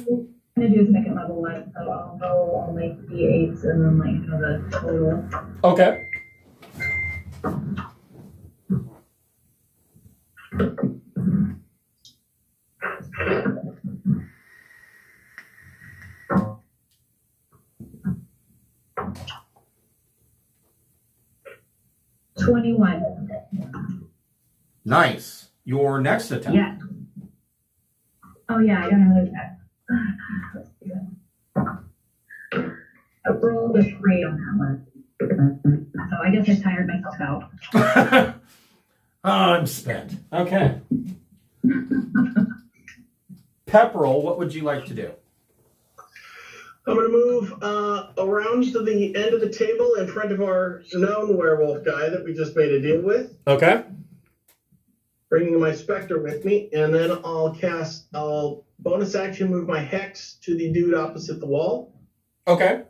do a second level one, so I'll go on like d8s and then like the total. Okay. Nice. Your next attack. Yeah. Oh yeah, I got another attack. I rolled a 3 on that one. So I guess I tired myself out. Oh, I'm spent. Okay. Pepperell, what would you like to do? I'm going to move around to the end of the table in front of our known werewolf guy that we just made a deal with. Okay. Bringing my Spectre with me, and then I'll bonus action move my Hex to the dude opposite the wall. Okay.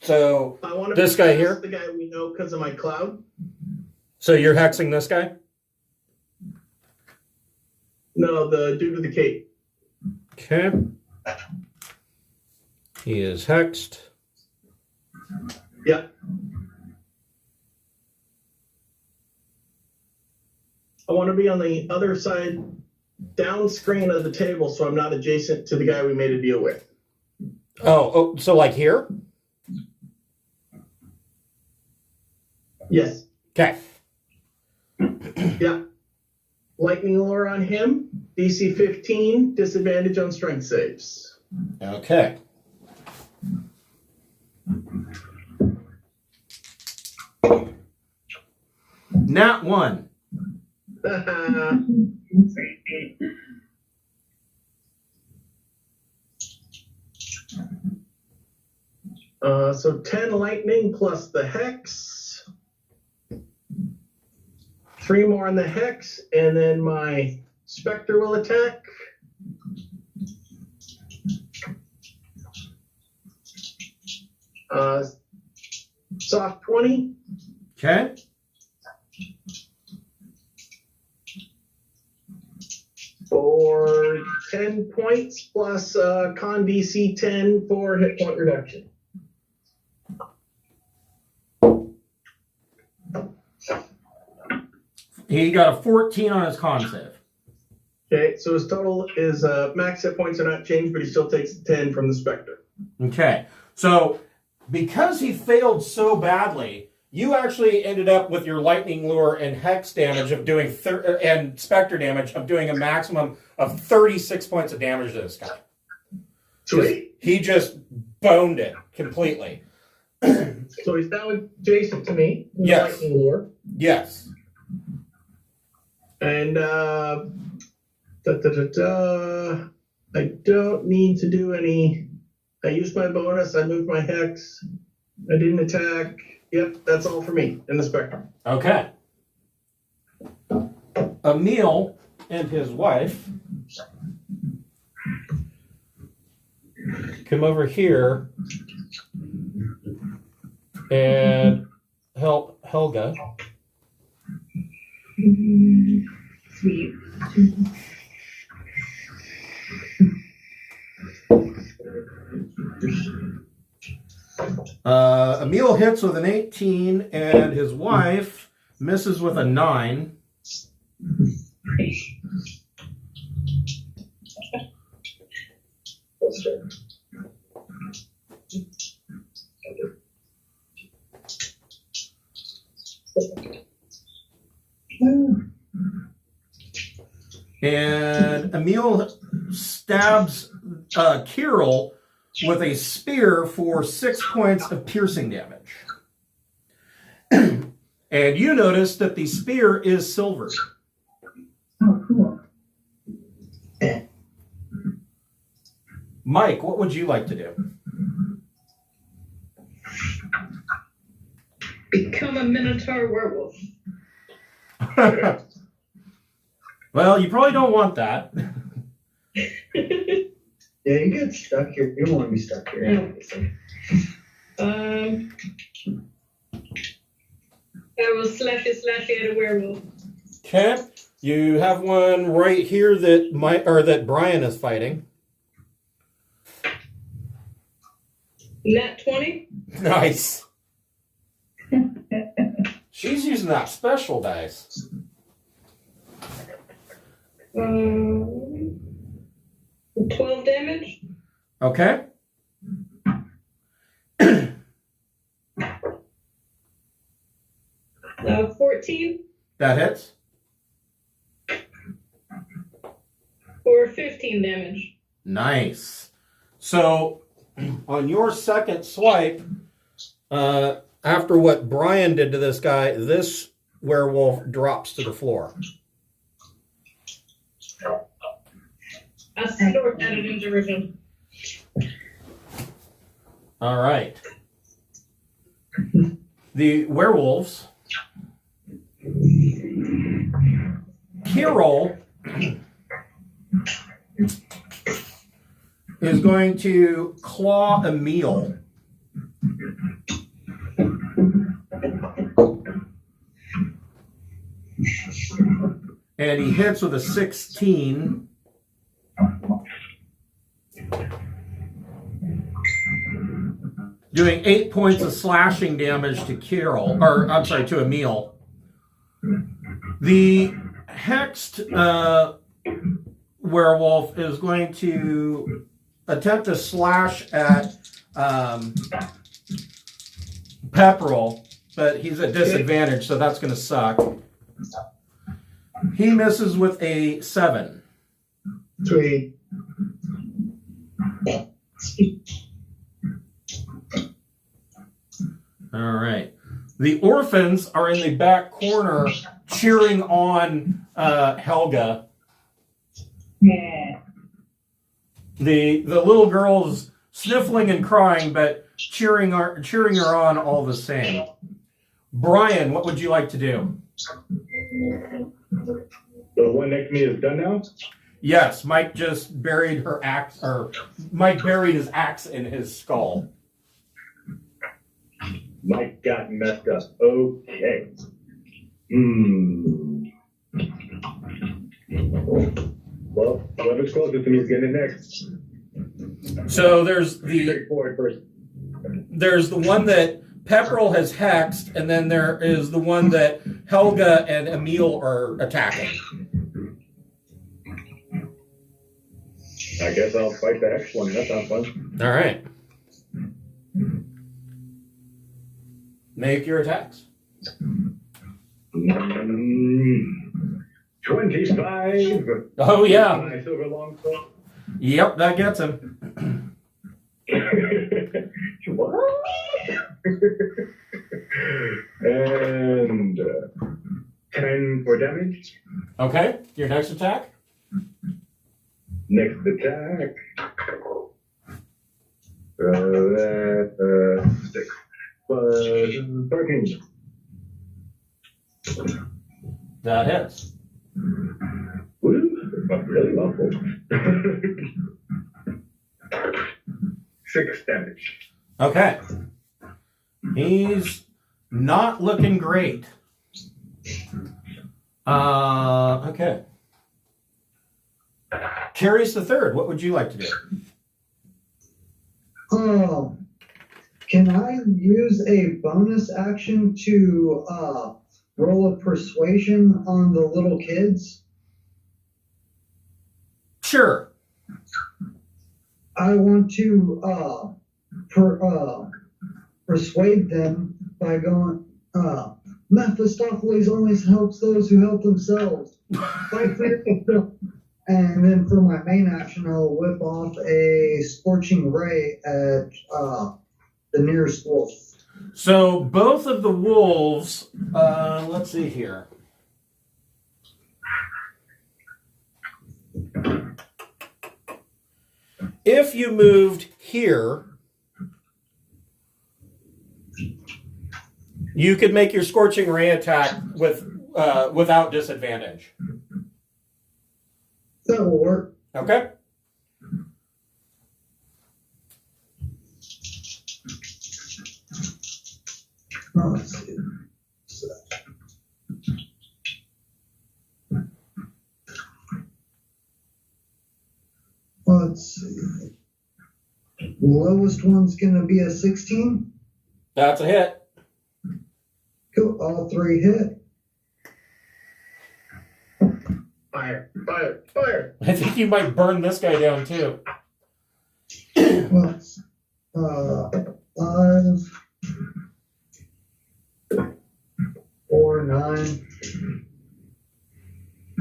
So I want to this guy here? the guy we know because of my cloud. So you're hexing this guy? No, the dude with the cape. Okay. He is hexed. Yeah. I want to be on the other side, down screen of the table, so I'm not adjacent to the guy we made a deal with. Oh, so like here? Yes. Okay. Yeah. Lightning lure on him. DC 15. Disadvantage on strength saves. Okay. Nat 1. So 10 lightning plus the hex. 3 more on the hex, and then my Spectre will attack. Soft 20. Okay. For 10 points plus con DC 10 for hit point reduction. He got a 14 on his con save. Okay, so his total is max hit points are not changed, but he still takes 10 from the Spectre. Okay. So because he failed so badly, you actually ended up with your lightning lure and hex damage of doing and specter damage of doing a maximum of 36 points of damage to this guy. Sweet. He just boned it completely. So he's now adjacent to me. Yes. Lightning lure. Yes. And I don't need to do any. I used my bonus. I moved my hex. I didn't attack. Yep, that's all for me in the spectrum. Okay. Emil and his wife come over here and help Helga. Sweet. Emil hits with an 18 and his wife misses with a 9. And Emil stabs Kirill with a spear for 6 points of piercing damage. And you notice that the spear is silver. Oh, cool. Mike, what would you like to do? Become a Minotaur werewolf. Well, you probably don't want that. Yeah, you get stuck here. You don't want to be stuck here. I don't think so. I will slashy at a werewolf. Okay. You have one right here that Brian is fighting. Nat 20. Nice. She's using that special dice. 12 damage. Okay. 14 That hits. or 15 damage. Nice. So, on your second swipe, after what Brian did to this guy, this werewolf drops to the floor. I snort at it in derision. All right. The werewolves. Kirill is going to claw Emil. And he hits with a 16. Doing 8 points of slashing damage to Kirill, or I'm sorry, to Emil. The hexed werewolf is going to attempt to slash at Pepperell, but he's at disadvantage, so that's going to suck. He misses with a 7. Sweet. All right. The orphans are in the back corner cheering on Helga. Yeah. The little girl's sniffling and crying, but cheering her on all the same. Brian, what would you like to do? The one next to me is done now? Yes, Mike just buried her axe, or Mike buried his axe in his skull. Mike got messed up. Okay. Well, whoever's closest to me is getting it next. So there's Straightforward first. the one that Pepperell has hexed, and then there is the one that Helga and Emil are attacking. I guess I'll fight the X one. That sounds fun. All right. Make your attacks. 25. Oh, yeah. My silver longsword. Yep, that gets him. What? And 10 for damage. Okay, your next attack? Next attack. That 6 plus 13. That hits. Woo, that's really awful. 6 damage. Okay. He's not looking great. Okay. Curious the third, what would you like to do? Can I use a bonus action to roll a persuasion on the little kids? Sure. I want to persuade them by going, Mephistopheles only helps those who help themselves. Fight for yourself. And then for my main action, I'll whip off a scorching ray at the nearest wolf. So both of the wolves, let's see here. If you moved here, you could make your scorching ray attack without disadvantage. That will work. Okay. Let's see. Let's see. The lowest one's going to be a 16. That's a hit. Cool. All 3 hit. Fire, fire, fire. I think you might burn this guy down too. Well, 5, 4, 9.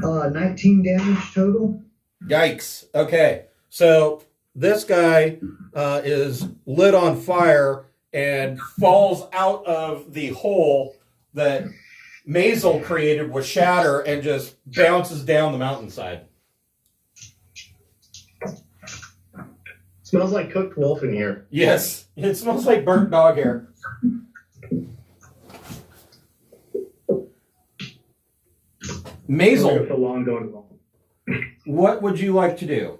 19 damage total. Yikes. Okay. So this guy is lit on fire and falls out of the hole that Maisel created with Shatter and just bounces down the mountainside. Smells like cooked wolf in here. Yes. It smells like burnt dog hair. Maisel, So long going long. what would you like to do?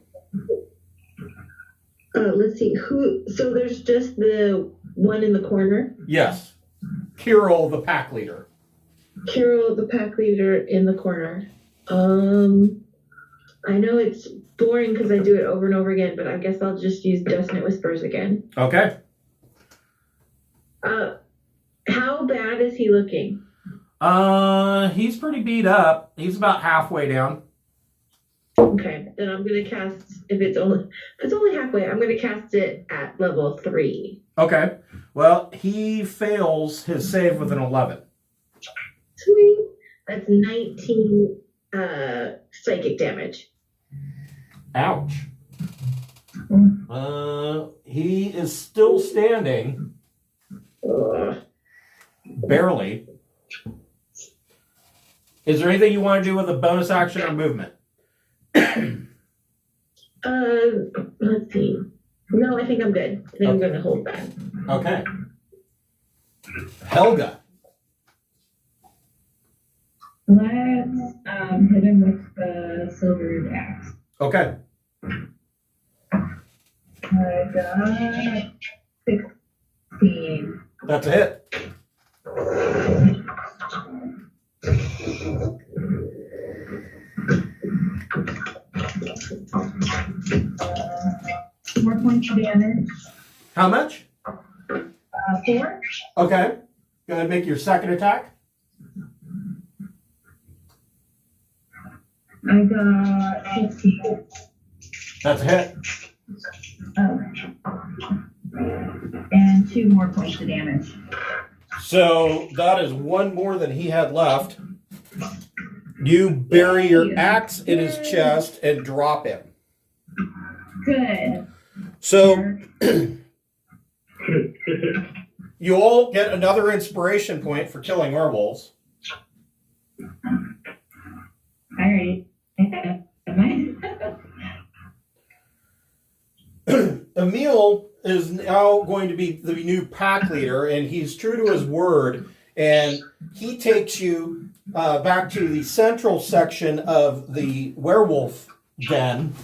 Let's see. So there's just the one in the corner. Yes. Kirill, the pack leader. Kirill, the pack leader, in the corner. I know it's boring because I do it over and over again, but I guess I'll just use Dusnet Whispers again. Okay. How bad is he looking? He's pretty beat up. He's about halfway down. Okay, then I'm gonna cast if it's only halfway. I'm gonna cast it at level 3. Okay. Well, he fails his save with an 11. Sweet. That's 19 psychic damage. Ouch. He is still standing. Ugh. Barely. Is there anything you want to do with a bonus action or movement? Let's see. No, I think I'm good. I think I'm gonna hold back. Okay. Helga. Let's hit him with the silvered axe. Okay. I got 16. That's a hit. More points of damage. How much? 4. Okay. Go ahead and make your second attack. I got 15. That's a hit. Oh. And 2 more points of damage. So that is one more than he had left. You bury your axe in his chest and drop him. Good. So you all get another inspiration point for killing werewolves. Alright. Emil is now going to be the new pack leader, and he's true to his word, and he takes you back to the central section of the werewolf den.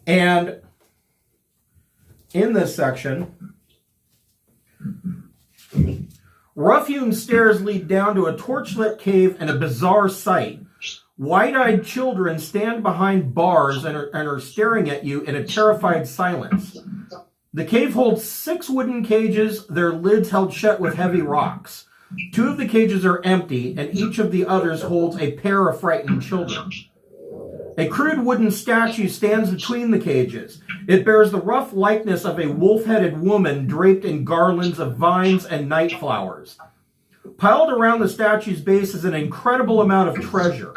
And in this section, rough-hewn stairs lead down to a torchlit cave and a bizarre sight. Wide-eyed children stand behind bars and are staring at you in a terrified silence. The cave holds 6 wooden cages, their lids held shut with heavy rocks. 2 of the cages are empty, and each of the others holds a pair of frightened children. A crude wooden statue stands between the cages. It bears the rough likeness of a wolf-headed woman draped in garlands of vines and night flowers. Piled around the statue's base is an incredible amount of treasure.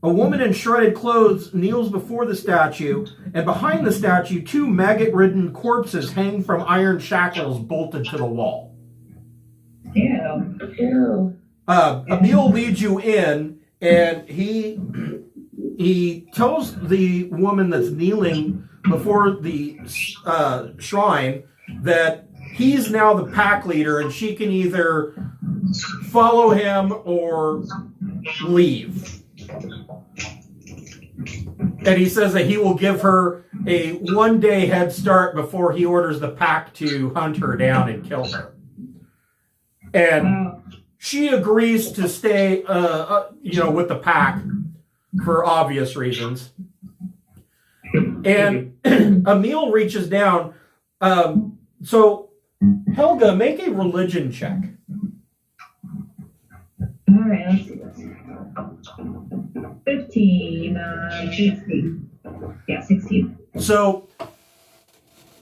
A woman in shredded clothes kneels before the statue, and behind the statue, 2 maggot-ridden corpses hang from iron shackles bolted to the wall. Ew. Ew. Emil leads you in, and he tells the woman that's kneeling before the shrine that he's now the pack leader, and she can either follow him or leave. And he says that he will give her a 1-day head start before he orders the pack to hunt her down and kill her. And she agrees to stay, with the pack for obvious reasons. And Emil reaches down. So Helga, make a religion check. Alright, let's see this. 15, 16. Yeah, 16. So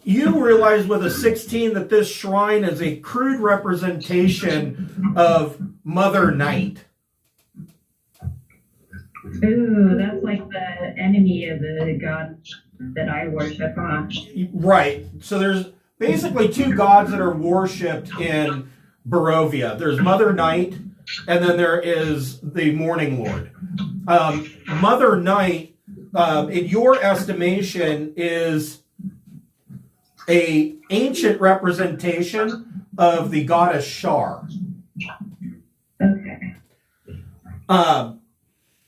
you realize with a 16 that this shrine is a crude representation of Mother Night. Ooh, that's like the enemy of the god that I worship, huh? Right. So there's basically two gods that are worshipped in Barovia. There's Mother Night, and then there is the Morning Lord. Mother Night, in your estimation, is a ancient representation of the goddess Shar. Okay.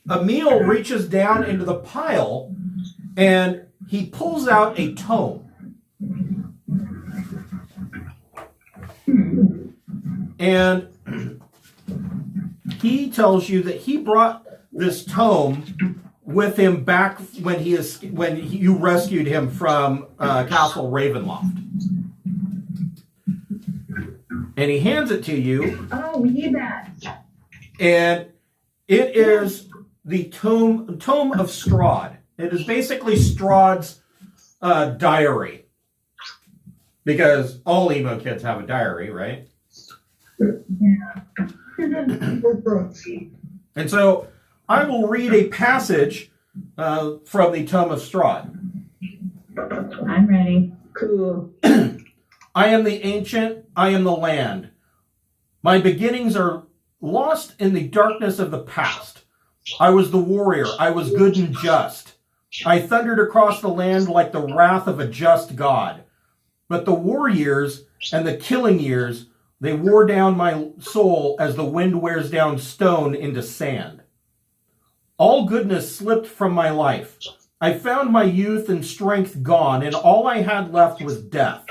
Emil reaches down into the pile and he pulls out a tome. And he tells you that he brought this tome with him back when you rescued him from Castle Ravenloft. And he hands it to you. Oh, we need that. And it is the tome of Strahd. It is basically Strahd's diary. Because all emo kids have a diary, right? Yeah. And so I will read a passage from the Tome of Strahd. I'm ready. Cool. I am the ancient, I am the land. My beginnings are lost in the darkness of the past. I was the warrior, I was good and just. I thundered across the land like the wrath of a just God. But the war years and the killing years, they wore down my soul as the wind wears down stone into sand. All goodness slipped from my life. I found my youth and strength gone, and all I had left was death.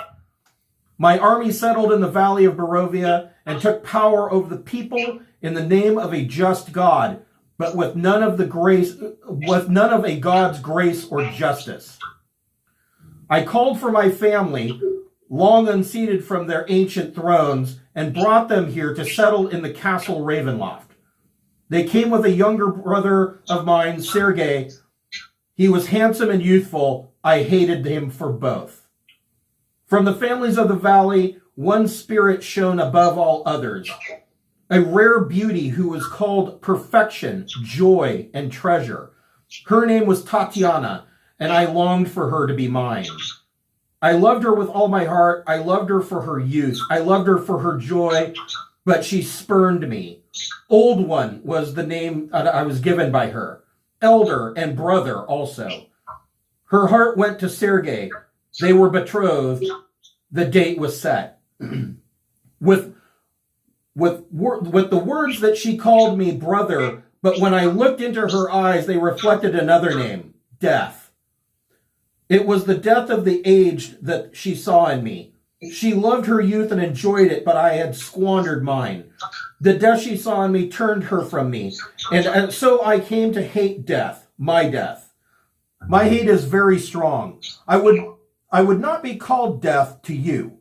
My army settled in the valley of Barovia and took power over the people in the name of a just God, but with none of a God's grace or justice. I called for my family, long unseated from their ancient thrones, and brought them here to settle in the castle Ravenloft. They came with a younger brother of mine, Sergei. He was handsome and youthful. I hated him for both. From the families of the valley, one spirit shone above all others, a rare beauty who was called perfection, joy, and treasure. Her name was Tatiana, and I longed for her to be mine. I loved her with all my heart. I loved her for her youth. I loved her for her joy, but she spurned me. Old One was the name I was given by her. Elder and brother also. Her heart went to Sergei. They were betrothed. The date was set. With the words that she called me brother, but when I looked into her eyes, they reflected another name, death. It was the death of the aged that she saw in me. She loved her youth and enjoyed it, but I had squandered mine. The death she saw in me turned her from me, and so I came to hate death, my death. My hate is very strong. I would not be called death to you.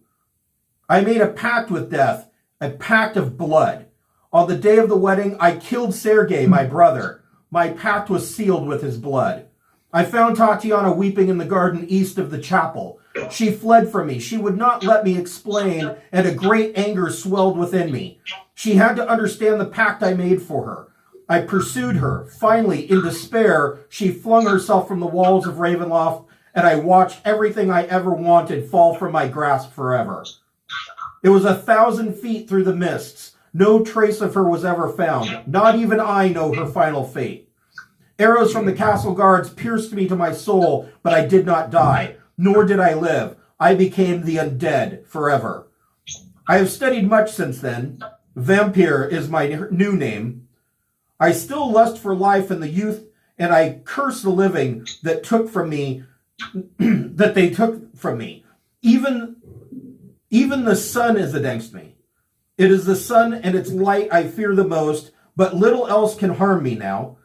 I made a pact with death, a pact of blood. On the day of the wedding, I killed Sergei, my brother. My pact was sealed with his blood. I found Tatiana weeping in the garden east of the chapel. She fled from me. She would not let me explain, and a great anger swelled within me. She had to understand the pact I made for her. I pursued her. Finally, in despair, she flung herself from the walls of Ravenloft, and I watched everything I ever wanted fall from my grasp forever. It was 1,000 feet through the mists. No trace of her was ever found. Not even I know her final fate. Arrows from the castle guards pierced me to my soul, but I did not die, nor did I live. I became the undead forever. I have studied much since then. Vampire is my new name. I still lust for life and the youth, and I curse the living that took from me, that they took from me. Even the sun is against me. It is the sun and its light I fear the most, but little else can harm me now.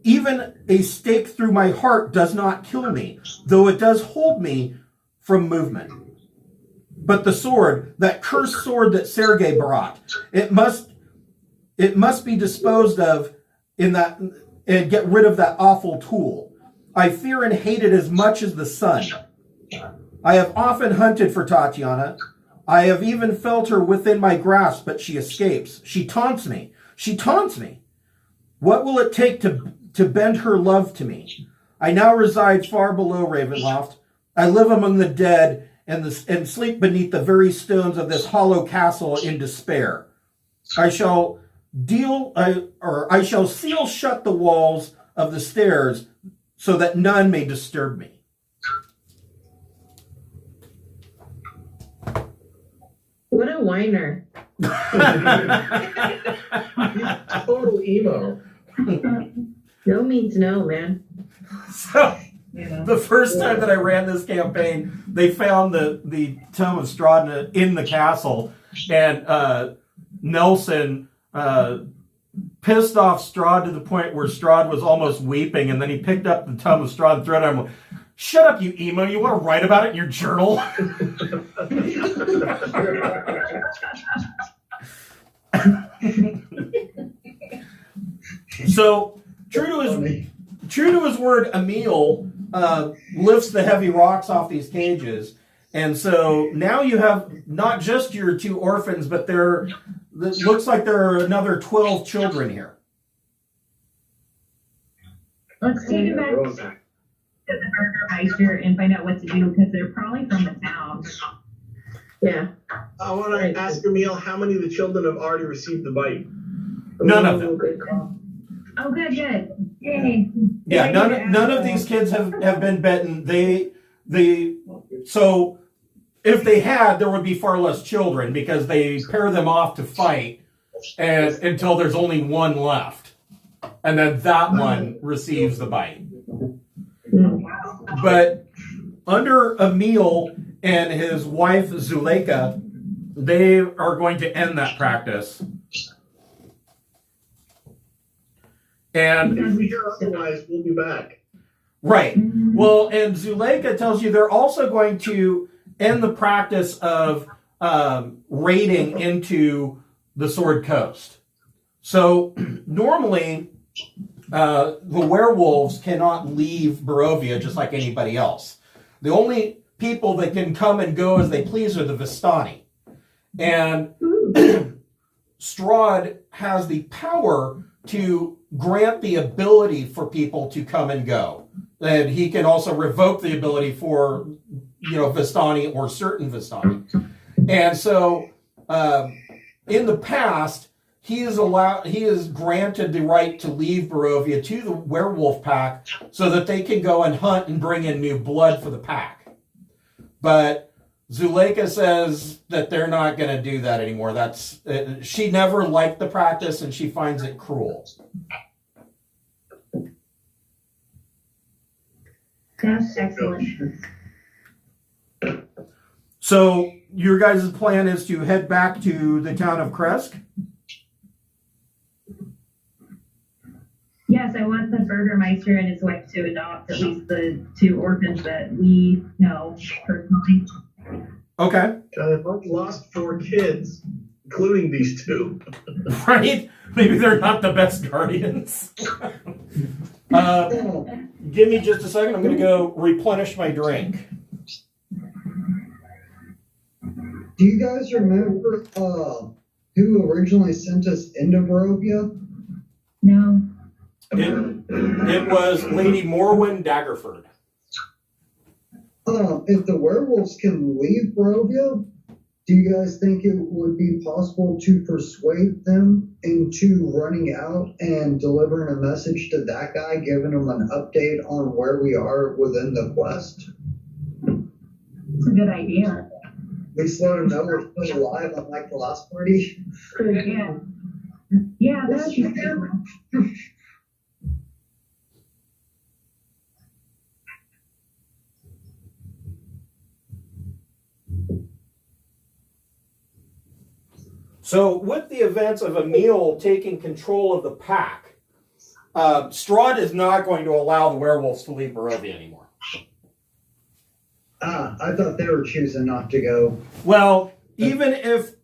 Even a stake through my heart does not kill me, though it does hold me from movement. But the sword, that cursed sword that Sergei brought, it must it must be disposed of in that, and get rid of that awful tool. I fear and hate it as much as the sun. I have often hunted for Tatiana. I have even felt her within my grasp, but she escapes. She taunts me. She taunts me. What will it take to bend her love to me? I now reside far below Ravenloft. I live among the dead and sleep beneath the very stones of this hollow castle in despair. I shall seal shut the walls of the stairs so that none may disturb me. What a whiner. Total emo. No means no, man. So, the first time that I ran this campaign, they found the Tome of Strahd in the castle, and Nelson pissed off Strahd to the point where Strahd was almost weeping, and then he picked up the Tome of Strahd and threw it at him. Shut up, you emo. You want to write about it in your journal? So, true to his word, Emil lifts the heavy rocks off these cages. And so now you have not just your 2 orphans, but it looks like there are another 12 children here. Let's take it back to the Burgermeister and find out what to do, because they're probably from the town. Yeah. I want to ask Emil how many of the children have already received the bite. None of them. Good call. Oh, good. Yay. Yeah, none of these kids have been bitten. So if they had, there would be far less children because they pair them off to fight until there's only one left. And then that one receives the bite. But under Emil and his wife Zuleika, they are going to end that practice. And if we hear otherwise, we'll be back. Right. Well, and Zuleika tells you they're also going to end the practice of raiding into the Sword Coast. So normally, the werewolves cannot leave Barovia just like anybody else. The only people that can come and go as they please are the Vistani. And Strahd has the power to grant the ability for people to come and go. And he can also revoke the ability for, Vistani or certain Vistani. And so, in the past, he is granted the right to leave Barovia to the werewolf pack so that they can go and hunt and bring in new blood for the pack. But Zuleika says that they're not going to do that anymore. She never liked the practice and she finds it cruel. That's excellent. So your guys' plan is to head back to the town of Krezk? Yes, I want the Burgermeister and his wife to adopt at least the 2 orphans that we know personally. Okay. I've lost 4 kids, including these 2. Right? Maybe they're not the best guardians. Give me just a second. I'm going to go replenish my drink. Do you guys remember who originally sent us into Barovia? No. It was Lady Morwen Daggerford. If the werewolves can leave Barovia, do you guys think it would be possible to persuade them into running out and delivering a message to that guy, giving him an update on where we are within the quest? It's a good idea. We just let him know we're still alive, unlike the last party. Yeah. Yeah, that's true. So with the events of Emil taking control of the pack, Strahd is not going to allow the werewolves to leave Barovia anymore. I thought they were choosing not to go. Well, even if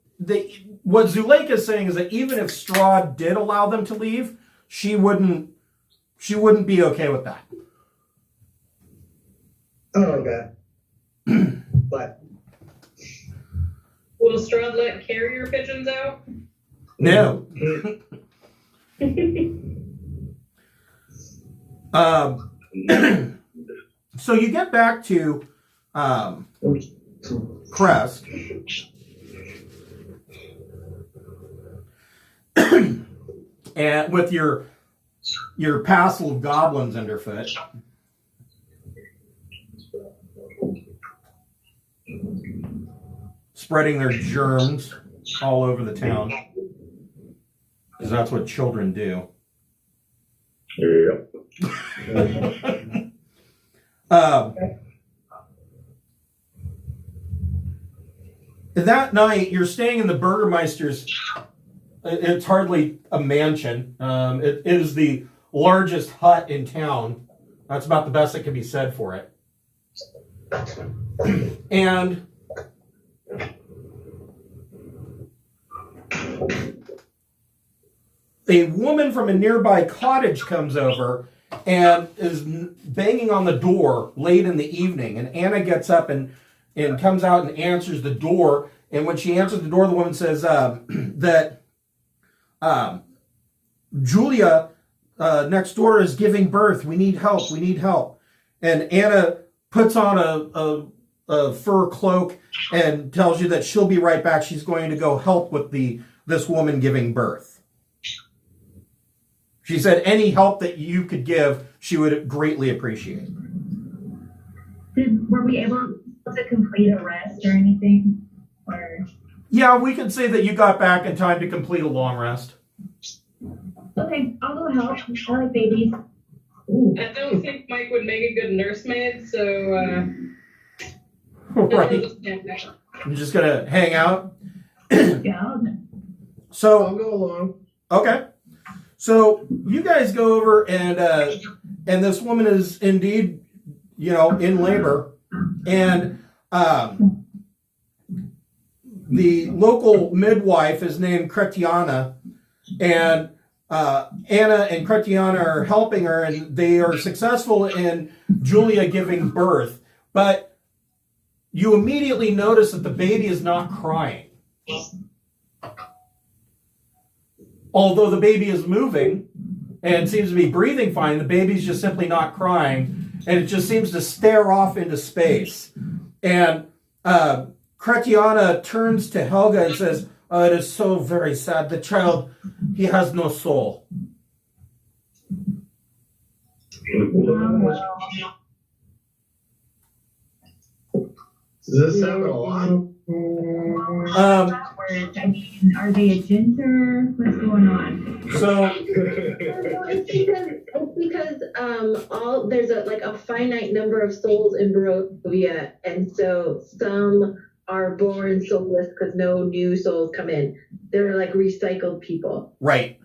what Zuleika is saying is that even if Strahd did allow them to leave, she wouldn't be okay with that. Oh, okay. But Will Strahd let carrier pigeons out? No. So you get back to Krezk. And with your passel of goblins underfoot. Spreading their germs all over the town. Because that's what children do. Yep. That night, you're staying in the Burgermeister's. It's hardly a mansion. It is the largest hut in town. That's about the best that can be said for it. And a woman from a nearby cottage comes over and is banging on the door late in the evening. And Anna gets up and comes out and answers the door. And when she answers the door, the woman says that Julia next door is giving birth. We need help. We need help. And Anna puts on a fur cloak and tells you that she'll be right back. She's going to go help with this woman giving birth. She said any help that you could give, she would greatly appreciate. Were we able to complete a rest or anything? Or Yeah, we could say that you got back in time to complete a long rest. okay, I'll go help. I like babies. I don't think Mike would make a good nursemaid, so Right. I'm just gonna hang out. Yeah. So I'll go along. okay. So you guys go over and this woman is indeed, in labor, and the local midwife is named Kretiana, and Anna and Kretiana are helping her, and they are successful in Julia giving birth, but you immediately notice that the baby is not crying. Although the baby is moving and seems to be breathing fine, the baby's just simply not crying, and it just seems to stare off into space. And Kretiana turns to Helga and says, "Oh, it is so very sad. The child, he has no soul." Does this sound a lot? I mean, are they a ginger? What's going on? So It's because there's a finite number of souls in Barovia, and so some are born soulless because no new souls come in. They're like recycled people. right.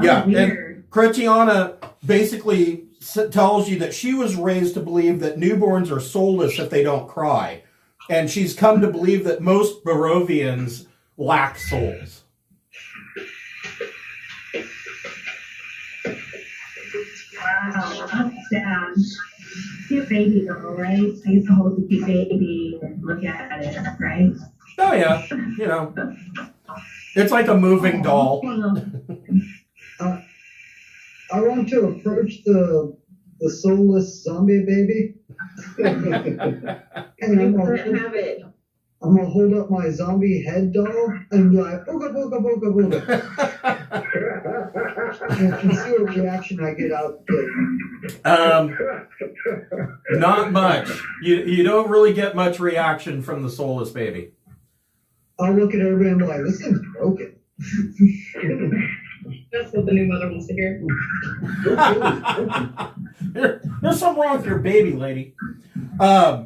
Yeah, and Kretiana basically tells you that she was raised to believe that newborns are soulless if they don't cry. And she's come to believe that most Barovians lack souls. Wow, that's sad. Cute baby though, right? So you can hold the cute baby and look at it, right? Oh yeah, it's like a moving doll. I want to approach the soulless zombie baby. And I'm gonna hold up my zombie head doll and be like, booga booga booga booga. And see what reaction I get out of it. Not much. You don't really get much reaction from the soulless baby. I'll look at everybody and be like, this thing's broken. That's what the new mother wants to hear. There's something wrong with your baby, lady. You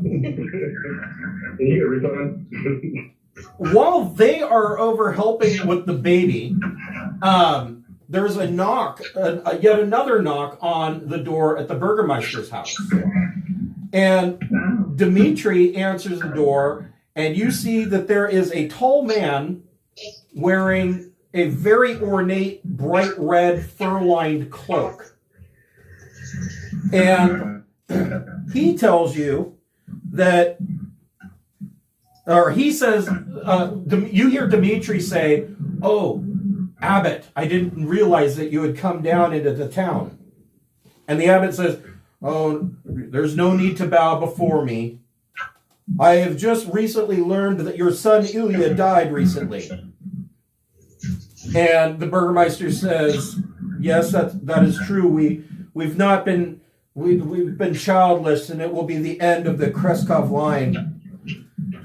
get a refund? While they are over helping with the baby, there's a knock, yet another knock on the door at the Burgermeister's house. And Dimitri answers the door, and you see that there is a tall man wearing a very ornate, bright red, fur-lined cloak. And he tells you that, or he says, you hear Dimitri say, "Oh, Abbot, I didn't realize that you had come down into the town." And the abbot says, "Oh, there's no need to bow before me. I have just recently learned that your son Ilya died recently." And the burgomaster says, "Yes, that is true. We've been childless, and it will be the end of the Krezk line."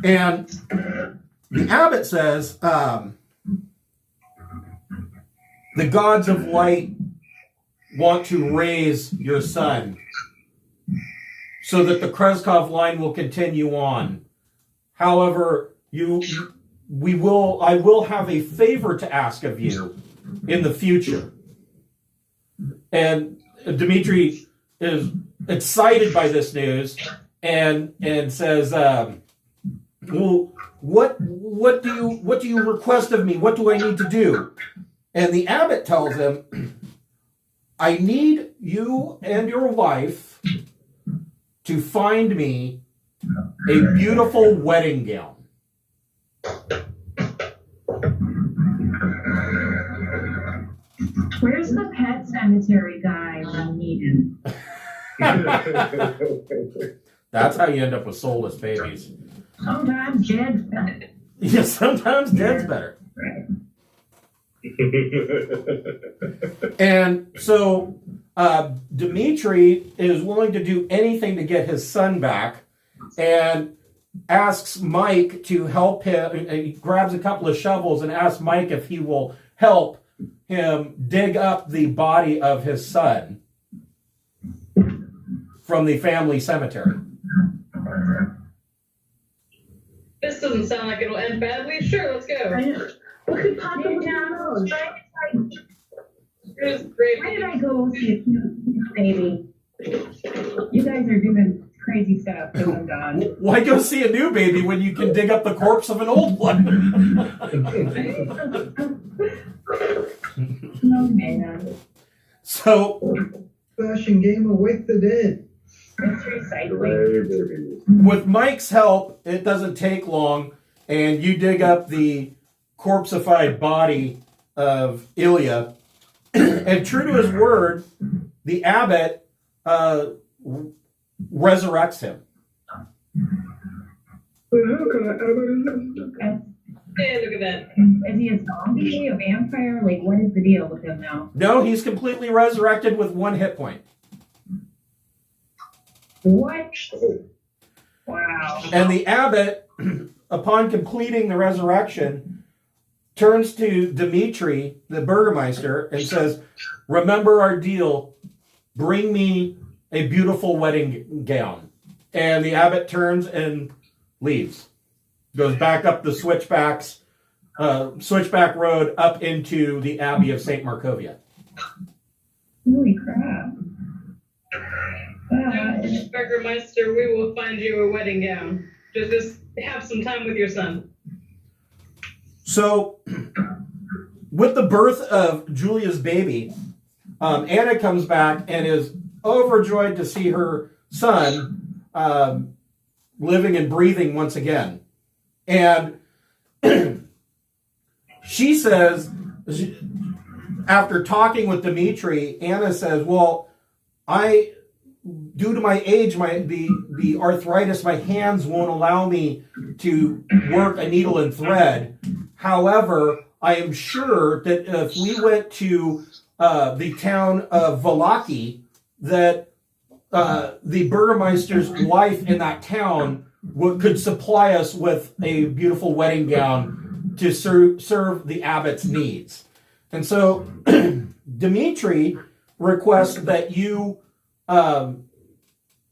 And the abbot says, "The gods of light want to raise your son so that the Krezk line will continue on. However, I will have a favor to ask of you in the future." And Dimitri is excited by this news and says, "Well, what do you request of me? What do I need to do?" And the abbot tells him, "I need you and your wife to find me a beautiful wedding gown." Where's the pet cemetery guy when needed? That's how you end up with soulless babies. Sometimes dead's better. Yeah, sometimes dead's better. And so Dimitri is willing to do anything to get his son back, and asks Mike to help him. He grabs a couple of shovels and asks Mike if he will help him dig up the body of his son from the family cemetery. This doesn't sound like it'll end badly. Sure, let's go. What could possibly happen? It was great. Why did I go see a cute baby? You guys are doing crazy stuff because I'm gone. Why go see a new baby when you can dig up the corpse of an old one? Oh, man. So, Fashion game, awake the dead. It's recycling. with Mike's help, it doesn't take long, and you dig up the corpseified body of Ilya. And true to his word, the abbot resurrects him. Hey, look at that. Is he a zombie, a vampire? Like, what is the deal with him now? No, he's completely resurrected with 1 hit point. What? Wow. And the abbot, upon completing the resurrection, turns to Dimitri, the burgomaster, and says, "Remember our deal. Bring me a beautiful wedding gown." And the abbot turns and leaves. Goes back up the switchback road up into the Abbey of St. Markovia. Holy crap. Burgermeister, we will find you a wedding gown. Just have some time with your son. So, with the birth of Julia's baby, Anna comes back and is overjoyed to see her son living and breathing once again. And she says, after talking with Dimitri, Anna says, "Well, due to my age, the arthritis, my hands won't allow me to work a needle and thread. However, I am sure that if we went to the town of Valaki, that the burgomaster's wife in that town could supply us with a beautiful wedding gown to serve the abbot's needs." And so Dimitri requests that you,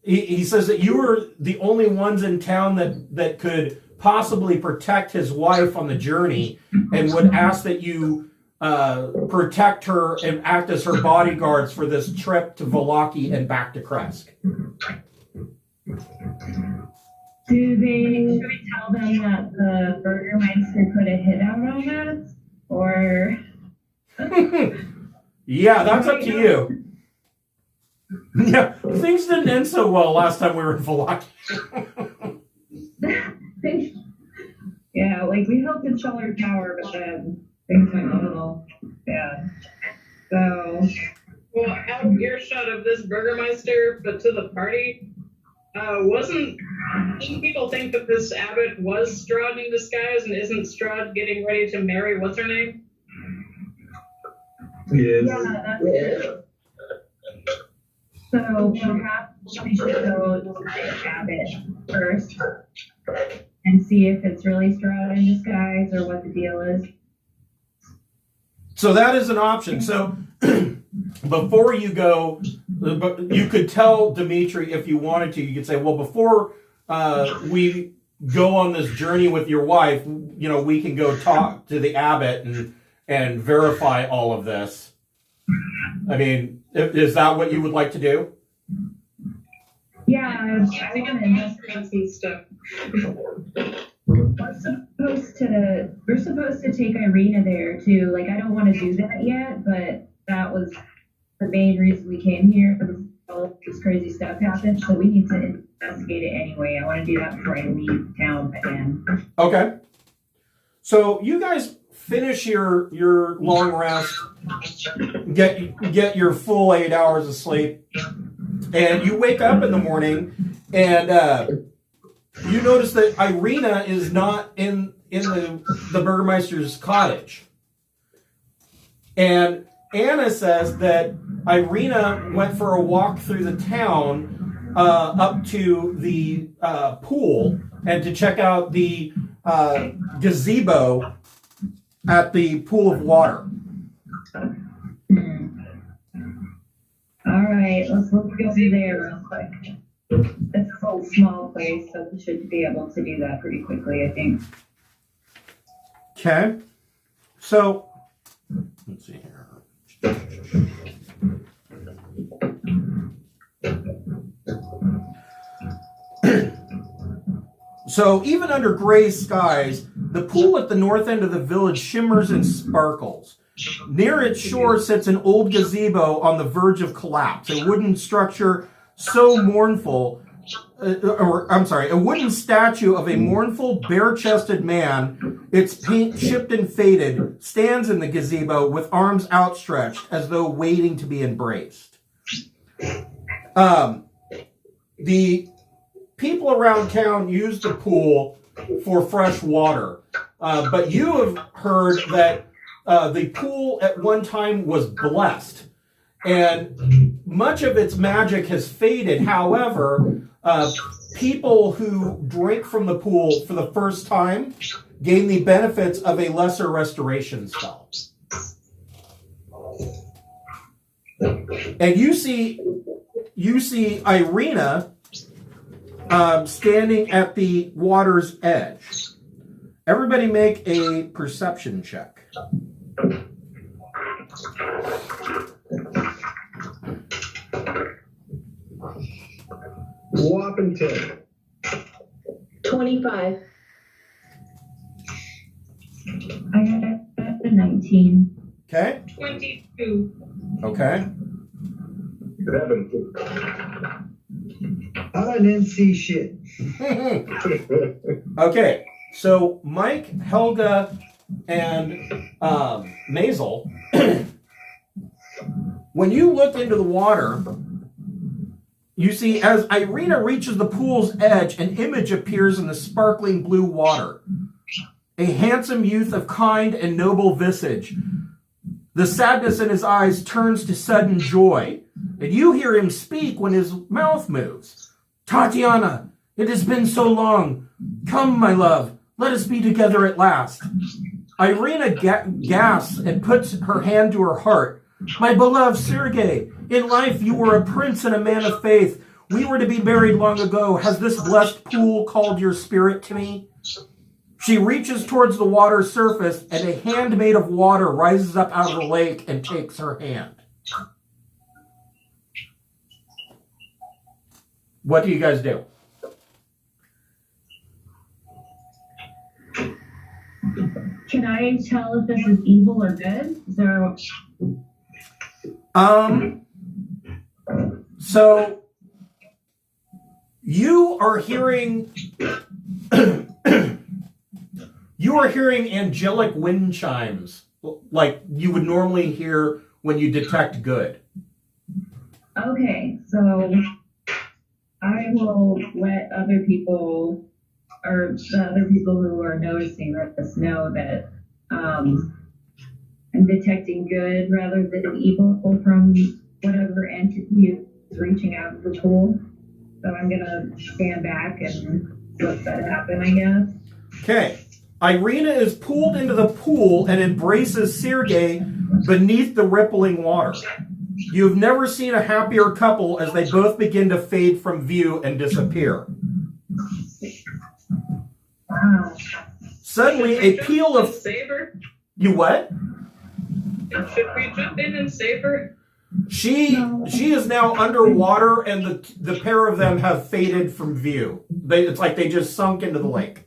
he says that you are the only ones in town that could possibly protect his wife on the journey, and would ask that you protect her and act as her bodyguards for this trip to Valaki and back to Krezk. Should we tell them that the burgermeister put a hit out on us? or Yeah, that's up to you. Yeah, things didn't end so well last time we were in Valaki. yeah, like we helped install our tower, but then things went a little bad. So Well, out of earshot of this Burgermeister, but to the party, didn't people think that this abbot was Strahd in disguise, and isn't Strahd getting ready to marry what's her name? Yes. yeah, that's it. So perhaps we should go to the abbot first and see if it's really Strahd in disguise or what the deal is. So that is an option. So before you go, you could tell Dimitri if you wanted to. You could say, well, before we go on this journey with your wife, you know, we can go talk to the abbot and verify all of this. I mean, is that what you would like to do? Yeah, I want to investigate Some stuff. We're supposed to take Irina there too. Like, I don't want to do that yet, but that was the main reason we came here. All this crazy stuff happened, so we need to investigate it anyway. I want to do that before I leave town again. Okay. So you guys finish your long rest, get your full 8 hours of sleep, and you wake up in the morning, and you notice that Irina is not in the Burgermeister's cottage. And Anna says that Irina went for a walk through the town up to the pool and to check out the gazebo at the pool of water. All right, let's go through there real quick. It's a whole small place, so we should be able to do that pretty quickly, I think. Okay. So, let's see here. So, even under gray skies, the pool at the north end of the village shimmers and sparkles. Near its shore sits an old gazebo on the verge of collapse, a wooden structure so mournful, a wooden statue of a mournful, bare-chested man, its paint chipped and faded, stands in the gazebo with arms outstretched as though waiting to be embraced. The people around town use the pool for fresh water, but you have heard that the pool at one time was blessed, and much of its magic has faded. However, people who drink from the pool for the first time gain the benefits of a lesser restoration spell. And you see Irina standing at the water's edge. Everybody make a perception check. Whopping 10. 25. I got a 19. Okay. 22. Okay. 17. I didn't see shit. Okay. So Mike, Helga, and Maisel, when you look into the water, you see as Irina reaches the pool's edge, an image appears in the sparkling blue water. A handsome youth of kind and noble visage. The sadness in his eyes turns to sudden joy, and you hear him speak when his mouth moves. Tatiana, it has been so long. Come, my love, let us be together at last. Irina gasps and puts her hand to her heart. My beloved Sergei, in life you were a prince and a man of faith. We were to be married long ago. Has this blessed pool called your spirit to me? She reaches towards the water's surface, and a hand made of water rises up out of the lake and takes her hand. What do you guys do? Can I tell if this is evil or good? So you are hearing angelic wind chimes like you would normally hear when you detect good. Okay, so I will let other people, or the other people who are noticing this, know that I'm detecting good rather than evil from whatever entity is reaching out of the pool. So I'm gonna stand back and let that happen, I guess. Okay. Irina is pulled into the pool and embraces Sergei beneath the rippling water. You've never seen a happier couple as they both begin to fade from view and disappear. Wow. Suddenly, a peal of... Save her? You what? Should we jump in and save her? She is now underwater, and the pair of them have faded from view. It's like they just sunk into the lake.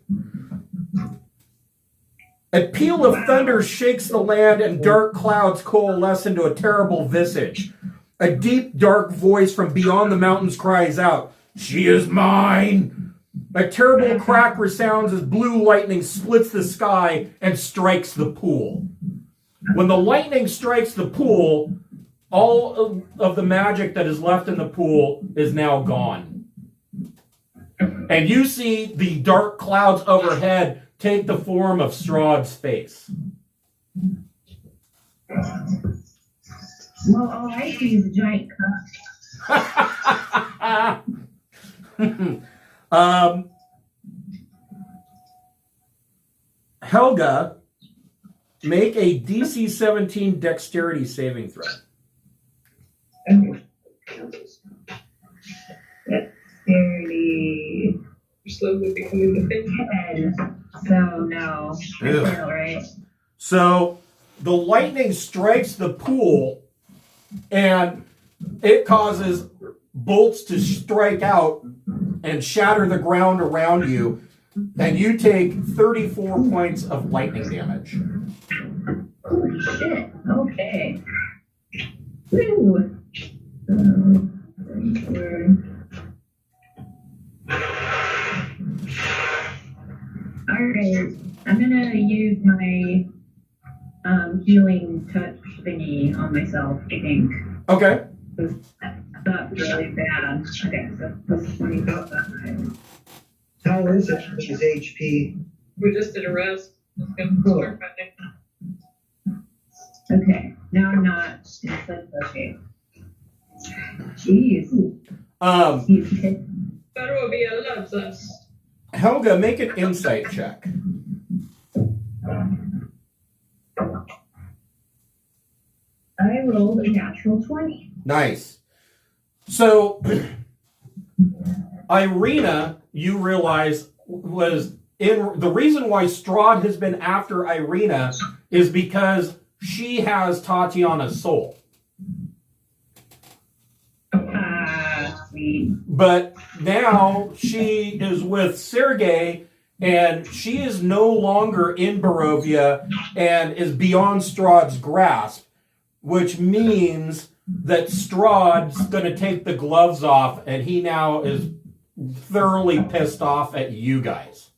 A peal of thunder shakes the land, and dark clouds coalesce into a terrible visage. A deep, dark voice from beyond the mountains cries out, "She is mine!" A terrible crack resounds as blue lightning splits the sky and strikes the pool. When the lightning strikes the pool, all of the magic that is left in the pool is now gone. And you see the dark clouds overhead take the form of Strahd's face. Well, all I see is a giant cup. Helga, make a DC 17 dexterity saving throw. Dexterity. We're slowly becoming the thing. 10. So, no. I fail, right? So, the lightning strikes the pool, and it causes bolts to strike out and shatter the ground around you, and you take 34 points of lightning damage. Holy shit. Okay. Woo. Alright. I'm gonna use my healing touch thingy on myself, I think. Okay. That's really bad. Okay, so plus 25. How is it with his HP? We just did a rest. Let's go start fighting. Okay, now I'm not in such a shape. Jeez. Barovia loves us. Helga, make an insight check. I rolled a natural 20. Nice. So, Irina, you realize, was in the reason why Strahd has been after Irina is because she has Tatiana's soul. Sweet. But now she is with Sergei, and she is no longer in Barovia and is beyond Strahd's grasp, which means that Strahd's going to take the gloves off, and he now is thoroughly pissed off at you guys.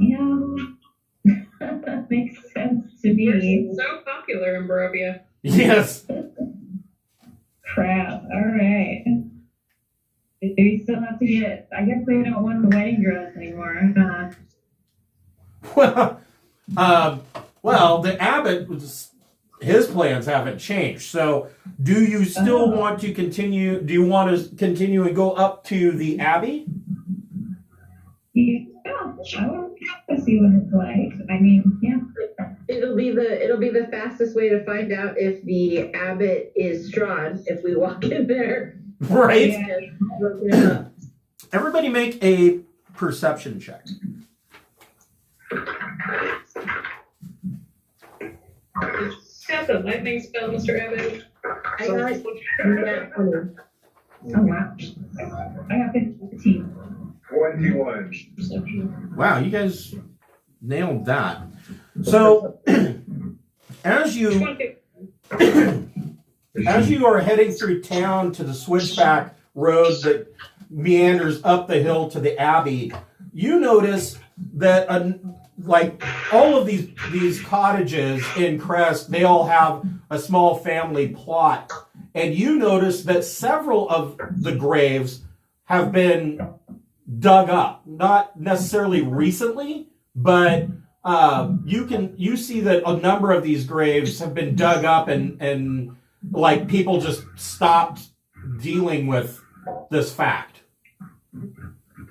Yeah. That makes sense to We're me. so popular in Barovia. Yes. Crap. Alright. We still have to get... I guess they don't want the wedding dress anymore. Well, the abbot, his plans haven't changed. So, do you still want to continue? Do you want to continue and go up to the Abbey? Yeah, I want to see what it's like. I mean, yeah. It'll be the fastest way to find out if the abbot is Strahd if we walk in there. Right. Yeah. Everybody make a perception check. Cast a lightning spell, Mr. Abbott. I got 20. Oh, wow. I got 15. 21. Wow, you guys nailed that. So, as you are heading through town to the switchback road that meanders up the hill to the Abbey, you notice that like all of these cottages in Krezk, they all have a small family plot, and you notice that several of the graves have been dug up, not necessarily recently, but you see that a number of these graves have been dug up and like people just stopped dealing with this fact.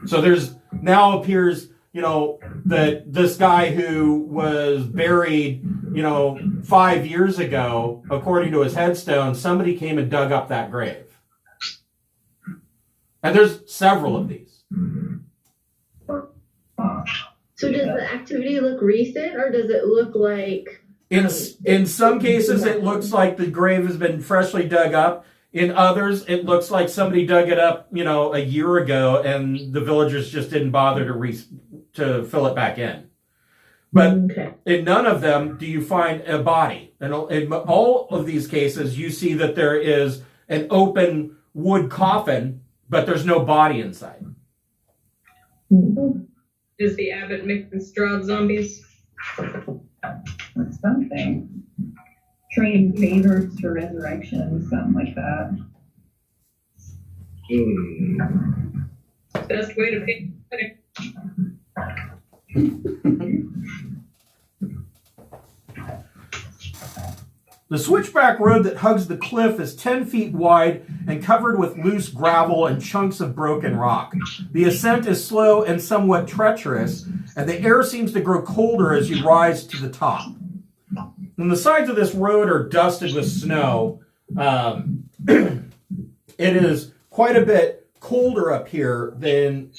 So there's now appears, that this guy who was buried, 5 years ago, according to his headstone, somebody came and dug up that grave. And there's several of these. So does the activity look recent, or does it look like... In some cases, it looks like the grave has been freshly dug up. In others, it looks like somebody dug it up, a year ago, and the villagers just didn't bother to fill it back in. But in none of them do you find a body. In all of these cases, you see that there is an open wood coffin, but there's no body inside. Is the abbot mixing Strahd zombies? Or something. Trading favors for resurrection, something like that. Best way to pay. The switchback road that hugs the cliff is 10 feet wide and covered with loose gravel and chunks of broken rock. The ascent is slow and somewhat treacherous, and the air seems to grow colder as you rise to the top. And the sides of this road are dusted with snow. It is quite a bit colder up here than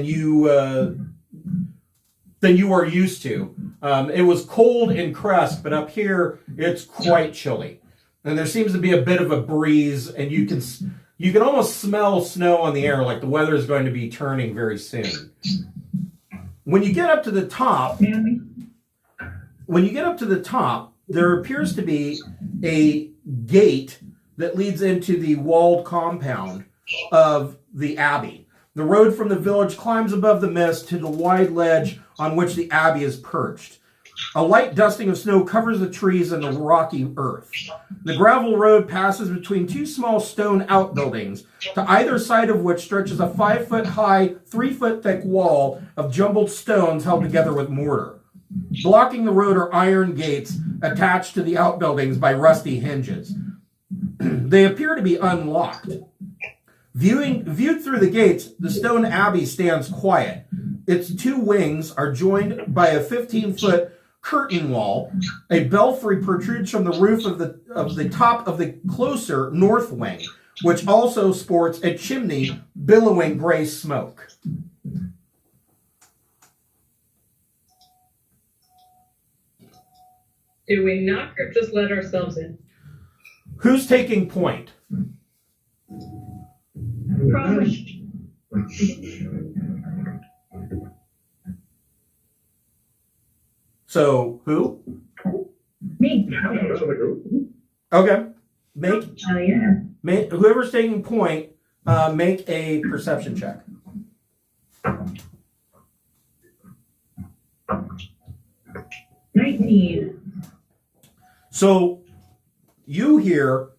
you are used to. It was cold in Krezk, but up here it's quite chilly. And there seems to be a bit of a breeze, and you can almost smell snow on the air, like the weather is going to be turning very soon. When you get up to the top, there appears to be a gate that leads into the walled compound of the Abbey. The road from the village climbs above the mist to the wide ledge on which the Abbey is perched. A light dusting of snow covers the trees and the rocky earth. The gravel road passes between two small stone outbuildings, to either side of which stretches a 5-foot-high, 3-foot-thick wall of jumbled stones held together with mortar. Blocking the road are iron gates attached to the outbuildings by rusty hinges. They appear to be unlocked. Viewed through the gates, the stone abbey stands quiet. Its two wings are joined by a 15-foot curtain wall. A belfry protrudes from the roof of the top of the closer north wing, which also sports a chimney billowing gray smoke. Do we knock or just let ourselves in? Who's taking point? Probably. So, who? Me. Okay. Oh, yeah. Whoever's taking point, make a perception check. 19. So, you hear,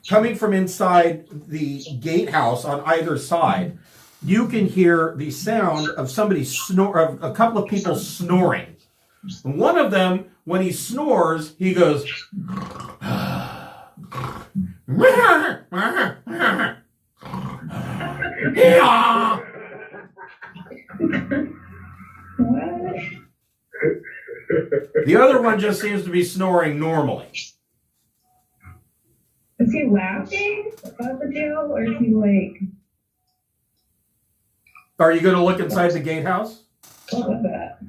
coming from inside the gatehouse on either side, you can hear the sound of somebody of a couple of people snoring. And one of them, when he snores, he goes, What? The other one just seems to be snoring normally. Is he laughing about the deal, or is he like... Are you going to look inside the gatehouse? What was that?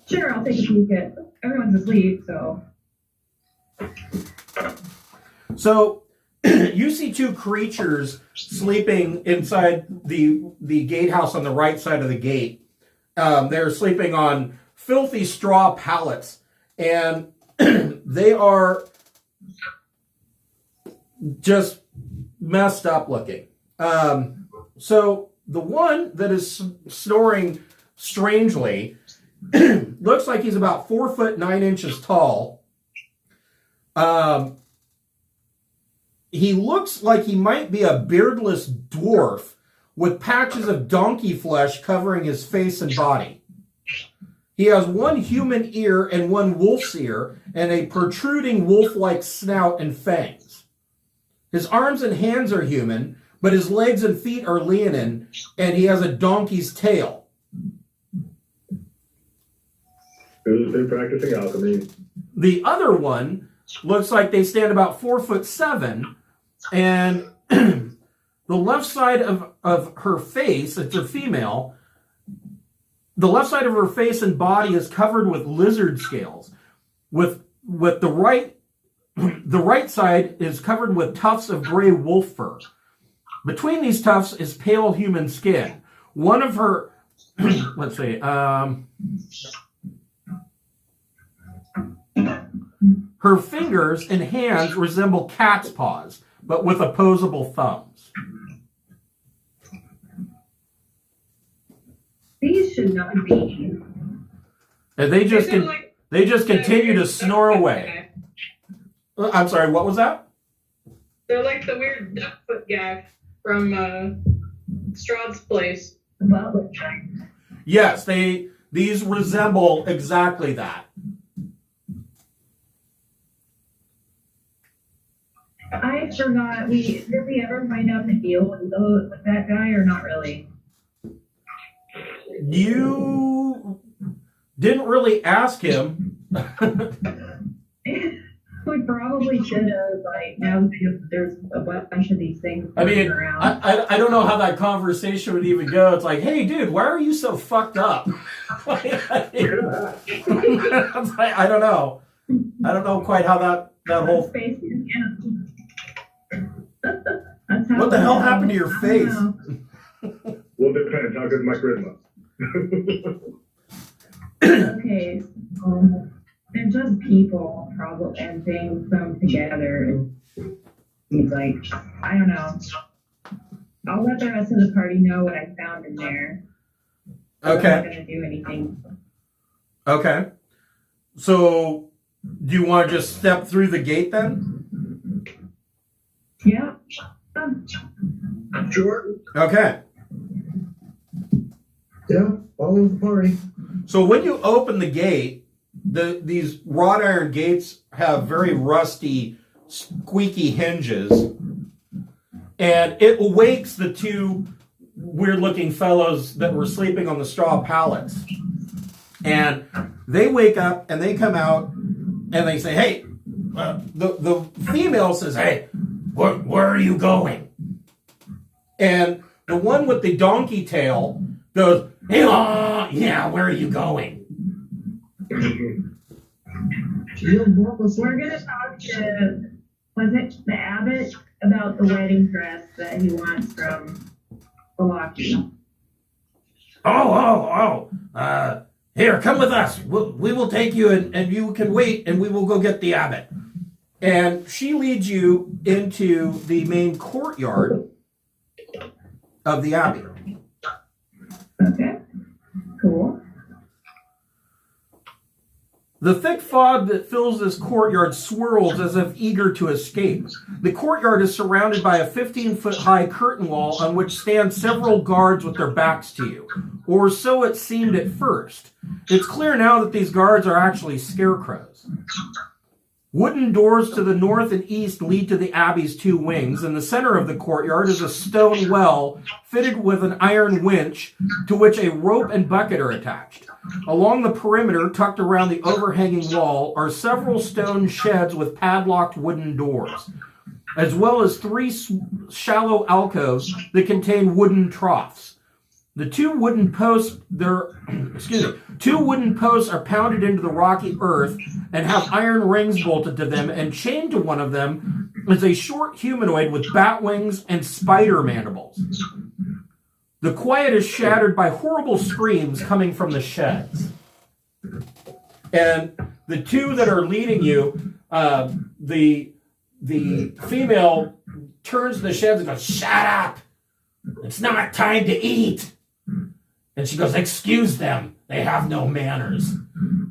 Sure, I'll take a peek at... Everyone's asleep, so... So, you see two creatures sleeping inside the gatehouse on the right side of the gate. They're sleeping on filthy straw pallets, and they are just messed up looking. So the one that is snoring strangely looks like he's about 4 foot 9 inches tall. He looks like he might be a beardless dwarf with patches of donkey flesh covering his face and body. He has one human ear and one wolf's ear and a protruding wolf-like snout and fangs. His arms and hands are human, but his legs and feet are leonine, and he has a donkey's tail. Who's been practicing alchemy? The other one looks like they stand about 4 foot 7, and the left side of her face, it's a female, the left side of her face and body is covered with lizard scales. With the right side is covered with tufts of gray wolf fur. Between these tufts is pale human skin. One of her, let's see, her fingers and hands resemble cat's paws, but with opposable thumbs. These should not be. And they just continue to snore away. I'm sorry, what was that? They're like the weird duckfoot guy from Strahd's place. Well, Yes, these resemble exactly that. I forgot. Did we ever find out the deal with that guy or not really? You didn't really ask him. We probably should have. Like now, there's a bunch of these things I mean, around. I don't know how that conversation would even go. It's like, hey, dude, why are you so fucked up? I don't know. I don't know quite how that whole. Face, What the hell happened to your face? Well, depends. How good is my charisma? Okay, they're just people, probably, and things thrown together. He's like, I don't know. I'll let the rest of the party know what I found in there. Okay. I'm not gonna do anything. Okay. So, do you want to just step through the gate then? Yeah. Sure. Okay. Yeah, follow the party. So when you open the gate, these wrought iron gates have very rusty, squeaky hinges, and it awakes the two weird-looking fellows that were sleeping on the straw pallets. And they wake up and they come out and they say, "Hey," the female says, "Hey, where are you going?" And the one with the donkey tail goes, "Yeah, where are you going?" We're gonna talk to, was it the abbot, about the wedding dress that he wants from Milwaukee. Here, come with us. We will take you, and you can wait, and we will go get the abbot. And she leads you into the main courtyard of the abbey. Okay, cool. The thick fog that fills this courtyard swirls as if eager to escape. The courtyard is surrounded by a 15-foot-high curtain wall on which stand several guards with their backs to you. Or so it seemed at first. It's clear now that these guards are actually scarecrows. Wooden doors to the north and east lead to the abbey's two wings. In the center of the courtyard is a stone well fitted with an iron winch to which a rope and bucket are attached. Along the perimeter, tucked around the overhanging wall, are several stone sheds with padlocked wooden doors, as well as three shallow alcoves that contain wooden troughs. The two wooden posts are pounded into the rocky earth and have iron rings bolted to them, and chained to one of them is a short humanoid with bat wings and spider mandibles. The quiet is shattered by horrible screams coming from the sheds. And the two that are leading you, the female turns to the sheds and goes, "Shut up! It's not time to eat!" And she goes, "Excuse them. They have no manners."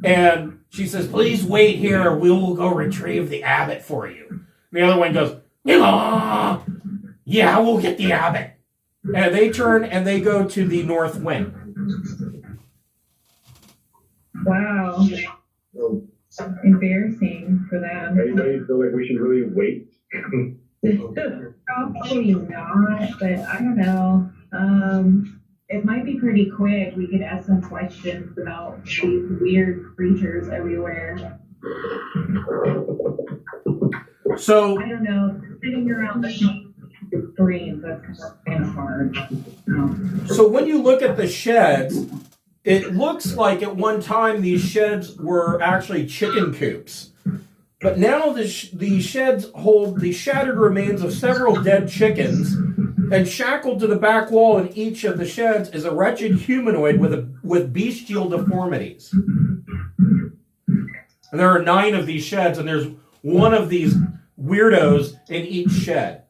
And she says, "Please wait here. We will go retrieve the abbot for you." And the other one goes, "Yeah, we'll get the abbot." And they turn and they go to the north wing. Wow. Embarrassing for them. Anybody feel like we should really wait? Probably not, but I don't know. It might be pretty quick. We could ask some questions about these weird creatures everywhere. So I don't know. Sitting around the screens, that's kind of hard. So when you look at the sheds, it looks like at one time these sheds were actually chicken coops. But now the sheds hold the shattered remains of several dead chickens, and shackled to the back wall in each of the sheds is a wretched humanoid with bestial deformities. And there are 9 of these sheds, and there's one of these weirdos in each shed.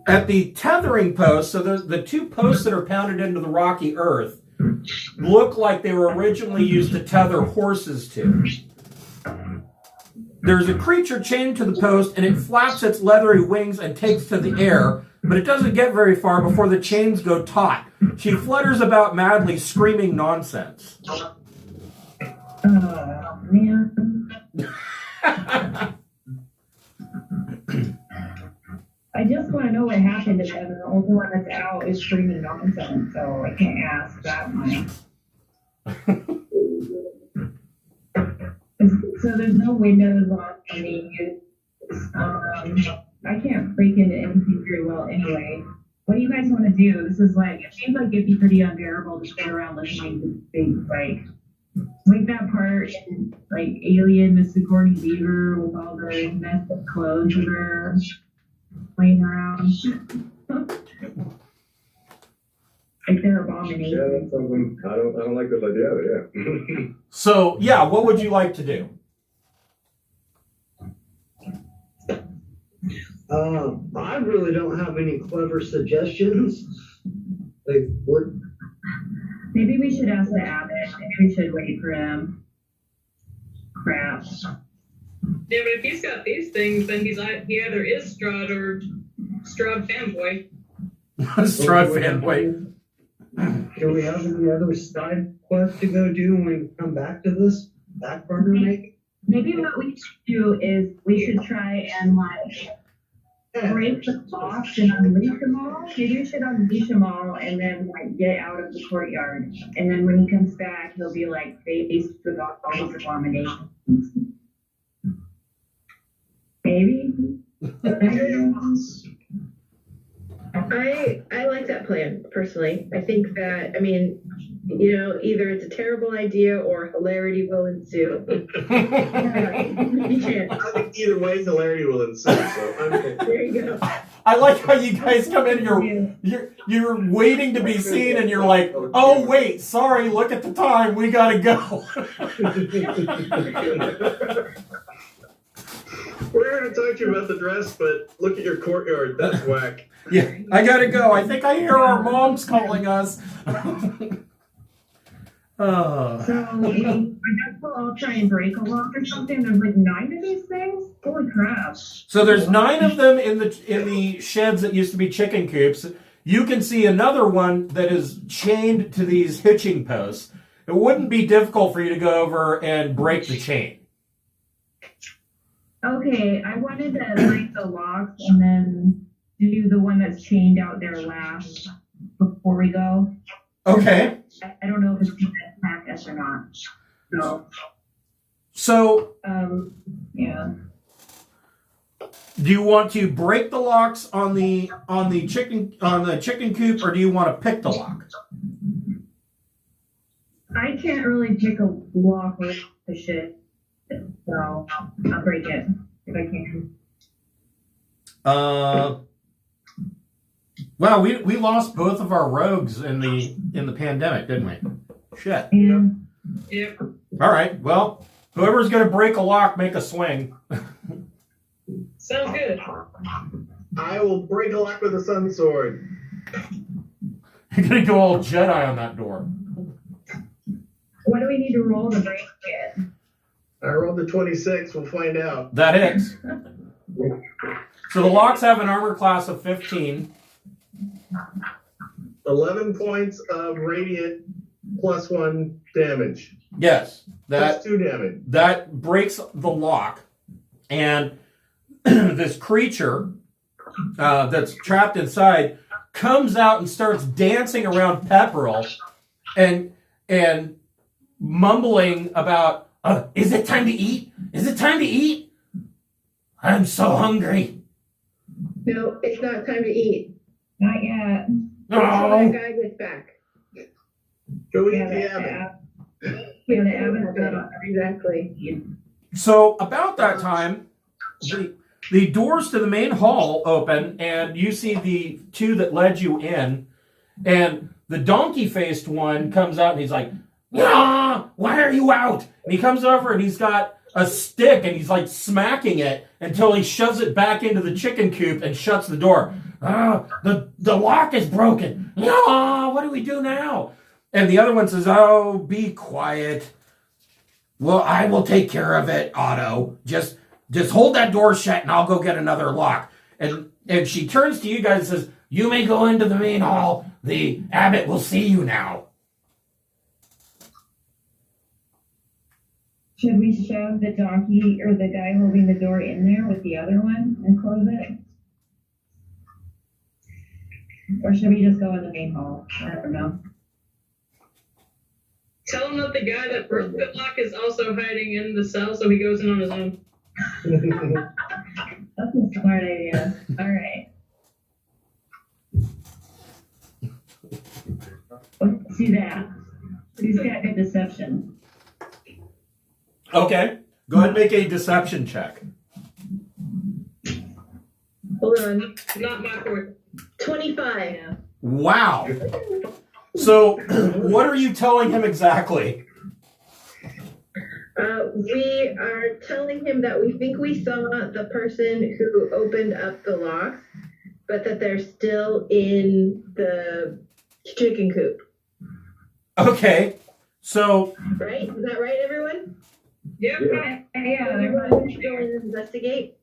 At the tethering posts, so the 2 posts that are pounded into the rocky earth look like they were originally used to tether horses to. There's a creature chained to the post, and it flaps its leathery wings and takes to the air, but it doesn't get very far before the chains go taut. She flutters about madly, screaming nonsense. Man. I just want to know what happened to them, and the only one that's out is screaming nonsense, so I can't ask that much. So there's no windows on me. I can't break into anything very well anyway. What do you guys want to do? This is like, it seems like it'd be pretty unbearable to sit around listening to things like that part in like Alien, Miss Sigourney Weaver with all the messed up clothes that are playing around. Like they're abominations. Yeah, that's something. I don't like this idea, but yeah. So, yeah, what would you like to do? I really don't have any clever suggestions. Like, what? Maybe we should ask the abbot. Maybe we should wait for him. Crap. Yeah, but if he's got these things, then he either is Strahd or Strahd fanboy. Strahd fanboy. Do we have any other side quests to go do when we come back to this back burner make? Maybe what we should do is we should try and break the locks and unleash them all. Maybe we should unleash them all and then get out of the courtyard. And then when he comes back, he'll be faced with all these abominations. Maybe. I like that plan personally. I think that, either it's a terrible idea or hilarity will ensue. I think either way, hilarity will ensue. So there you go. I like how you guys come in. You're waiting to be seen, and you're like, "Oh wait, sorry. Look at the time. We gotta go." We're here to talk to you about the dress, but look at your courtyard. That's whack. Yeah, I gotta go. I think I hear our moms calling us. So I guess we'll all try and break a lock or something. There's 9 of these things? Holy crap. So there's 9 of them in the sheds that used to be chicken coops. You can see another one that is chained to these hitching posts. It wouldn't be difficult for you to go over and break the chain. Okay, I wanted to break the locks and then do the one that's chained out there last before we go. Okay. I don't know if it's going to attack us or not. So, yeah. Do you want to break the locks on the chicken coop, or do you want to pick the lock? I can't really pick a lock with the shit, so I'll break it. if I can. Well, we lost both of our rogues in the pandemic, didn't we? Shit. Yeah. Yep. All right. Well, whoever's gonna break a lock, make a swing. Sounds good. I will break a lock with a sun sword. You're gonna go all Jedi on that door. What do we need to roll to break it? I rolled the 26. We'll find out. That hits. So the locks have an armor class of 15. 11 points of radiant plus 1 damage. Yes, Plus 2 damage. that breaks the lock, and this creature that's trapped inside comes out and starts dancing around Pepperell and mumbling about, "Is it time to eat? Is it time to eat? I'm so hungry." No, it's not time to eat. Not yet. Until Oh. that guy gets back. Go eat Yeah, the Abbey. Yeah, the Abbey's got Exactly. So about that time, the doors to the main hall open, and you see the two that led you in, and the donkey-faced one comes out, and he's like, "Ah, why are you out?" And he comes over, and he's got a stick, and he's like smacking it until he shoves it back into the chicken coop and shuts the door. The lock is broken. Ah, what do we do now? And the other one says, "Oh, be quiet. Well, I will take care of it, Otto. Just hold that door shut, and I'll go get another lock." And she turns to you guys and says, "You may go into the main hall. The abbot will see you now." Should we shove the donkey or the guy holding the door in there with the other one and close it? Or should we just go in the main hall? I don't know. Tell him that the guy that broke the lock is also hiding in the cell, so he goes in on his own. That's a smart idea. All right. Let's see that. Who's got good deception? Okay. Go ahead and make a deception check. Hold on. Not my court. 25. Yeah. Wow. So, what are you telling him exactly? We are telling him that we think we saw the person who opened up the locks, but that they're still in the chicken coop. Okay. So, Right? Is that right, everyone? Yep. Yeah, Everyone they're should go in and investigate.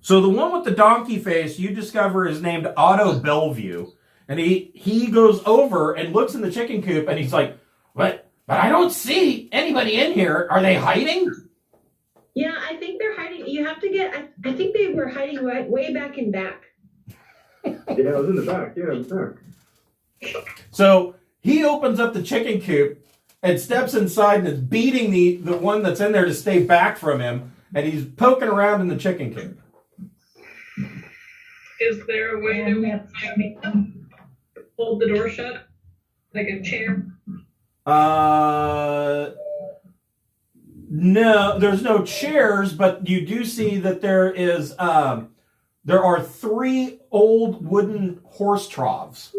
so the one with the donkey face you discover is named Otto Bellevue. And he goes over and looks in the chicken coop, and he's like, But I don't see anybody in here. Are they hiding?" Yeah, I think they're hiding. You have to get. I think they were hiding way back in back. Yeah, it was in the back. Yeah, in the back. So he opens up the chicken coop and steps inside and is beating the one that's in there to stay back from him, and he's poking around in the chicken coop. Is there a way that we can hold the door shut? Like a chair? No, there's no chairs, but you do see that there are 3 old wooden horse troughs.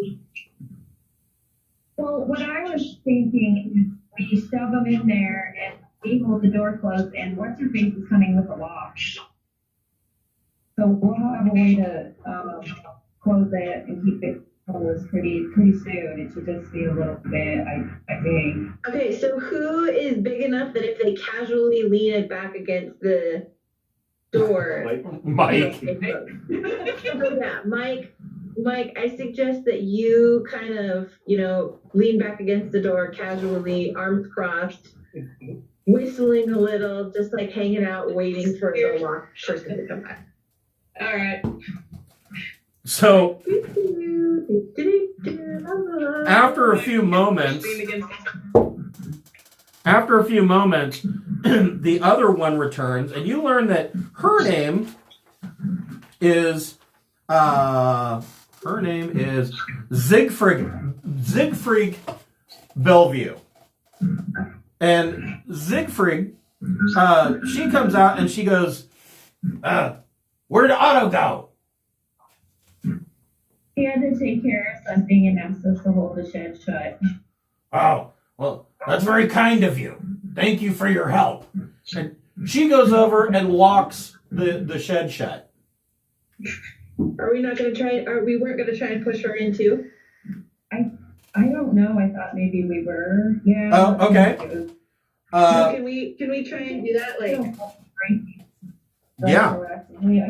Well, what I was thinking is we shove them in there and we hold the door closed, and what's her face is coming with a lock. So we'll have a way to close it and keep it closed pretty soon. It should just be a little bit, I think. Okay, so who is big enough that if they casually lean it back against the door? Mike. So yeah, Mike, I suggest that you kind of, lean back against the door casually, arms crossed, whistling a little, just like hanging out, waiting for the locked person to come back. All right. So after a few moments, the other one returns, and you learn that her name is Siegfried Bellevue. And Siegfried she comes out and she goes, where'd Otto go? He had to take care of something and asked us to hold the shed shut. Oh, well, that's very kind of you. Thank you for your help. And she goes over and locks the shed shut. Are we not going to try? We weren't going to try and push her in too? I don't know. I thought maybe we were. Yeah. Oh, okay. So can we try and do that? Like, Yeah. I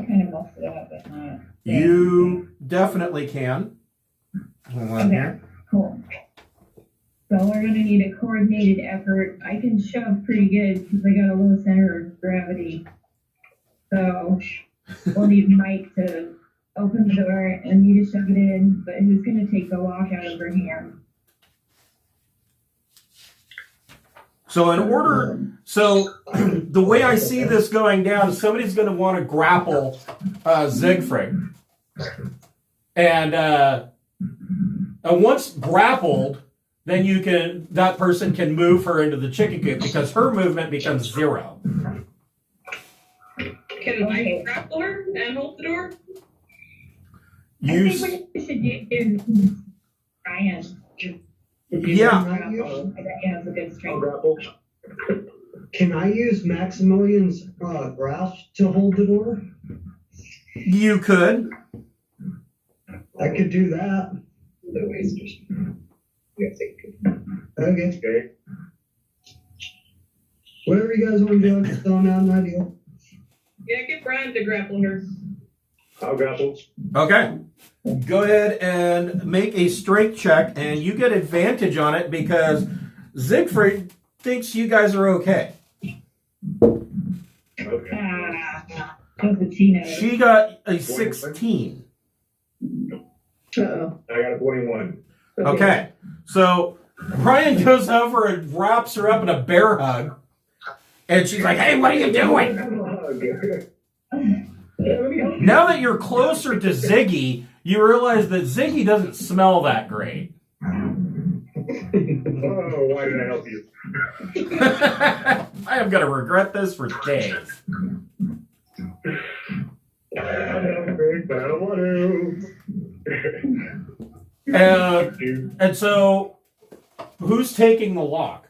kind of messed it up, but not. You definitely can. Hold on Okay, here. cool. So we're gonna need a coordinated effort. I can shove pretty good because I got a low center of gravity. So we'll need Mike to open the door and me to shove it in, but who's gonna take the lock out of her hand? So the way I see this going down, somebody's going to want to grapple Siegfried. And once grappled, then that person can move her into the chicken coop because her movement becomes 0. Can I grapple her and hold the door? I think we should do Ryan. Yeah. I bet he has a good strength. Grapple. Can I use Maximilian's grasp to hold the door? You could. I could do that. Okay. Whatever you guys want to do, I'm just throwing out an idea. Yeah, get Brian to grapple her. I'll grapple. Okay. Go ahead and make a strength check, and you get advantage on it because Siegfried thinks you guys are okay. Okay. She got a 16. uh-oh. I got a 21. Okay. So Brian goes over and wraps her up in a bear hug, and she's like, "Hey, what are you doing?" Now that you're closer to Ziggy, you realize that Ziggy doesn't smell that great. Oh, why did I help you? I am going to regret this for days. But I don't want to. And so, who's taking the lock?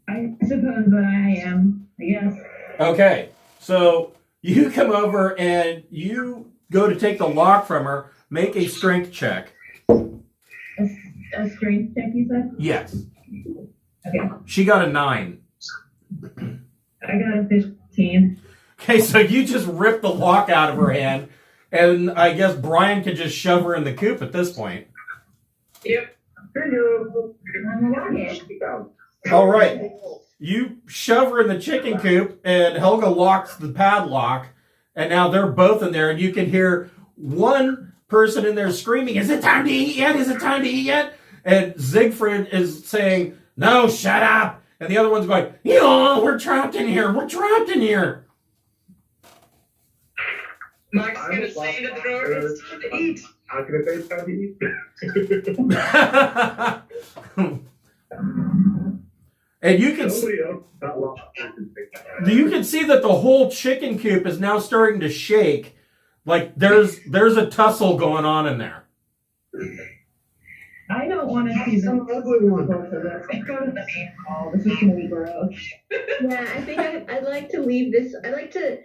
I suppose that I am, I guess. Okay, so you come over and you go to take the lock from her. Make a strength check. A strength check, you said? Yes. Okay. She got a 9. I got a 15. Okay, so you just rip the lock out of her hand, and I guess Brian could just shove her in the coop at this point. Yep. All right. You shove her in the chicken coop, and Helga locks the padlock, and now they're both in there, and you can hear one person in there screaming, "Is it time to eat yet? Is it time to eat yet?" And Siegfried is saying, "No, shut up." And the other one's going, "Yo, we're trapped in here. We're trapped in here." Mike's gonna say to the door, "It's time to eat." How can I say it's time to eat? And you can see that the whole chicken coop is now starting to shake. Like there's a tussle going on in there. I don't want to see Some ugly one. both of us. I go to the main hall. This is going to be gross. Yeah, I think I'd like to leave this. I'd like to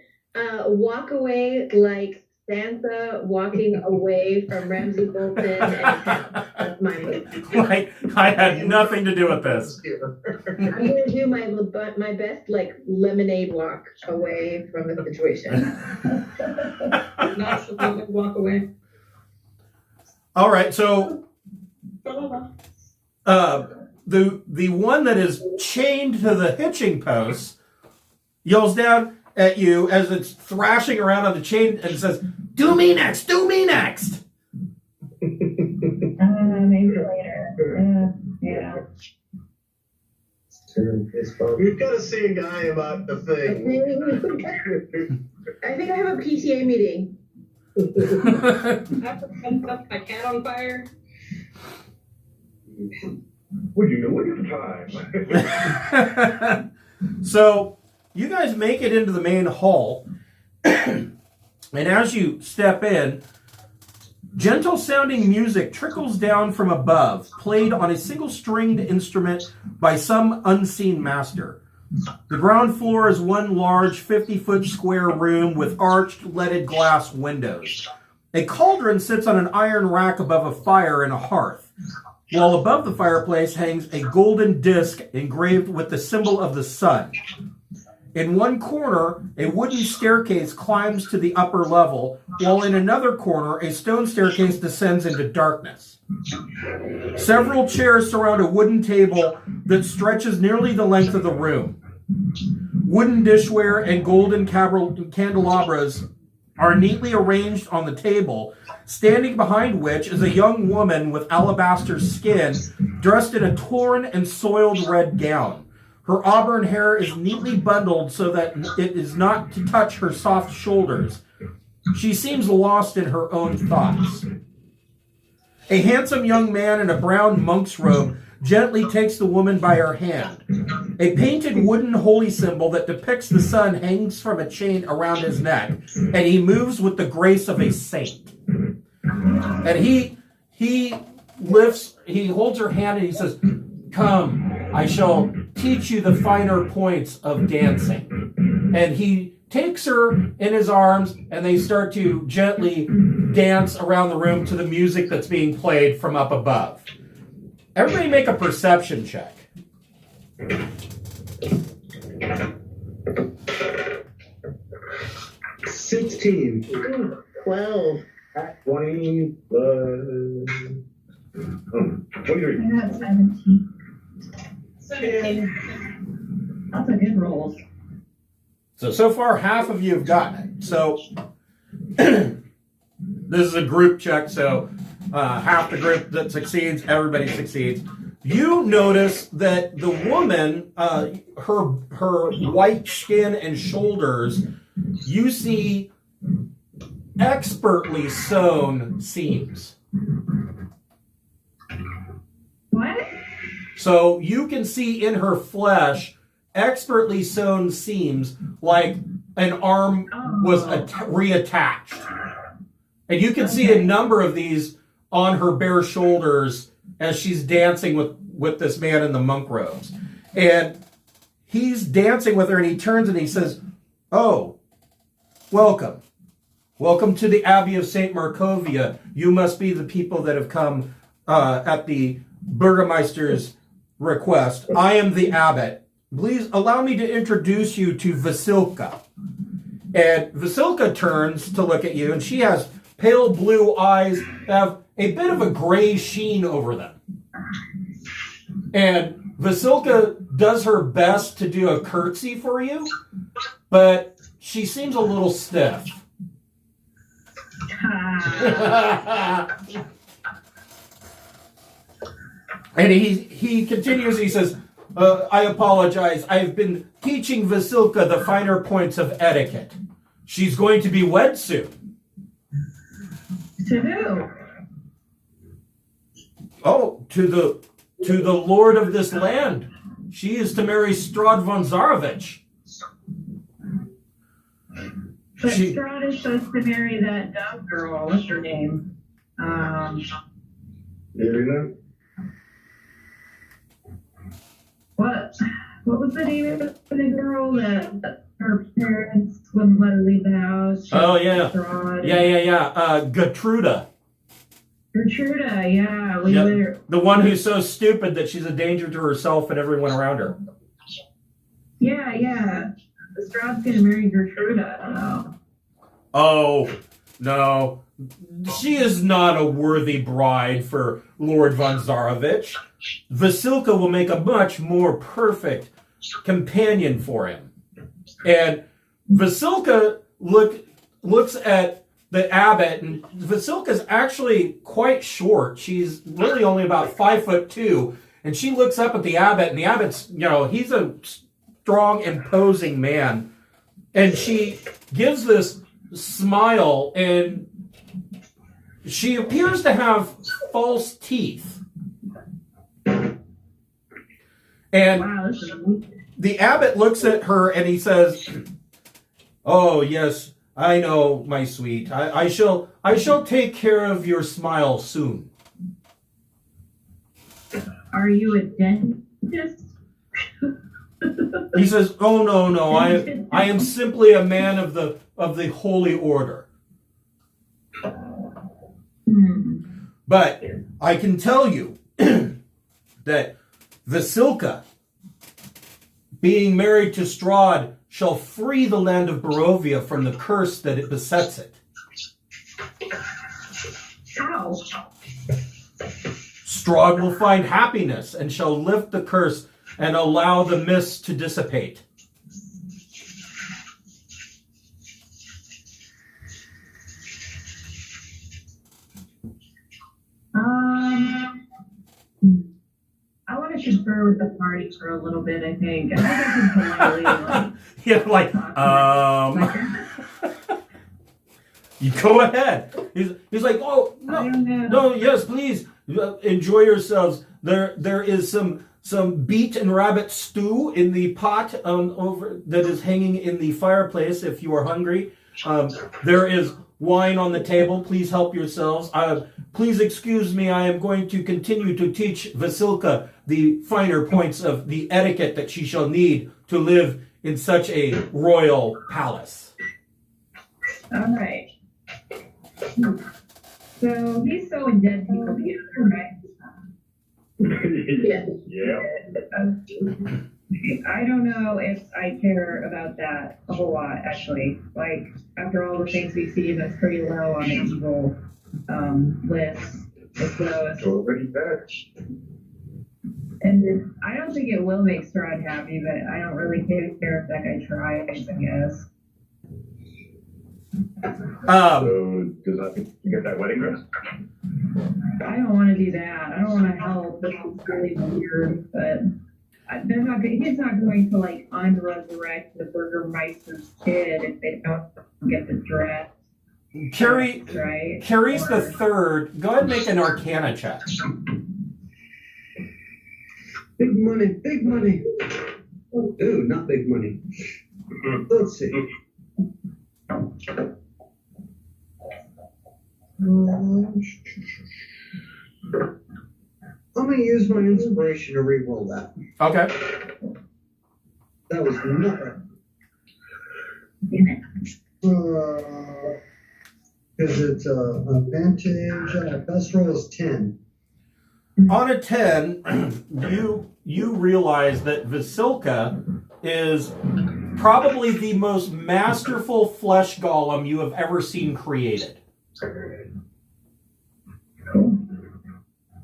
walk away like Sansa walking away from Ramsay Bolton. And that's mine. Like I had nothing to do with this. I'm gonna do my best like lemonade walk away from the situation. Not supposed to walk away. All right, so the one that is chained to the hitching post yells down at you as it's thrashing around on the chain and says, "Do me next, do me next." Maybe later. Yeah. We've got to see a guy about the thing. I think I have a PTA meeting. I have to set up my cat on fire. Would you know what your time? So you guys make it into the main hall, and as you step in, gentle sounding music trickles down from above, played on a single stringed instrument by some unseen master. The ground floor is one large 50-foot square room with arched leaded glass windows. A cauldron sits on an iron rack above a fire in a hearth, while above the fireplace hangs a golden disc engraved with the symbol of the sun. In one corner, a wooden staircase climbs to the upper level, while in another corner, a stone staircase descends into darkness. Several chairs surround a wooden table that stretches nearly the length of the room. Wooden dishware and golden candelabras are neatly arranged on the table, standing behind which is a young woman with alabaster skin, dressed in a torn and soiled red gown. Her auburn hair is neatly bundled so that it is not to touch her soft shoulders. She seems lost in her own thoughts. A handsome young man in a brown monk's robe gently takes the woman by her hand. A painted wooden holy symbol that depicts the sun hangs from a chain around his neck, and he moves with the grace of a saint. And he holds her hand and he says, "Come, I shall teach you the finer points of dancing." And he takes her in his arms, and they start to gently dance around the room to the music that's being played from up above. Everybody make a perception check. 16. 12. 20 23. I got 17. 17. That's a good roll. So far, half of you have gotten it. So, this is a group check, so half the group that succeeds, everybody succeeds. You notice that the woman, her white skin and shoulders, you see expertly sewn seams. What? So you can see in her flesh expertly sewn seams, like an arm was reattached. And you can see a number of these on her bare shoulders as she's dancing with this man in the monk robes. And he's dancing with her, and he turns and he says, "Oh, welcome. Welcome to the Abbey of St. Markovia. You must be the people that have come at the Burgermeister's request. I am the abbot. Please allow me to introduce you to Vasilka." And Vasilka turns to look at you, and she has pale blue eyes that have a bit of a gray sheen over them. And Vasilka does her best to do a curtsy for you, but she seems a little stiff. And he continues, he says, "I apologize. I've been teaching Vasilka the finer points of etiquette. She's going to be wed soon." To who? "Oh, to the lord of this land. She is to marry Strahd von Zarovich." But Strahd is supposed to marry that dumb girl. What's her name? Irina? What was the name of the girl that her parents wouldn't let her leave the house? Oh, yeah. Strahd. Yeah. Gertruda. Gertruda, yeah. The one who's so stupid that she's a danger to herself and everyone around her. Yeah. Strahd's gonna marry Gertruda. I don't know. Oh, no. She is not a worthy bride for Lord von Zarovich. Vasilka will make a much more perfect companion for him. And Vasilka looks at the abbot, and Vasilka's actually quite short. She's really only about 5'2", and she looks up at the abbot, and the abbot's, he's a strong, imposing man. And she gives this smile, and she appears to have false teeth. And Wow, this is weird. the abbot looks at her and he says, "Oh yes, I know, my sweet. I shall take care of your smile soon." Are you a dentist? He says, "Oh no, I am simply a man of the holy order." But I can tell you that Vasilka, being married to Strahd, shall free the land of Barovia from the curse that it besets it. How? Strahd will find happiness and shall lift the curse and allow the mists to dissipate. I want to confer with the party for a little bit, I think. I think I can politely, You go ahead. He's like, "Oh, no, yes, please, enjoy yourselves. There is some beet and rabbit stew in the pot over that is hanging in the fireplace if you are hungry. There is wine on the table. Please help yourselves. Please excuse me. I am going to continue to teach Vasilka the finer points of the etiquette that she shall need to live in such a royal palace." All right. So he's sewing dead people together, right? Yeah. I don't know if I care about that a whole lot, actually. Like, after all the things we see, that's pretty low on the evil list. It's lowest. Already patched. And I don't think it will make Strahd happy, but I don't really care if that guy tries, I guess. So does that get that wedding dress? I don't want to do that. I don't want to help. This is really weird, but he's not going to like unresurrect the Burgermeister's kid if they don't get the dress. Carries the third. Go ahead and make an Arcana check. Big money, big money. Ooh, not big money. Let's see. I'm going to use my inspiration to re-roll that. Okay. That was nothing. Because it's advantage. Best roll is 10. On a 10, you realize that Vasilka is probably the most masterful flesh golem you have ever seen created.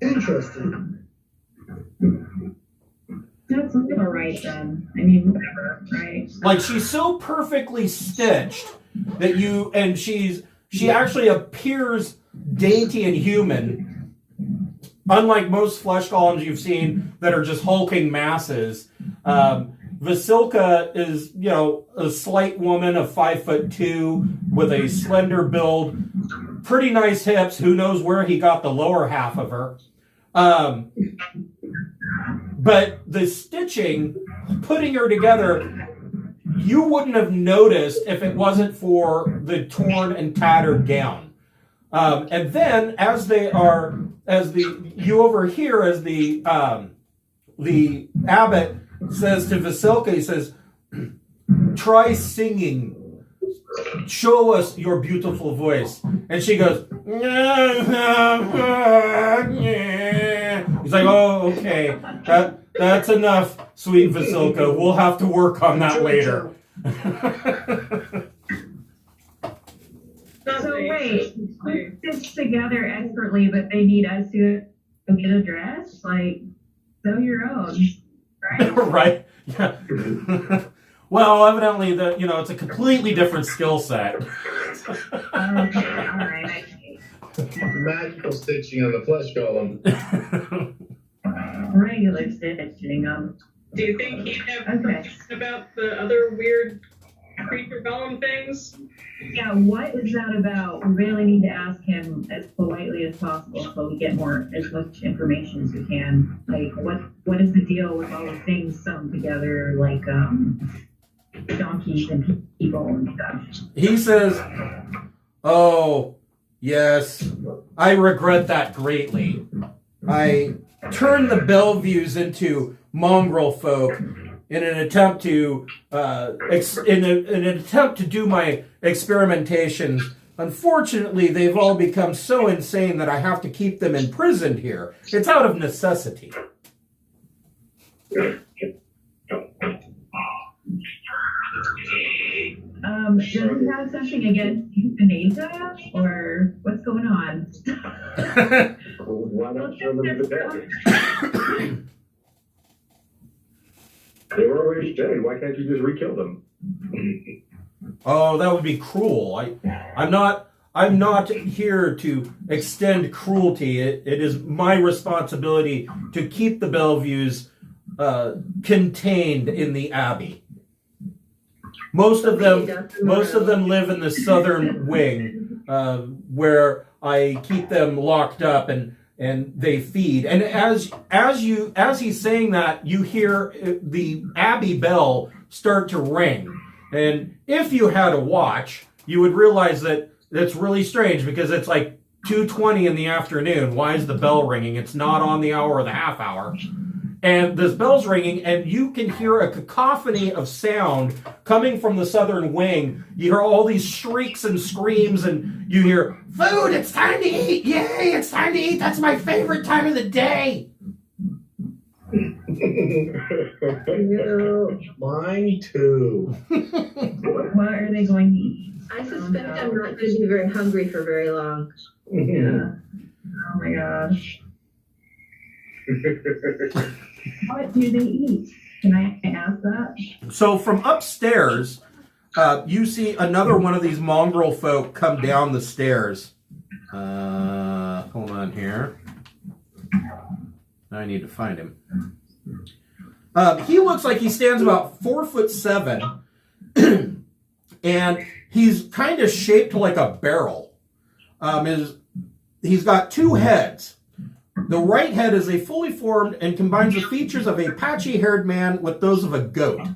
Interesting. That's all right then. I mean, whatever, right? Like, she's so perfectly stitched that she actually appears dainty and human. Unlike most flesh golems you've seen that are just hulking masses, Vasilka is, a slight woman of 5'2" with a slender build, pretty nice hips. Who knows where he got the lower half of her? But the stitching, putting her together, you wouldn't have noticed if it wasn't for the torn and tattered gown. And then, you overhear as the abbot says to Vasilka, he says, "Try singing. Show us your beautiful voice." And she goes, he's like, "Oh, okay. That's enough, sweet Vasilka. We'll have to work on that later." So wait, put this together expertly, but they need us to get a dress? Like, sew your own, right? Right? Yeah. Well, evidently, it's a completely different skill set. Okay, all right. Magical stitching on the flesh golem. Regular stitching on. Do you think he'd have information about the other weird creature golem things. Yeah, what is that about? We really need to ask him as politely as possible so we get as much information as we can. Like, what is the deal with all the things sewn together, like donkeys and people and stuff? He says, "Oh, yes, I regret that greatly. I turned the Bellevues into mongrel folk in an attempt to in an attempt to do my experimentations. Unfortunately, they've all become so insane that I have to keep them imprisoned here. It's out of necessity." Does he have something against euthanasia, or what's going on? Why not throw them to death? They were already dead. Why can't you just re-kill them? Oh, that would be cruel. I'm not here to extend cruelty. It is my responsibility to keep the Bellevues contained in the Abbey. Most of them live in the southern wing, where I keep them locked up and they feed. And as he's saying that, you hear the Abbey bell start to ring. And if you had a watch, you would realize that it's really strange because it's like 2:20 in the afternoon. Why is the bell ringing? It's not on the hour or the half hour. And this bell's ringing, and you can hear a cacophony of sound coming from the southern wing. You hear all these shrieks and screams, and you hear, "Food, it's time to eat! Yay, it's time to eat! That's my favorite time of the day!" Mine too. What are they going to eat? I suspect I'm not going to be very hungry for very long. Yeah. Oh my gosh. What do they eat? Can I ask that? So from upstairs, you see another one of these mongrel folk come down the stairs. Hold on here. I need to find him. He looks like he stands about 4'7", and he's kind of shaped like a barrel. He's got two heads. The right head is a fully formed and combines the features of a patchy-haired man with those of a goat,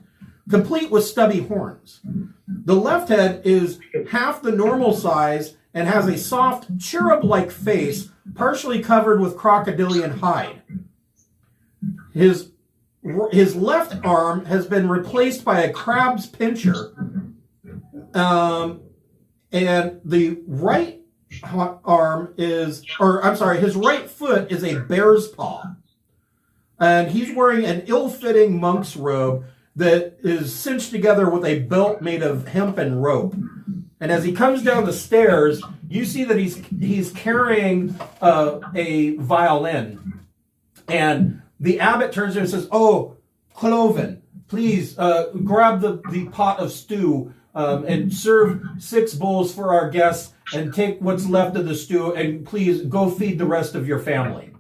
complete with stubby horns. The left head is half the normal size and has a soft, cherub-like face, partially covered with crocodilian hide. His left arm has been replaced by a crab's pincher, and the right his right foot is a bear's paw. And he's wearing an ill-fitting monk's robe that is cinched together with a belt made of hemp and rope. And as he comes down the stairs, you see that he's carrying a violin. And the abbot turns to him and says, "Oh, Cloven, please grab the pot of stew and serve 6 bowls for our guests, and take what's left of the stew, and please go feed the rest of your family."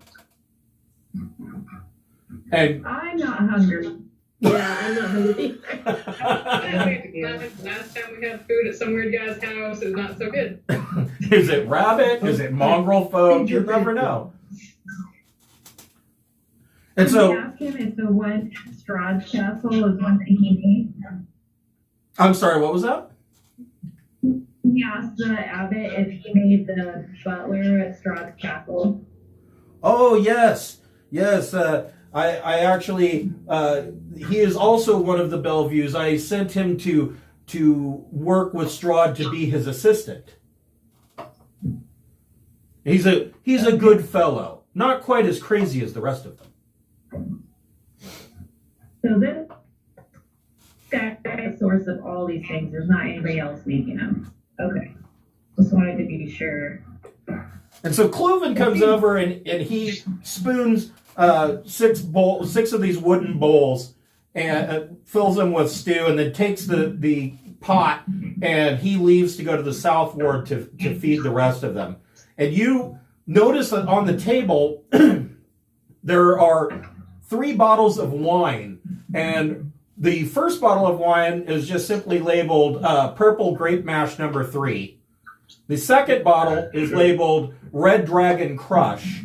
And I'm not hungry. Yeah, I'm not hungry. Last time we had food at some weird guy's house is not so good. Is it rabbit? Is it mongrel folk? You never know. And Can so, we ask him if the one Strahd castle is one that he made? I'm sorry, what was that? He asked the abbot if he made the butler at Strahd's castle. Oh, yes. I actually, he is also one of the Bellevues. I sent him to work with Strahd to be his assistant. He's a good fellow. Not quite as crazy as the rest of them. So this guy is the source of all these things. There's not anybody else making them. Okay. Just wanted to be sure. And so Cloven comes over and he spoons 6 of these wooden bowls and fills them with stew, and then takes the pot, and he leaves to go to the south ward to feed the rest of them. And you notice that on the table there are 3 bottles of wine, and The first bottle of wine is just simply labeled Purple Grape Mash number 3. The second bottle is labeled Red Dragon Crush.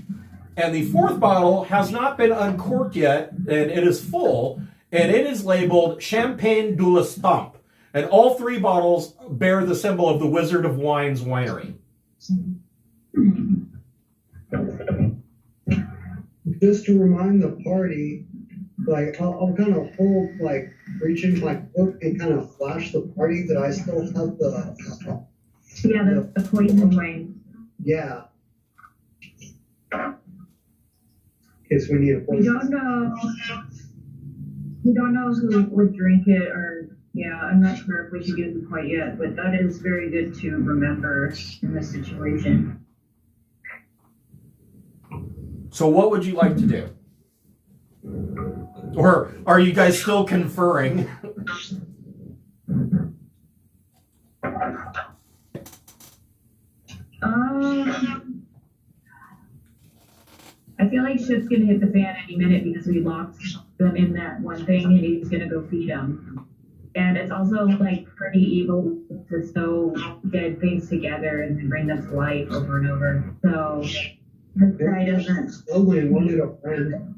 And the fourth bottle has not been uncorked yet, and it is full, and it is labeled Champagne de la Stump. And all 3 bottles bear the symbol of the Wizard of Wine's winery. Just to remind the party, like, I'll kind of hold, like, reach into my book and kind of flash the party that I still have the... the poison wine. Yeah. In case we need a We don't know. We don't know who would drink it, or I'm not sure if we should use it quite yet. But that is very good to remember in this situation. So what would you like to do? Or are you guys still conferring? I feel like shit's gonna hit the fan any minute because we locked them in that one thing and he's gonna go feed them. And it's also like pretty evil to sew dead things together and then bring them to life over and over. So this guy doesn't. Only wanted a friend.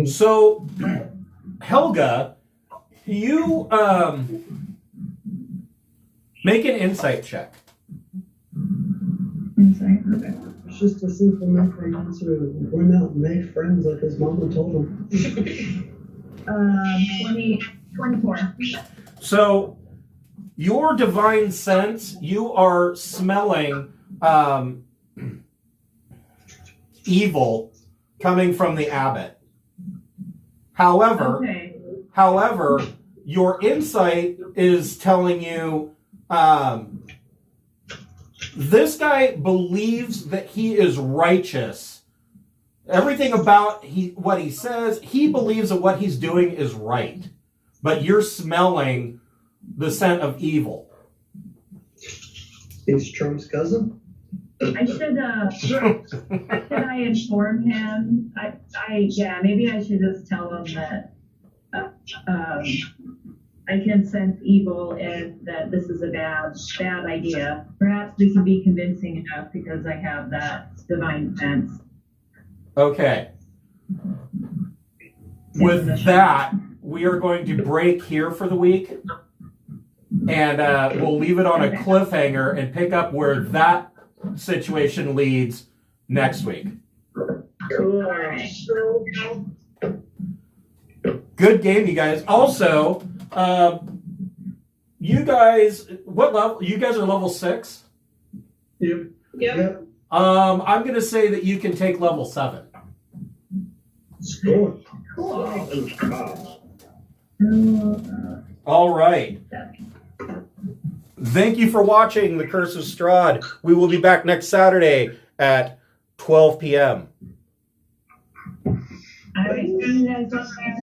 So, Helga, you make an insight check. Insight, okay. It's just a simple necromancer who went out and made friends like his mama told him. 24. So, your divine sense, you are smelling evil coming from the abbot. However, your insight is telling you this guy believes that he is righteous. Everything about what he says, he believes that what he's doing is right. But you're smelling the scent of evil. He's Trump's cousin? Should I inform him? Maybe I should just tell him that I can sense evil and that this is a bad idea. Perhaps we can be convincing enough because I have that divine sense. Okay. With that, we are going to break here for the week. And we'll leave it on a cliffhanger and pick up where that situation leads next week. Cool. Good game, you guys. Also, you guys, what level? You guys are level 6? Yep. I'm going to say that you can take level 7. Cool. All right. Thank you for watching The Curse of Strahd. We will be back next Saturday at 12 p.m. All right, see you guys up there.